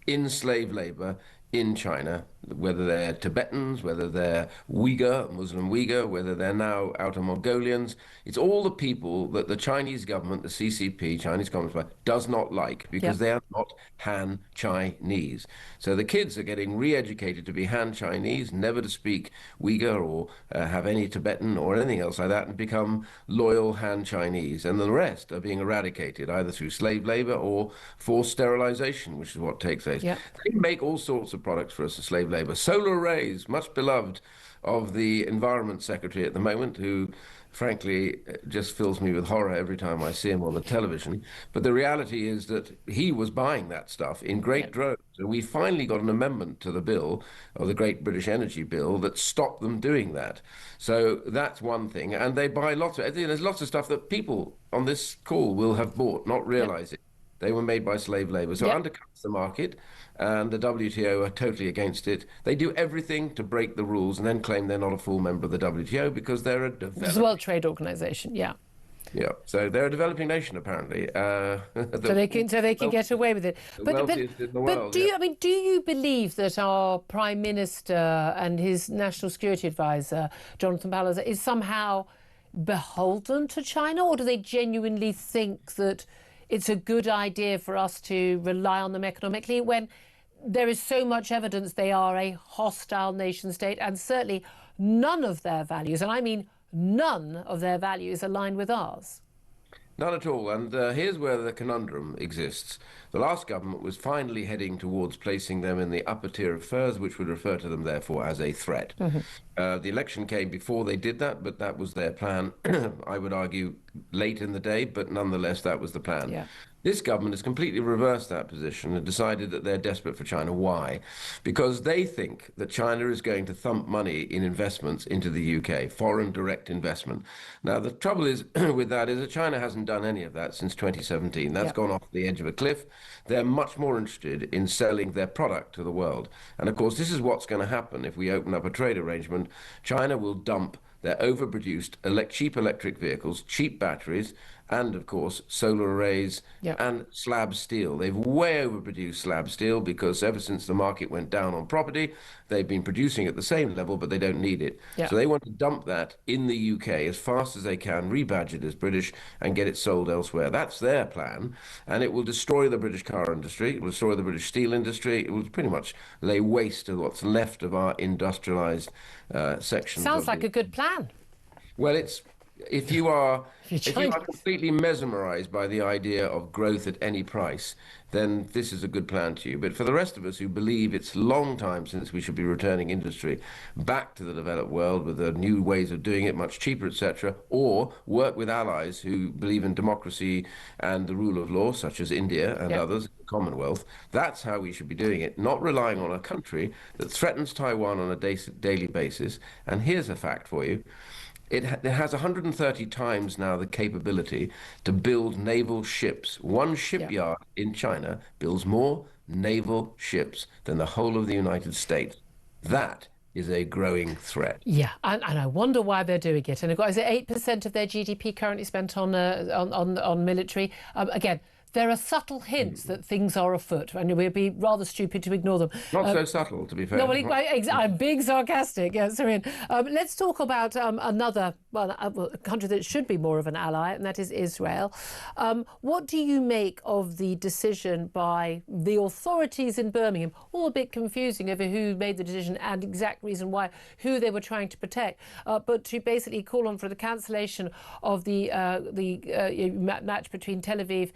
in slave labor in China, whether they're Tibetans, whether they're Muslim Uyghur, whether they're now Outer Mongolians. It's all the people that the Chinese government, the CCP, Chinese Communist Party, does not like because they are not Han Chinese. So the kids are getting re-educated to be Han Chinese, never to speak Uyghur or have any Tibetan or anything else like that, and become loyal Han Chinese. And the rest are being eradicated either through slave labor or forced sterilization, which is what takes place. They make all sorts of products for us as slave labor. Solar arrays, much beloved of the Environment Secretary at the moment, who frankly just fills me with horror every time I see him on the television. But the reality is that he was buying that stuff in great droves. And we finally got an amendment to the bill, or the Great British Energy Bill, that stopped them doing that. So that's one thing. And they buy there's lots of stuff that people on this call will have bought, not realize it. They were made by slave labor. So it undercuts the market, and the WTO are totally against it. They do everything to break the rules and then claim they're not a full member of the WTO because they're a It's the World Trade Organization, Yeah, so they're a developing nation apparently. So they can get away with it. But do you believe that our Prime Minister and his National Security Advisor, Jonathan Powell, is somehow beholden to China, or do they genuinely think that it's a good idea for us to rely on them economically when there is so much evidence they are a hostile nation state, and certainly none of their values, and I mean none of their values, align with ours? None at all. And here's where the conundrum exists. The last government was finally heading towards placing them in the upper tier of FIRS, which would refer to them, therefore, as a threat. The election came before they did that, but that was their plan. I would argue late in the day, but nonetheless, that was the plan. This government has completely reversed that position and decided that they're desperate for China. Why? Because they think that China is going to thump money in investments into the UK, foreign direct investment. Now, the trouble is with that is that China hasn't done any of that since 2017. That's gone off the edge of a cliff. They're much more interested in selling their product to the world. And of course, this is what's going to happen if we open up a trade arrangement. China will dump their overproduced cheap electric vehicles, cheap batteries, and of course solar arrays and slab steel. They've way overproduced slab steel because ever since the market went down on property, they've been producing at the same level, but they don't need it. So they want to dump that in the UK as fast as they can, rebadge it as British, and get it sold elsewhere. That's their plan, and it will destroy the British car industry, it will destroy the British steel industry, it will pretty much lay waste to what's left of our industrialized sections. Sounds like a good plan. Well, if you are completely mesmerized by the idea of growth at any price, then this is a good plan to you. But for the rest of us who believe it's a long time since we should be returning industry back to the developed world with the new ways of doing it, much cheaper, etc., or work with allies who believe in democracy and the rule of law, such as India and others, the Commonwealth, that's how we should be doing it, not relying on a country that threatens Taiwan on a daily basis. And here's a fact for you. It has 130 times now the capability to build naval ships. One shipyard in China builds more naval ships than the whole of the United States. That is a growing threat. Yeah, and I wonder why they're doing it. And is it 8% of their GDP currently spent on military? Again, there are subtle hints that things are afoot, and it would be rather stupid to ignore them. Not so subtle, to be fair. No, well, I'm being sarcastic, yes, I mean. Let's talk about another country that should be more of an ally, and that is Israel. What do you make of the decision by the authorities in Birmingham, all a bit confusing over who made the decision and exact reason why, who they were trying to protect, but to basically call on for the cancellation of the match between Tel Aviv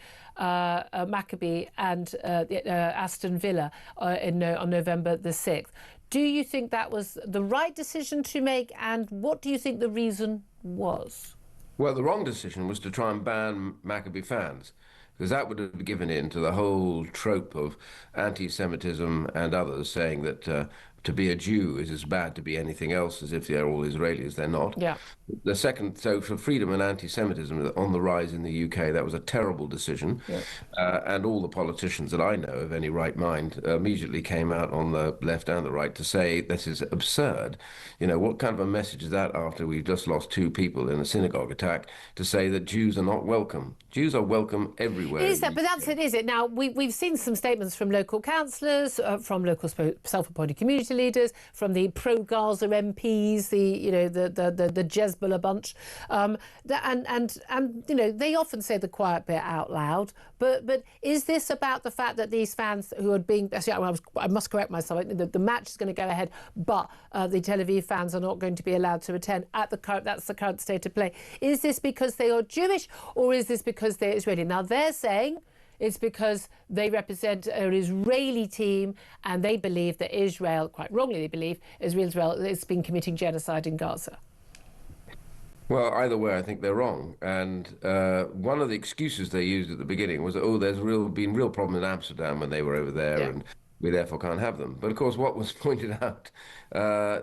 Maccabi and Aston Villa on November the 6th. Do you think that was the right decision to make, and what do you think the reason was? Well, the wrong decision was to try and ban Maccabi fans, because that would have given in to the whole trope of anti-Semitism and others saying that to be a Jew is as bad to be anything else, as if they're all Israelis. They're not. Yeah. The second, so for freedom and anti-Semitism on the rise in the UK, that was a terrible decision. Yeah. And all the politicians that I know of any right mind immediately came out on the left and the right to say this is absurd. You know, what kind of a message is that after we've just lost 2 people in a synagogue attack, to say that Jews are not welcome? Jews are welcome everywhere. Is that? But that's it, is it? Now, we've seen some statements from local councillors, from local self-appointed community leaders, from the pro-Gaza MPs, the Jezbollah bunch, and they often say the quiet bit out loud. But is this about the fact that these fans who are being... I must correct myself. The match is going to go ahead, but the Tel Aviv fans are not going to be allowed to attend. That's the current state of play. Is this because they are Jewish, or is this because they're Israeli? Now, they're saying it's because they represent an Israeli team and they believe that Israel, quite wrongly they believe, Israel has been committing genocide in Gaza. Well, either way, I think they're wrong. And one of the excuses they used at the beginning was that, there's been real problem in Amsterdam when they were over there, and we therefore can't have them. But of course, what was pointed out,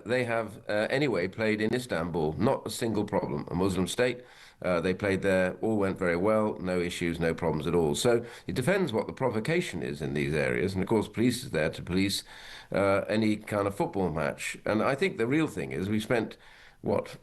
they have anyway played in Istanbul, not a single problem, a Muslim state. They played there, all went very well, no issues, no problems at all. So it depends what the provocation is in these areas. And of course, police is there to police any kind of football match. And I think the real thing is we spent,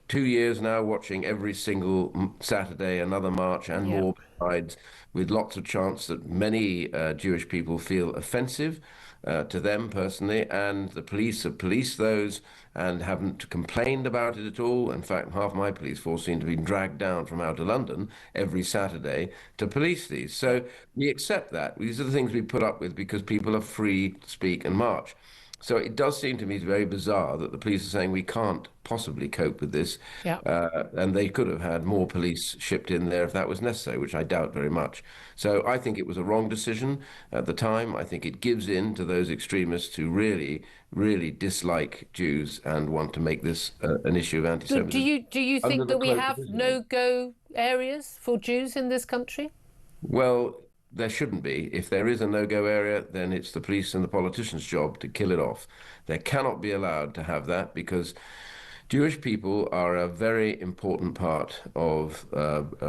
2 years now watching every single Saturday another march and more besides, with lots of chance that many Jewish people feel offensive to them personally, and the police have policed those and haven't complained about it at all. In fact, half my police force seem to be dragged down from outer London every Saturday to police these. So we accept that. These are the things we put up with because people are free to speak and march. So it does seem to me very bizarre that the police are saying we can't possibly cope with this. Yeah. And they could have had more police shipped in there if that was necessary, which I doubt very much. So I think it was a wrong decision at the time. I think it gives in to those extremists who really, really dislike Jews and want to make this an issue of anti-Semitism. Do you think that we have no-go areas for Jews in this country? Well, there shouldn't be. If there is a no-go area, then it's the police and the politicians' job to kill it off. They cannot be allowed to have that because Jewish people are a very important part of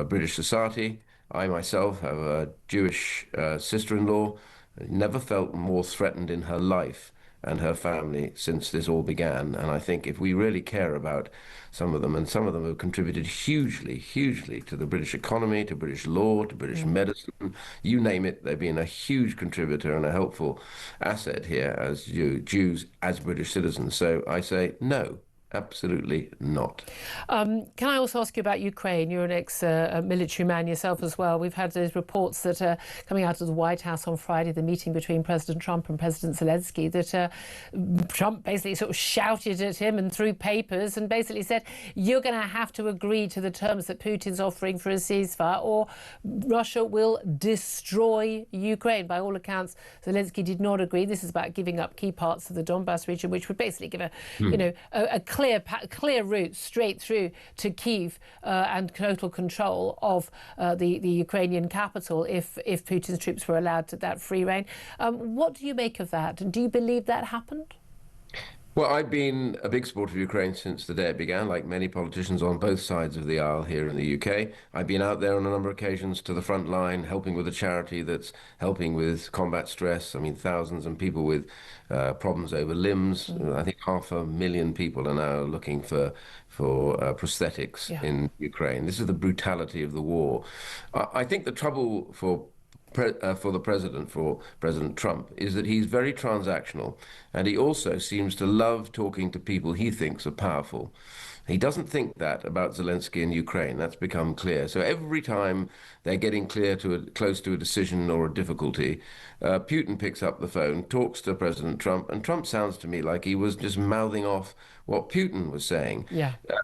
British society. I myself have a Jewish sister-in-law, never felt more threatened in her life and her family since this all began. And I think if we really care about some of them, and some of them have contributed hugely, hugely to the British economy, to British law, to British medicine, you name it, they've been a huge contributor and a helpful asset here as Jews, as British citizens. So I say no. Absolutely not. Can I also ask you about Ukraine? You're an ex-military man yourself as well. We've had those reports that are coming out of the White House on Friday, the meeting between President Trump and President Zelensky, that Trump basically sort of shouted at him and threw papers and basically said, you're going to have to agree to the terms that Putin's offering for a ceasefire or Russia will destroy Ukraine. By all accounts, Zelensky did not agree. This is about giving up key parts of the Donbas region, which would basically give a clear route straight through to Kyiv and total control of the Ukrainian capital if Putin's troops were allowed that free rein. What do you make of that? And do you believe that happened? Well, I've been a big supporter of Ukraine since the day it began, like many politicians on both sides of the aisle here in the UK. I've been out there on a number of occasions to the front line, helping with a charity that's helping with combat stress. I mean, thousands of people with problems over limbs. I think 500,000 people are now looking for prosthetics in Ukraine. This is the brutality of the war. I think the trouble for President Trump, is that he's very transactional, and he also seems to love talking to people he thinks are powerful. He doesn't think that about Zelensky and Ukraine. That's become clear. So every time they're getting close to a decision or a difficulty, Putin picks up the phone, talks to President Trump, and Trump sounds to me like he was just mouthing off what Putin was saying.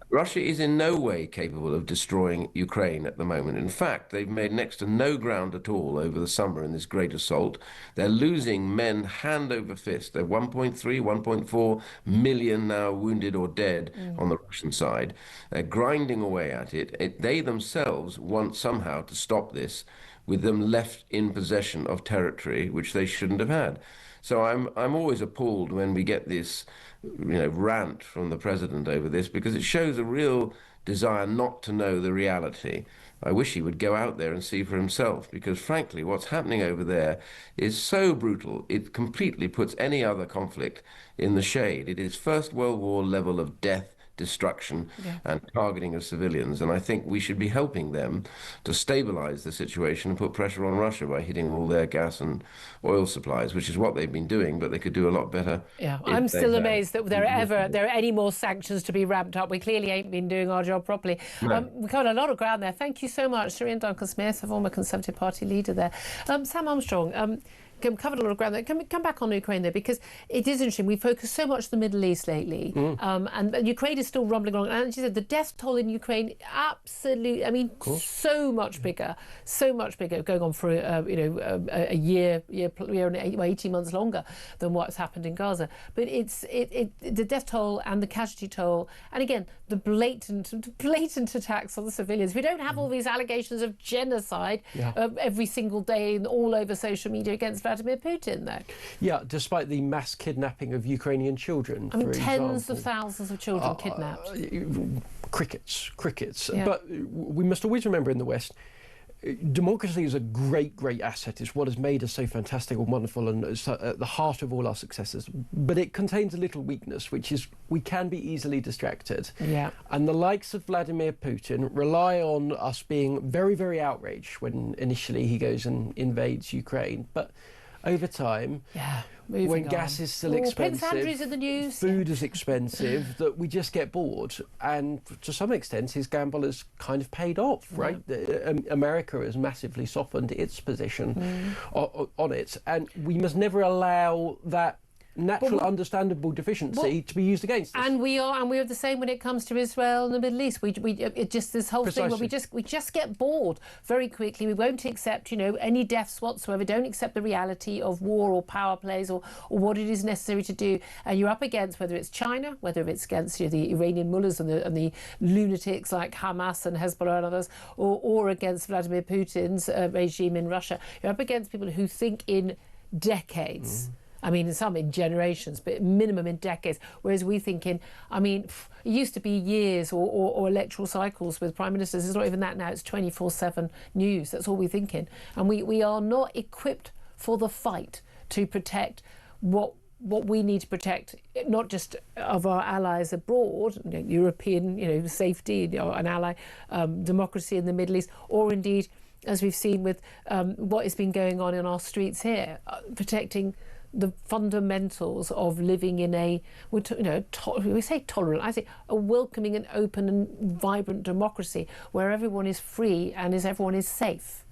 Russia is in no way capable of destroying Ukraine at the moment. In fact, they've made next to no ground at all over the summer in this great assault. They're losing men hand over fist. They're 1.3, 1.4 million now wounded or dead on the Russian side. They're grinding away at it. They themselves want somehow to stop this, with them left in possession of territory which they shouldn't have had. So I'm always appalled when we get this rant from the president over this, because it shows a real desire not to know the reality. I wish he would go out there and see for himself, because frankly what's happening over there is so brutal. It completely puts any other conflict in the shade. It is First World War level of death, destruction and targeting of civilians, and I think we should be helping them to stabilize the situation and put pressure on Russia by hitting all their gas and oil supplies, which is what they've been doing, but they could do a lot better. I'm still amazed that there are any more sanctions to be ramped up. We clearly ain't been doing our job properly. We covered a lot of ground there. Thank you so much, Shireen Duncan-Smith, a former Conservative Party leader there. Sam Armstrong, covered a lot of ground there. Can we come back on Ukraine there? Because it is interesting. We focus so much on the Middle East lately. And Ukraine is still rumbling along. And as you said, the death toll in Ukraine, absolutely, I mean, so much bigger, going on for, a year, 18 months longer than what's happened in Gaza. But the death toll and the casualty toll, and again, the blatant attacks on the civilians. We don't have all these allegations of genocide every single day and all over social media against Vladimir Putin, though. Yeah, despite the mass kidnapping of Ukrainian children. I mean, tens of thousands of children kidnapped. Crickets. Yeah. But we must always remember in the West, democracy is a great asset. It's what has made us so fantastic and wonderful, and it's at the heart of all our successes. But it contains a little weakness, which is we can be easily distracted. Yeah. And the likes of Vladimir Putin rely on us being very, very outraged when initially he goes and invades Ukraine. But over time, when gas is still expensive, Prince Andrew's in the news, food is expensive, that we just get bored. And to some extent, his gamble has kind of paid off, right? America has massively softened its position on it. And we must never allow that natural, understandable deficiency to be used against us. And we are the same when it comes to Israel and the Middle East. It just this whole thing where we just get bored very quickly. We won't accept any deaths whatsoever. Don't accept the reality of war or power plays or what it is necessary to do. And you're up against, whether it's China, whether it's against the Iranian mullahs and the lunatics like Hamas and Hezbollah and others, or against Vladimir Putin's regime in Russia. You're up against people who think in decades. I mean, some in generations, but minimum in decades. Whereas we think it used to be years or electoral cycles with prime ministers. It's not even that now. It's 24/7 news. That's all we're thinking. And we are not equipped for the fight to protect what we need to protect, not just of our allies abroad, European, safety, an ally, democracy in the Middle East, or indeed, as we've seen with what has been going on in our streets here, protecting the fundamentals of living in a, we say tolerant, I say a welcoming and open and vibrant democracy where everyone is free and everyone is safe.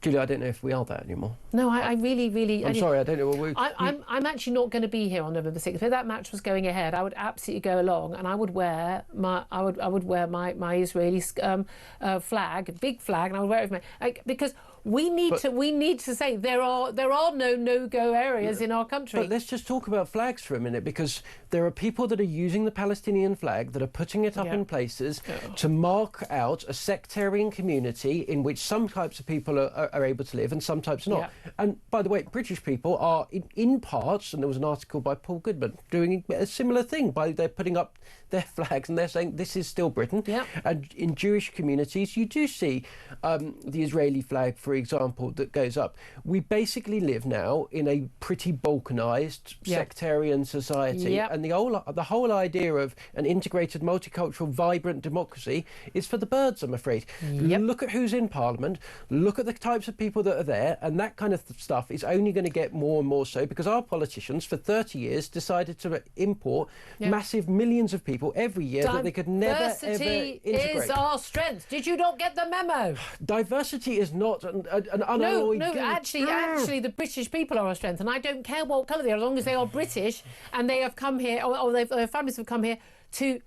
Julia, I don't know if we are that anymore. No, I really... I'm sorry, I don't know. I'm actually not going to be here on November 6th. If that match was going ahead, I would absolutely go along, and I would wear my Israeli flag, big flag, and I would wear it with my, because we need to say there are no-go areas in our country. But let's just talk about flags for a minute, because there are people that are using the Palestinian flag, that are putting it up in places to mark out a sectarian community in which some types of people are able to live and some types not. Yeah. And by the way, British people are in parts, and there was an article by Paul Goodman doing a similar thing, they're putting up their flags and they're saying this is still Britain. Yeah. And in Jewish communities, you do see the Israeli flag, for example, that goes up. We basically live now in a pretty balkanised sectarian society. Yep. And the whole idea of an integrated, multicultural, vibrant democracy is for the birds, I'm afraid. Yep. Look at who's in Parliament, look at the types of people that are there, and that kind of stuff is only going to get more and more so because our politicians for 30 years decided to import massive millions of people every year that they could never, ever integrate. Diversity is our strength. Did you not get the memo? Diversity is not an unalloyed good. Actually, the British people are our strength, and I don't care what colour they are, as long as they are British and they have come here, or their families have come here to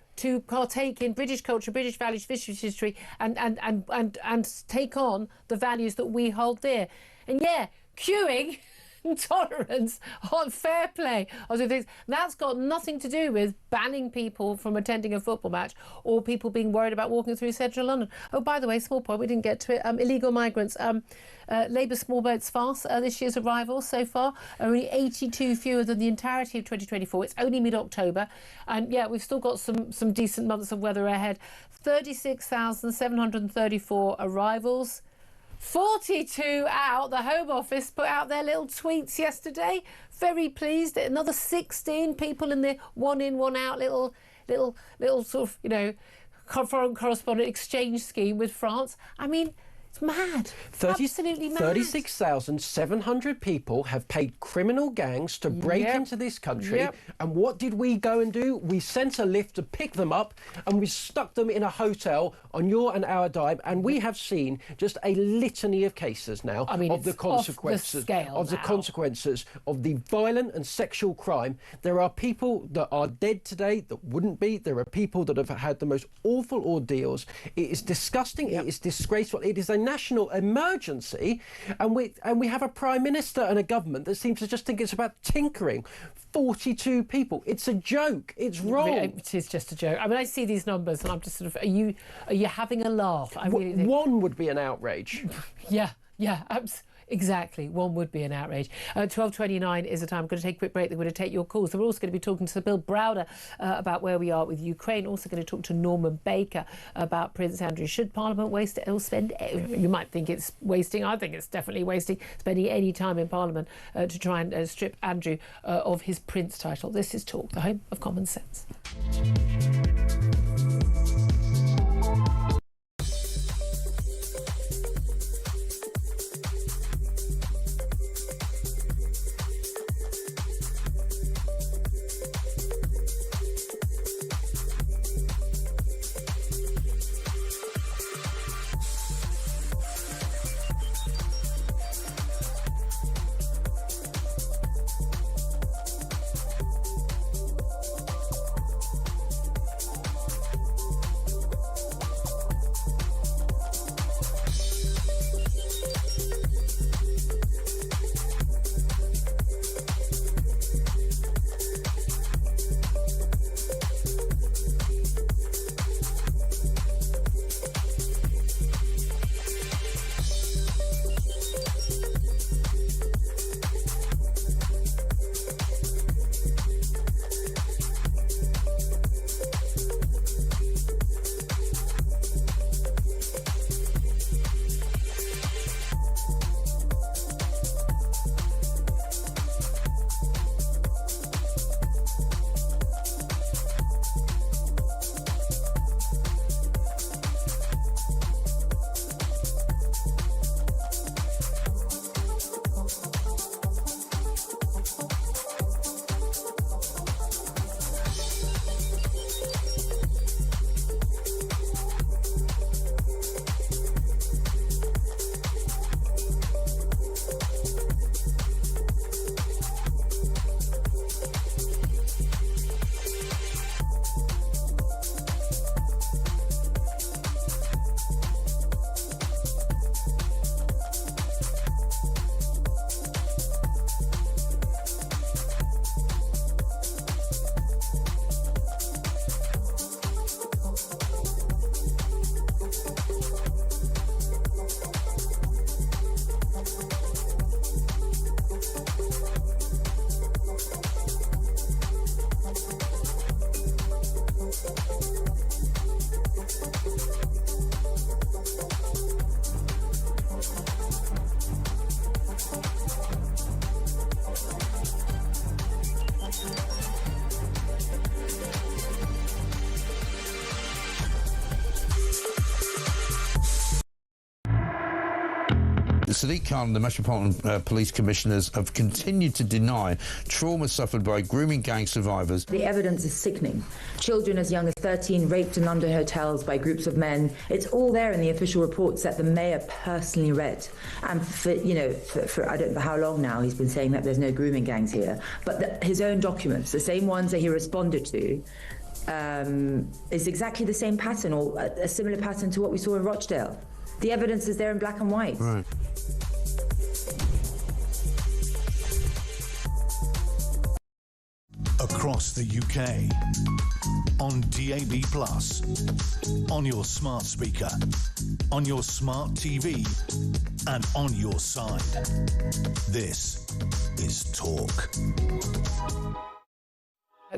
partake in British culture, British values, British history, and take on the values that we hold dear. And queuing, tolerance, fair play, that's got nothing to do with banning people from attending a football match or people being worried about walking through central London. Oh, by the way, small point, we didn't get to it. Illegal migrants. Labour small boats fast this year's arrivals so far are only 82 fewer than the entirety of 2024. It's only mid-October, and we've still got some decent months of weather ahead. 36,734 arrivals. 42 out. The Home Office put out their little tweets yesterday. Very pleased. Another 16 people in the one in, one out little sort of, foreign correspondent exchange scheme with France. I mean, it's mad. Absolutely mad. 36,700 people have paid criminal gangs to break into this country. And what did we go and do? We sent a lift to pick them up and we stuck them in a hotel on your and our dime. And we have seen just a litany of cases now of the consequences of the violent and sexual crime. There are people that are dead today that wouldn't be. There are people that have had the most awful ordeals. It is disgusting. It is disgraceful. It is a national emergency, and we have a prime minister and a government that seems to just think it's about tinkering. 42 people. It's a joke. It's wrong. It is just a joke. I mean, I see these numbers and I'm just sort of, are you having a laugh? I really think... One would be an outrage. Exactly, one would be an outrage. 12:29 is the time. I'm going to take a quick break. They're going to take your calls. We're also going to be talking to Bill Browder about where we are with Ukraine. Also going to talk to Norman Baker about Prince Andrew. Should Parliament waste it or spend? You might think it's wasting. I think it's definitely wasting, spending any time in Parliament to try and strip Andrew of his Prince title. This is Talk, the home of common sense. Sadiq Khan and the Metropolitan Police Commissioners have continued to deny trauma suffered by grooming gang survivors. The evidence is sickening. Children as young as 13 raped in under hotels by groups of men. It's all there in the official reports that the mayor personally read. And for I don't know how long now he's been saying that there's no grooming gangs here. But his own documents, the same ones that he responded to, is exactly the same pattern or a similar pattern to what we saw in Rochdale. The evidence is there in black and white. Right. Across the UK, on DAB+, on your smart speaker, on your smart TV, and on your side. This is Talk.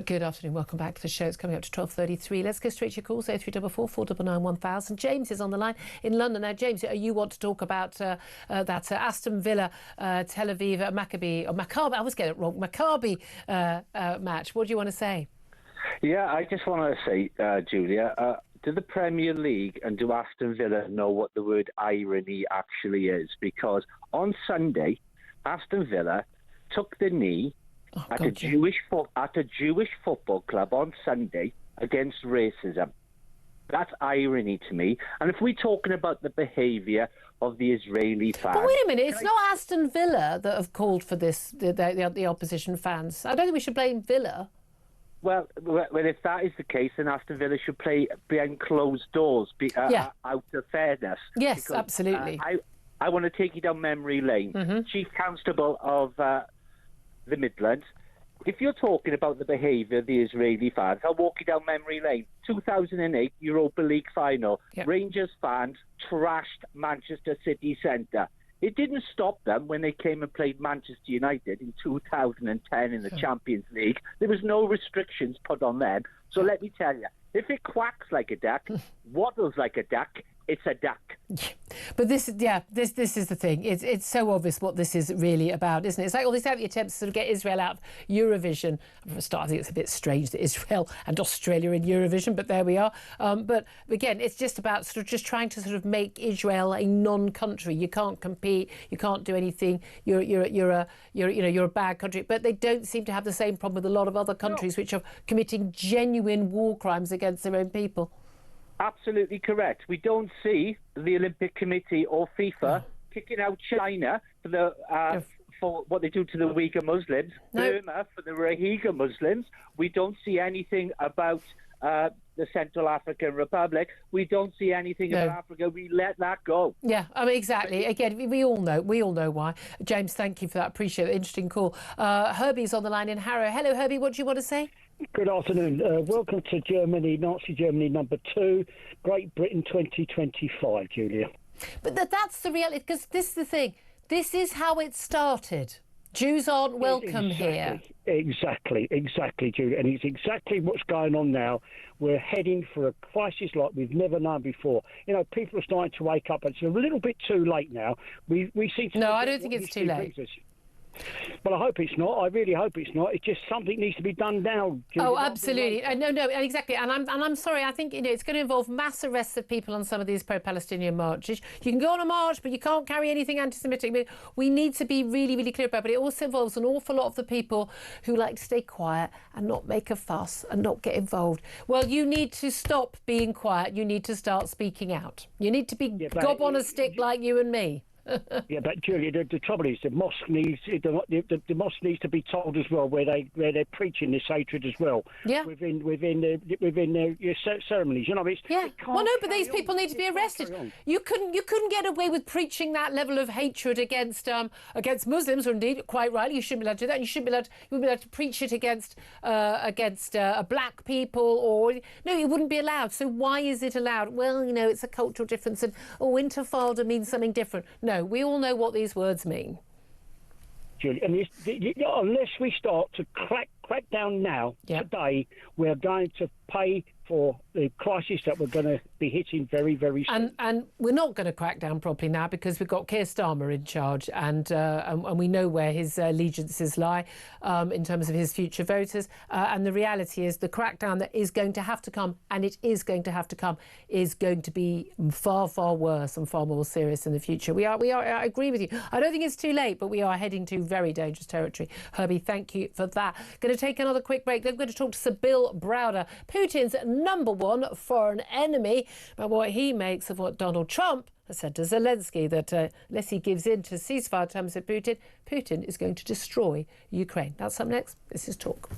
Good afternoon, welcome back to the show. It's coming up to 12:33. Let's go straight to your calls, 0344 499 1000. James is on the line in London. Now, James, you want to talk about that Aston Villa, Tel Aviv, Maccabi, I always get it wrong, Maccabi match. What do you want to say? Yeah, I just want to say, Julia, do the Premier League and do Aston Villa know what the word irony actually is? Because on Sunday, Aston Villa took the knee at a Jewish football club on Sunday against racism. That's irony to me. And if we're talking about the behaviour of the Israeli fans... But wait a minute, it's not Aston Villa that have called for this, the opposition fans. I don't think we should blame Villa. Well, if that is the case, then Aston Villa should play behind closed doors, out of fairness. Yes, because, absolutely. I want to take you down memory lane. Chief Constable of... the Midlands. If you're talking about the behaviour of the Israeli fans, I'll walk you down memory lane. 2008 Europa League final. Yep. Rangers fans trashed Manchester City Centre. It didn't stop them when they came and played Manchester United in 2010 in the Champions League. There was no restrictions put on them. So let me tell you, if it quacks like a duck, waddles like a duck, it's a duck. But this is the thing. It's so obvious what this is really about, isn't it? It's like all these attempts to sort of get Israel out of Eurovision. For a start, I think it's a bit strange that Israel and Australia are in Eurovision, but there we are. But again, it's just about sort of just trying to sort of make Israel a non-country. You can't compete. You can't do anything. You're a bad country. But they don't seem to have the same problem with a lot of other countries which are committing genuine war crimes against their own people. Absolutely correct. We don't see the Olympic Committee or FIFA kicking out China for what they do to the Uyghur Muslims, Burma for the Rohingya Muslims. We don't see anything about the Central African Republic. We don't see anything about Africa. We let that go. Yeah, I mean, exactly. Again, we all know why. James, thank you for that. Appreciate it. Interesting call. Herbie's on the line in Harrow. Hello, Herbie. What do you want to say? Good afternoon. Welcome to Germany, Nazi Germany #2, Great Britain 2025, Julia. But that's the reality, because this is the thing. This is how it started. Jews aren't welcome here. Exactly, Julia. And it's exactly what's going on now. We're heading for a crisis like we've never known before. You know, people are starting to wake up. It's a little bit too late now. We seem to... No, I don't think it's too late. Well, I hope it's not. I really hope it's not. It's just something needs to be done now. Oh, absolutely. No, exactly. And I'm sorry. I think it's going to involve mass arrests of people on some of these pro-Palestinian marches. You can go on a march, but you can't carry anything anti-Semitic. I mean, we need to be really, really clear about it. But it also involves an awful lot of the people who like to stay quiet and not make a fuss and not get involved. Well, you need to stop being quiet. You need to start speaking out. You need to be gob on a stick like you and me. Yeah, but Julia, the trouble is the mosque needs to be told as well where they're preaching this hatred as well. Yeah. Within their ceremonies, you know. Well, no, but these people need to be arrested. You couldn't get away with preaching that level of hatred against Muslims, or indeed, quite rightly, you shouldn't be allowed to do that. You shouldn't be allowed to preach it against black people, or no, you wouldn't be allowed. So why is it allowed? Well, it's a cultural difference, and Intifada means something different. No, we all know what these words mean. Julie, and unless we start to crack down now, today, we're going to pay for the crisis that we're going to be hitting very, very soon. And we're not going to crack down properly now because we've got Keir Starmer in charge, and we know where his allegiances lie in terms of his future voters. And the reality is the crackdown that is going to have to come, and it is going to have to come, is going to be far, far worse and far more serious in the future. We are. I agree with you. I don't think it's too late, but we are heading to very dangerous territory. Herbie, thank you for that. Going to take another quick break. Then we're going to talk to Sir Bill Browder, Putin's #1 foreign enemy, about what he makes of what Donald Trump has said to Zelensky, that unless he gives in to ceasefire terms with Putin, Putin is going to destroy Ukraine. That's up next. This is Talk.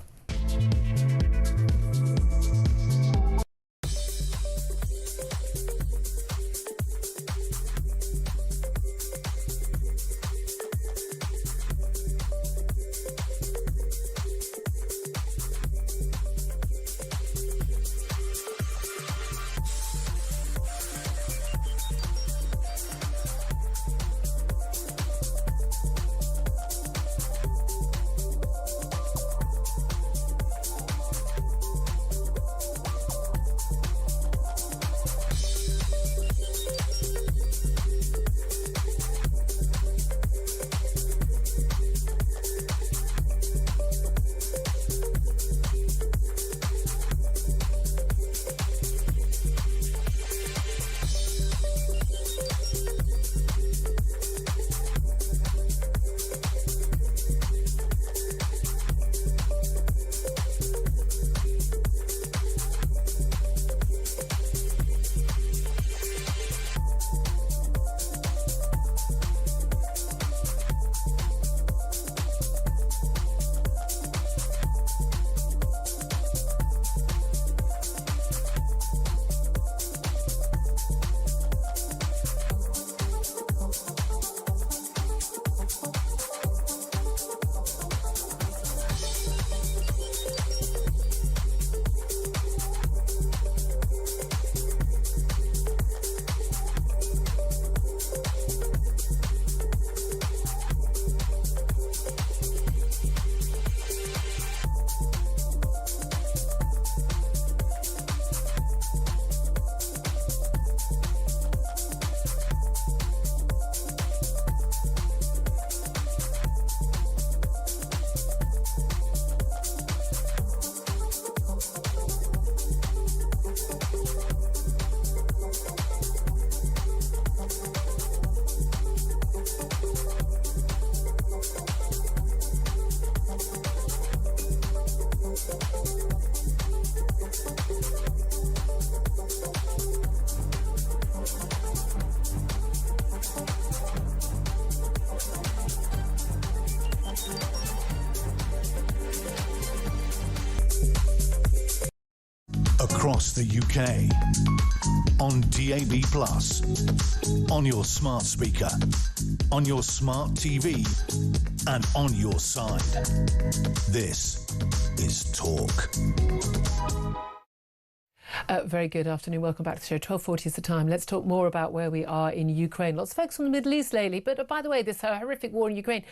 Across the UK, on DAB+, on your smart speaker, on your smart TV, and on your side. This is Talk. Very good afternoon. Welcome back to the show. 12:40 is the time. Let's talk more about where we are in Ukraine. Lots of focus on the Middle East lately. But by the way, this horrific war in Ukraine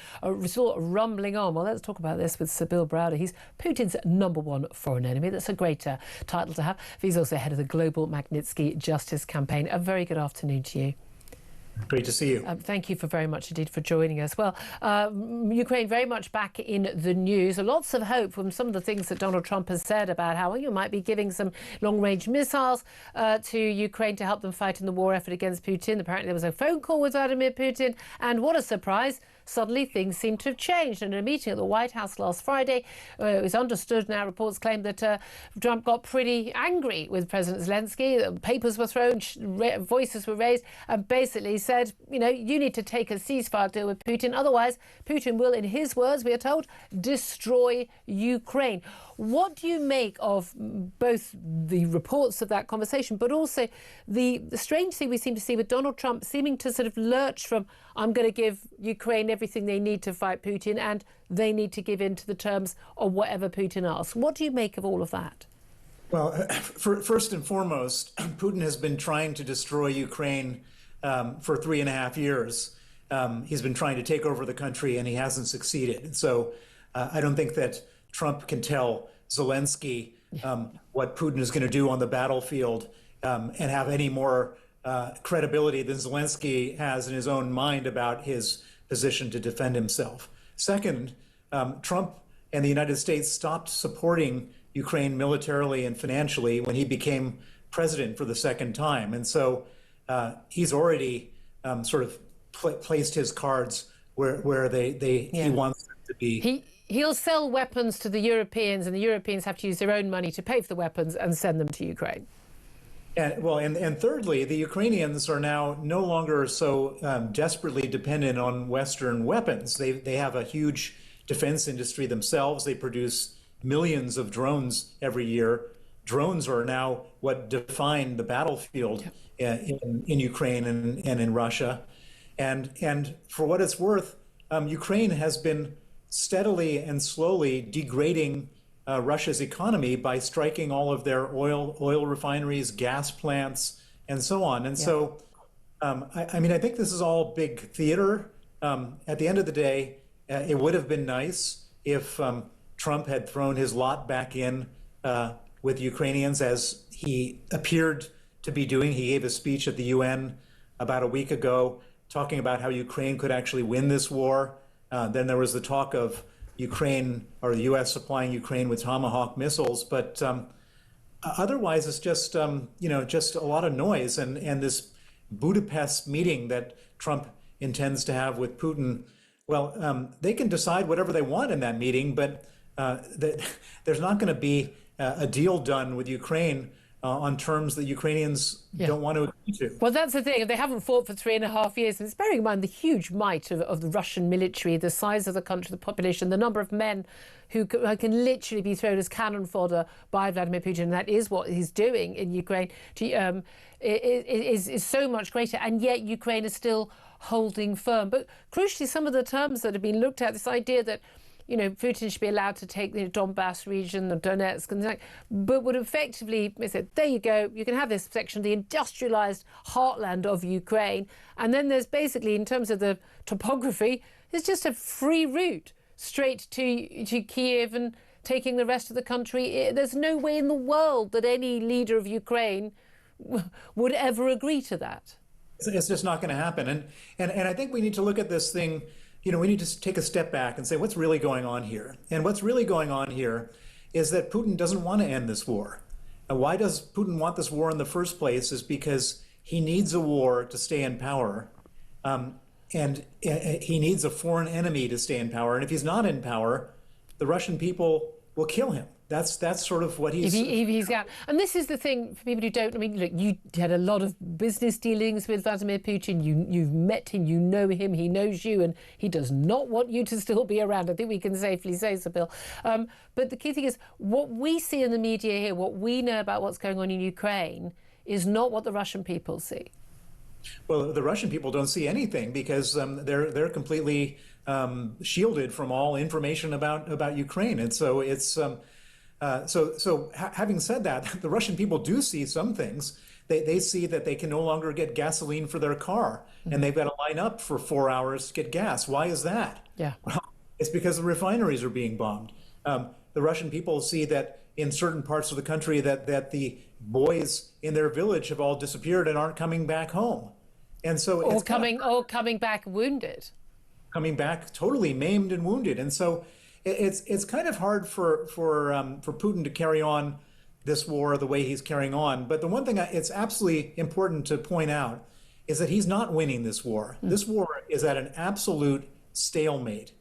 sort of rumbling on. Well, let's talk about this with Sir Bill Browder. He's Putin's #1 foreign enemy. That's a great title to have. He's also head of the Global Magnitsky Justice Campaign. A very good afternoon to you. Great to see you. Thank you very much indeed for joining us. Well, Ukraine very much back in the news. Lots of hope from some of the things that Donald Trump has said about how you might be giving some long-range missiles to Ukraine to help them fight in the war effort against Putin. Apparently there was a phone call with Vladimir Putin, and what a surprise. Suddenly things seem to have changed. And in a meeting at the White House last Friday, it was understood now, reports claim that Trump got pretty angry with President Zelensky. Papers were thrown, voices were raised, and basically said, you need to take a ceasefire deal with Putin. Otherwise, Putin will, in his words, we are told, destroy Ukraine. What do you make of both the reports of that conversation, but also the strange thing we seem to see with Donald Trump seeming to sort of lurch from, I'm going to give Ukraine everything they need to fight Putin, and they need to give in to the terms of whatever Putin asks. What do you make of all of that? Well, first and foremost, Putin has been trying to destroy Ukraine for 3.5 years. He's been trying to take over the country, and he hasn't succeeded. And so I don't think that Trump can tell Zelensky what Putin is going to do on the battlefield and have any more credibility than Zelensky has in his own mind about his position to defend himself. Second, Trump and the United States stopped supporting Ukraine militarily and financially when he became president for the second time. And so he's already sort of placed his cards where he wants them to be. He'll sell weapons to the Europeans, and the Europeans have to use their own money to pay for the weapons and send them to Ukraine. And thirdly, the Ukrainians are now no longer so desperately dependent on Western weapons. They have a huge defense industry themselves. They produce millions of drones every year. Drones are now what define the battlefield in Ukraine and in Russia. And for what it's worth, Ukraine has been steadily and slowly degrading Russia's economy by striking all of their oil refineries, gas plants, and so on. And so, I mean, I think this is all big theater. At the end of the day, it would have been nice if Trump had thrown his lot back in with Ukrainians, as he appeared to be doing. He gave a speech at the UN about a week ago talking about how Ukraine could actually win this war. Then there was the talk of Ukraine, or the U.S. supplying Ukraine with Tomahawk missiles, but otherwise it's just just a lot of noise. And this Budapest meeting that Trump intends to have with Putin, well, they can decide whatever they want in that meeting, but there's not going to be a deal done with Ukraine on terms that Ukrainians don't want to agree to. Well, that's the thing. They haven't fought for 3.5 years. And it's bearing in mind the huge might of the Russian military, the size of the country, the population, the number of men who can literally be thrown as cannon fodder by Vladimir Putin. And that is what he's doing in Ukraine. Is so much greater. And yet Ukraine is still holding firm. But crucially, some of the terms that have been looked at, this idea that Putin should be allowed to take the Donbass region, the Donetsk, and but would effectively say, there you go, you can have this section of the industrialized heartland of Ukraine. And then there's basically, in terms of the topography, there's just a free route straight to Kiev and taking the rest of the country. There's no way in the world that any leader of Ukraine would ever agree to that. It's just not going to happen. And I think we need to look at this thing. We need to take a step back and say, what's really going on here? And what's really going on here is that Putin doesn't want to end this war. And why does Putin want this war in the first place? Is because he needs a war to stay in power. And he needs a foreign enemy to stay in power. And if he's not in power, the Russian people will kill him. That's sort of what he's... If he's out. And this is the thing, for people who don't... I mean, look, you had a lot of business dealings with Vladimir Putin. You've met him, you know him, he knows you, and he does not want you to still be around. I think we can safely say so, Bill. But the key thing is, what we see in the media here, what we know about what's going on in Ukraine, is not what the Russian people see. Well, the Russian people don't see anything because they're completely shielded from all information about Ukraine. And so it's... So having said that, the Russian people do see some things. They see that they can no longer get gasoline for their car, and they've got to line up for 4 hours to get gas. Why is that? Yeah. Well, it's because the refineries are being bombed. The Russian people see that in certain parts of the country that the boys in their village have all disappeared and aren't coming back home. And so or coming back wounded. Coming back totally maimed and wounded. And so it's kind of hard for Putin to carry on this war the way he's carrying on. But the one thing it's absolutely important to point out is that he's not winning this war. This war is at an absolute stalemate.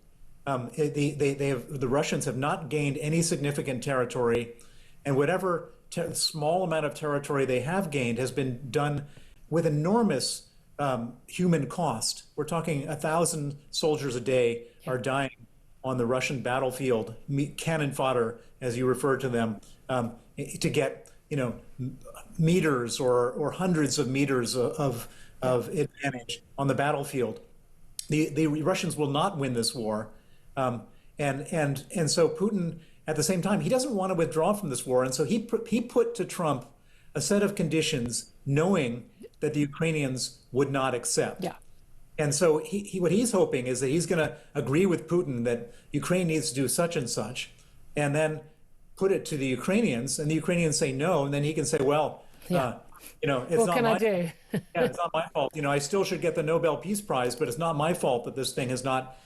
The Russians have not gained any significant territory, and whatever small amount of territory they have gained has been done with enormous human cost. We're talking 1,000 soldiers a day are dying on the Russian battlefield, cannon fodder, as you refer to them, to get meters or hundreds of meters of advantage on the battlefield. The Russians will not win this war, and so Putin, at the same time, he doesn't want to withdraw from this war, and so he put to Trump a set of conditions, knowing that the Ukrainians would not accept. Yeah. And so what he's hoping is that he's going to agree with Putin that Ukraine needs to do such and such, and then put it to the Ukrainians, and the Ukrainians say no, and then he can say, well, it's what not can my I do? it's not my fault. I still should get the Nobel Peace Prize, but it's not my fault that this thing has not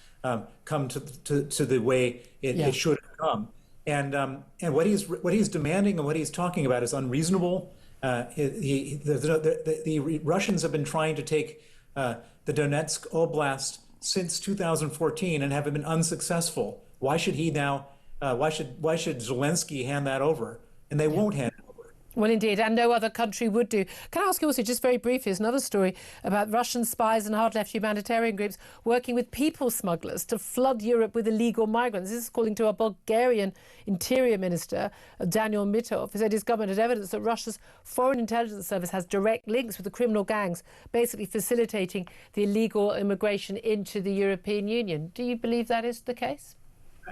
come to the way it should have come. And what he's demanding and what he's talking about is unreasonable. The Russians have been trying to take the Donetsk Oblast since 2014 and have been unsuccessful. Why should he now? Why should Zelensky hand that over? And they won't hand it over. Well, indeed, and no other country would do. Can I ask you also, just very briefly, there's another story about Russian spies and hard-left humanitarian groups working with people smugglers to flood Europe with illegal migrants. This is according to a Bulgarian Interior Minister, Daniel Mitov, who said his government had evidence that Russia's Foreign Intelligence Service has direct links with the criminal gangs, basically facilitating the illegal immigration into the European Union. Do you believe that is the case?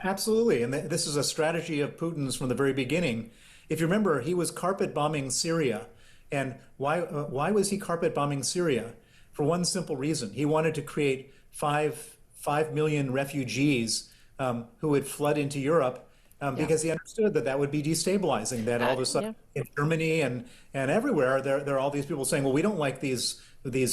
Absolutely, and this is a strategy of Putin's from the very beginning. If you remember, he was carpet bombing Syria. And why was he carpet bombing Syria? For one simple reason. He wanted to create 5 million refugees who would flood into Europe because he understood that would be destabilizing, that all of a sudden in Germany and everywhere, there are all these people saying, well, we don't like these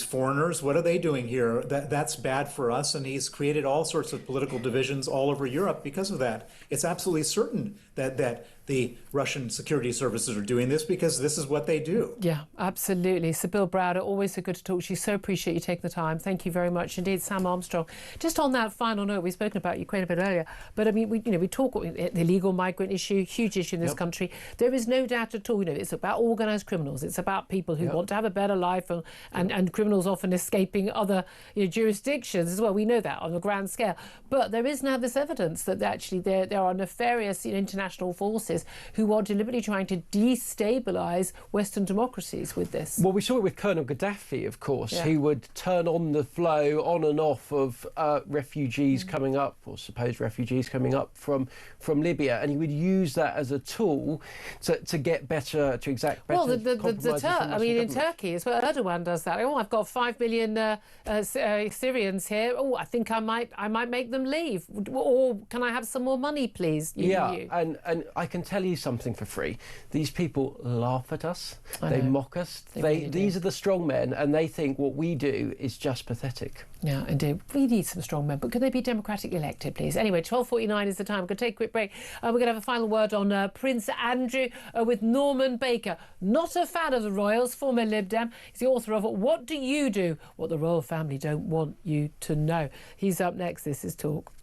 foreigners. What are they doing here? That's bad for us. And he's created all sorts of political divisions all over Europe because of that. It's absolutely certain that the Russian security services are doing this because this is what they do. Yeah, absolutely. Sibylle Browder, always so good to talk to you. So appreciate you taking the time. Thank you very much indeed, Sam Armstrong. Just on that final note, we've spoken about Ukraine a bit earlier, but I mean, we talk the illegal migrant issue, huge issue in this country. There is no doubt at all. It's about organised criminals. It's about people who want to have a better life, and criminals often escaping other jurisdictions as well. We know that on a grand scale. But there is now this evidence that actually there are nefarious international forces who are deliberately trying to destabilise Western democracies with this. Well, we saw it with Colonel Gaddafi, of course. He would turn on the flow on and off of refugees coming up, or supposed refugees coming up from Libya, and he would use that as a tool to get better, to exact better. Well, in Turkey as well, Erdogan does that. Oh, I've got 5 million Syrians here. Oh, I think I might make them leave. Or can I have some more money, please? And I can tell you something for free. These people laugh at us. They mock us. These are the strong men, and they think what we do is just pathetic. Yeah, indeed. We need some strong men, but could they be democratically elected, please? Anyway, 12:49 is the time. We're going to take a quick break. We're going to have a final word on Prince Andrew with Norman Baker. Not a fan of the royals, former Lib Dem. He's the author of What Do You Do? What the royal family don't want you to know. He's up next. This is Talk.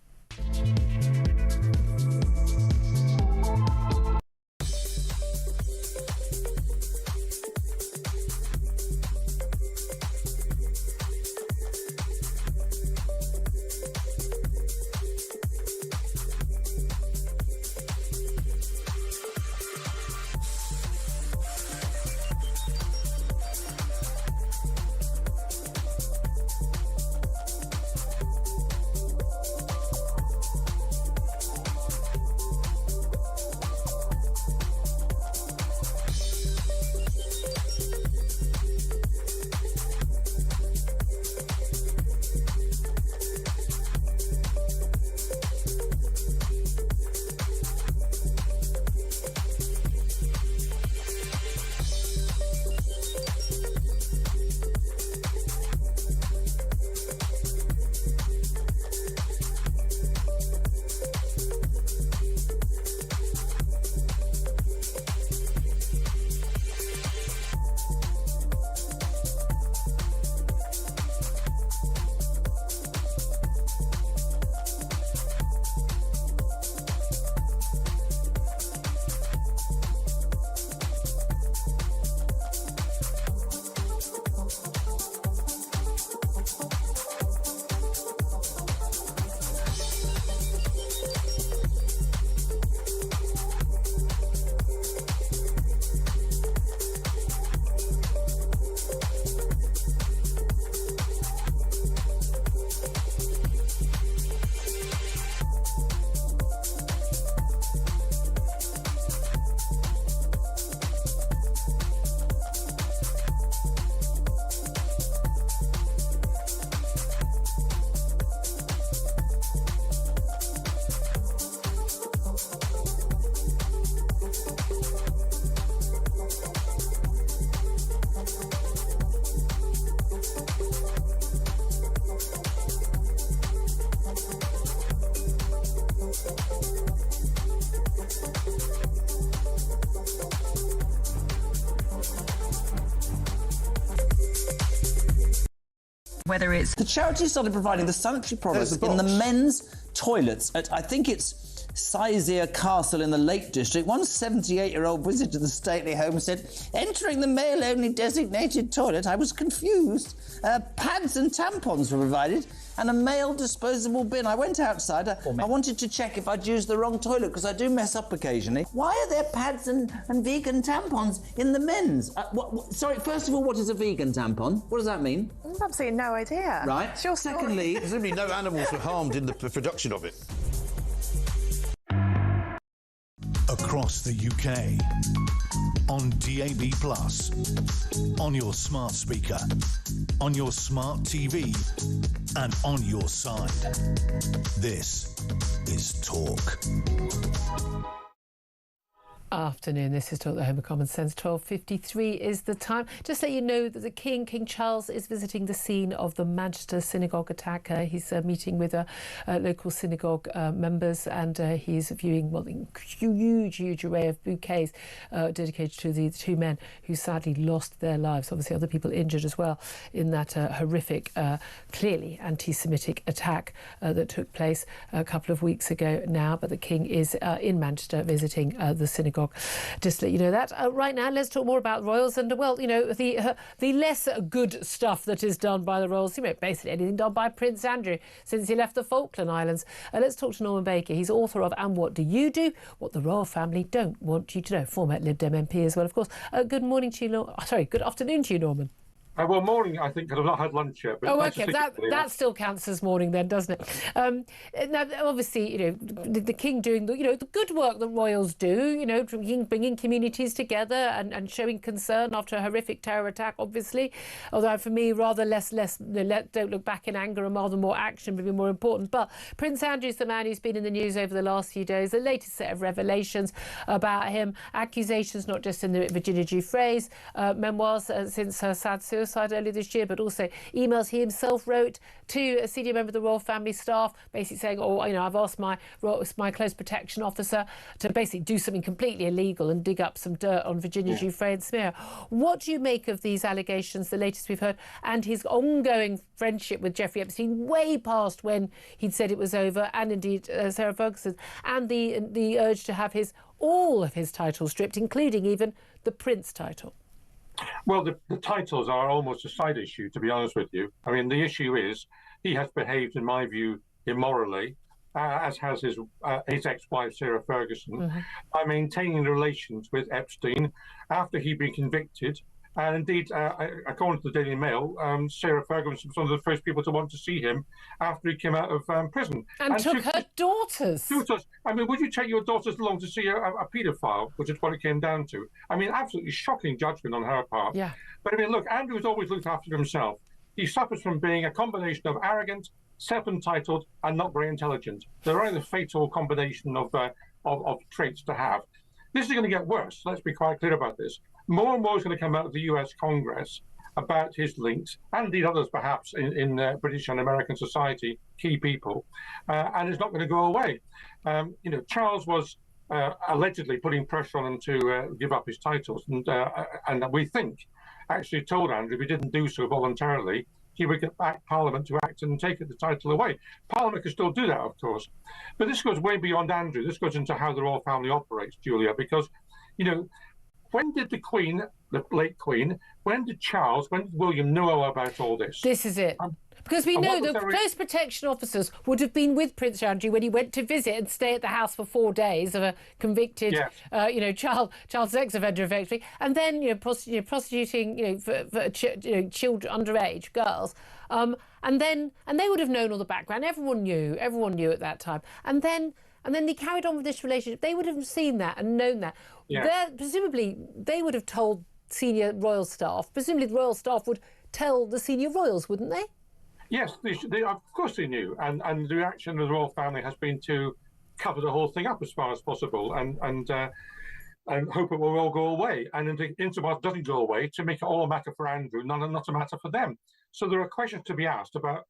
Whether it's... The charity started providing the sanitary products in the men's toilets at, I think it's Sizergh Castle in the Lake District. One 78-year-old visitor the stately home said, entering the male-only designated toilet, I was confused. Pads and tampons were provided and a male disposable bin. I went outside. I wanted to check if I'd used the wrong toilet because I do mess up occasionally. Why are there pads and vegan tampons in the men's? Sorry, first of all, what is a vegan tampon? What does that mean? I've absolutely no idea. Right. Secondly, presumably no animals were harmed in the production of it. Across the UK, on DAB+, on your smart speaker, on your smart TV, and on your side. This is Talk. Afternoon, this is Talk, the Home of Common Sense. 12:53 is the time. Just let you know that the King Charles, is visiting the scene of the Manchester synagogue attack. He's meeting with local synagogue members, and he's viewing a huge array of bouquets dedicated to the two men who sadly lost their lives. Obviously, other people injured as well in that horrific, clearly anti-Semitic attack that took place a couple of weeks ago now. But the King is in Manchester visiting the synagogue. Just to let you know that. Right now, let's talk more about royals and, the less good stuff that is done by the royals. Basically anything done by Prince Andrew since he left the Falkland Islands. Let's talk to Norman Baker. He's author of And What Do You Do? What the Royal Family Don't Want You to Know. Former Lib Dem MP as well, of course. Good morning to you, good afternoon to you, Norman. Well, morning, I think, because I've not had lunch yet. But okay, that still counts as morning then, doesn't it? Now, obviously, the King doing the good work that royals do, bringing communities together and showing concern after a horrific terror attack, obviously. Although for me, rather less don't look back in anger and rather more action would be more important. But Prince Andrew's the man who's been in the news over the last few days. The latest set of revelations about him, accusations not just in the Virginia Giuffre's memoirs since her sad suicide earlier this year, but also emails he himself wrote to a senior member of the royal family staff, basically saying, I've asked my close protection officer to basically do something completely illegal and dig up some dirt on Virginia Giuffre and smear. What do you make of these allegations, the latest we've heard, and his ongoing friendship with Jeffrey Epstein, way past when he'd said it was over, and indeed Sarah Ferguson, and the urge to have all of his titles stripped, including even the Prince title? Well, the titles are almost a side issue, to be honest with you. I mean, the issue is he has behaved, in my view, immorally, as has his ex-wife, Sarah Ferguson, by maintaining relations with Epstein after he'd been convicted. And indeed, according to the Daily Mail, Sarah Ferguson was one of the first people to want to see him after he came out of prison. And took her daughters. I mean, would you take your daughters along to see a paedophile, which is what it came down to? I mean, absolutely shocking judgment on her part. Yeah. But I mean, look, Andrew's always looked after himself. He suffers from being a combination of arrogant, self-entitled, and not very intelligent. They're only the fatal combination of traits to have. This is going to get worse. Let's be quite clear about this. More and more is going to come out of the US Congress about his links, and indeed others perhaps in British and American society, key people, and it's not going to go away. Charles was allegedly putting pressure on him to give up his titles, and we think actually told Andrew if he didn't do so voluntarily, he would get back Parliament to act and take the title away. Parliament can still do that, of course. But this goes way beyond Andrew. This goes into how the royal family operates, Julia, because, when did the Queen, the late Queen, when did William know about all this? This is it. Because we know the close protection officers would have been with Prince Andrew when he went to visit and stay at the house for 4 days of a convicted, child sex offender, effectively, and then prostituting, for children, underage girls, and they would have known all the background. Everyone knew at that time, and then they carried on with this relationship. They would have seen that and known that. Yeah. Presumably, they would have told senior royal staff. Presumably, the royal staff would tell the senior royals, wouldn't they? Yes, they of course they knew, and the reaction of the royal family has been to cover the whole thing up as far as possible, and hope it will all go away. And insofar as it doesn't go away, to make it all a matter for Andrew, not a matter for them. So there are questions to be asked about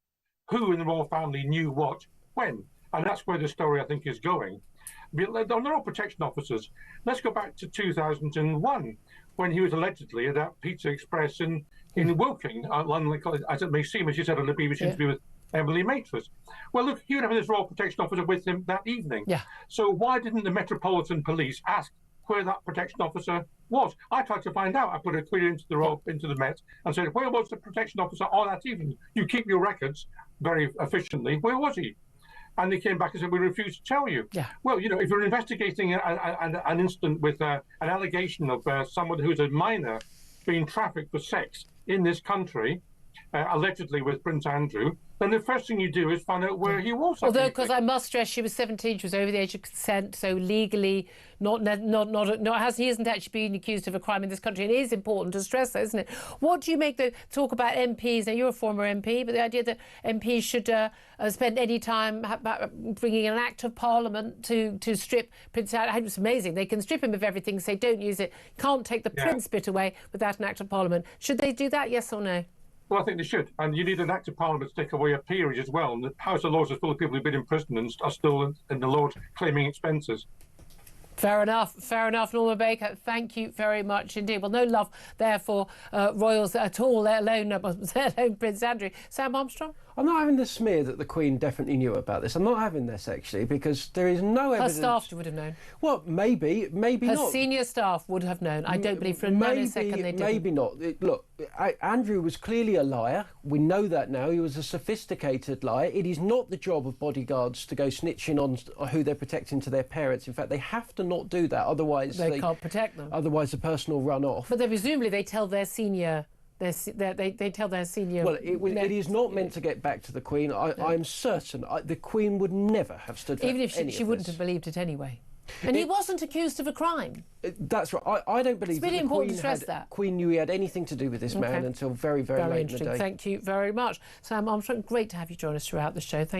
who in the royal family knew what, when, and that's where the story I think is going. On the royal protection officers, let's go back to 2001 when he was allegedly at that Pizza Express in in Woking, as it may seem, as you said on the BBC interview with Emily Maitris. Well, look, he would have his Royal Protection Officer with him that evening. Yeah. So why didn't the Metropolitan Police ask where that protection officer was? I tried to find out. I put a query into the Met and said, where was the protection officer on that evening? You keep your records very efficiently. Where was he? And they came back and said, we refuse to tell you. Yeah. Well, you know, if you're investigating an incident with an allegation of someone who's a minor being trafficked for sex in this country, allegedly with Prince Andrew, then the first thing you do is find out where he was. Although, because I must stress, she was 17, she was over the age of consent, so legally, he isn't actually being accused of a crime in this country. And it is important to stress that, isn't it? What do you make the talk about MPs? Now, you're a former MP, but the idea that MPs should spend any time bringing an act of Parliament to strip Prince Andrew. It's amazing. They can strip him of everything, say don't use it, can't take the Prince bit away without an act of Parliament. Should they do that, yes or no? Well, I think they should. And you need an act of Parliament to take away a peerage as well. And the House of Lords is full of people who've been in prison and are still in the Lords claiming expenses. Fair enough, Norma Baker. Thank you very much indeed. Well, no love there for royals at all, let alone Prince Andrew. Sam Armstrong? I'm not having the smear that the Queen definitely knew about this. I'm not having this, actually, because there is no evidence... Her staff would have known. Well, maybe not. Her senior staff would have known. I don't believe for a nanosecond they didn't. Maybe not. Look, Andrew was clearly a liar. We know that now. He was a sophisticated liar. It is not the job of bodyguards to go snitching on who they're protecting to their parents. In fact, they have to not do that, otherwise... They can't protect them. Otherwise, the person will run off. But presumably they tell their senior... They tell their senior... Well, it is not meant to get back to the Queen. I'm certain the Queen would never have stood for even if any she of wouldn't this. have believed it anyway. And he wasn't accused of a crime. That's right. I don't believe it's really important to stress that. Queen knew he had anything to do with this man until very, very late in the day. Thank you very much. Sam Armstrong, great to have you join us throughout the show. Thank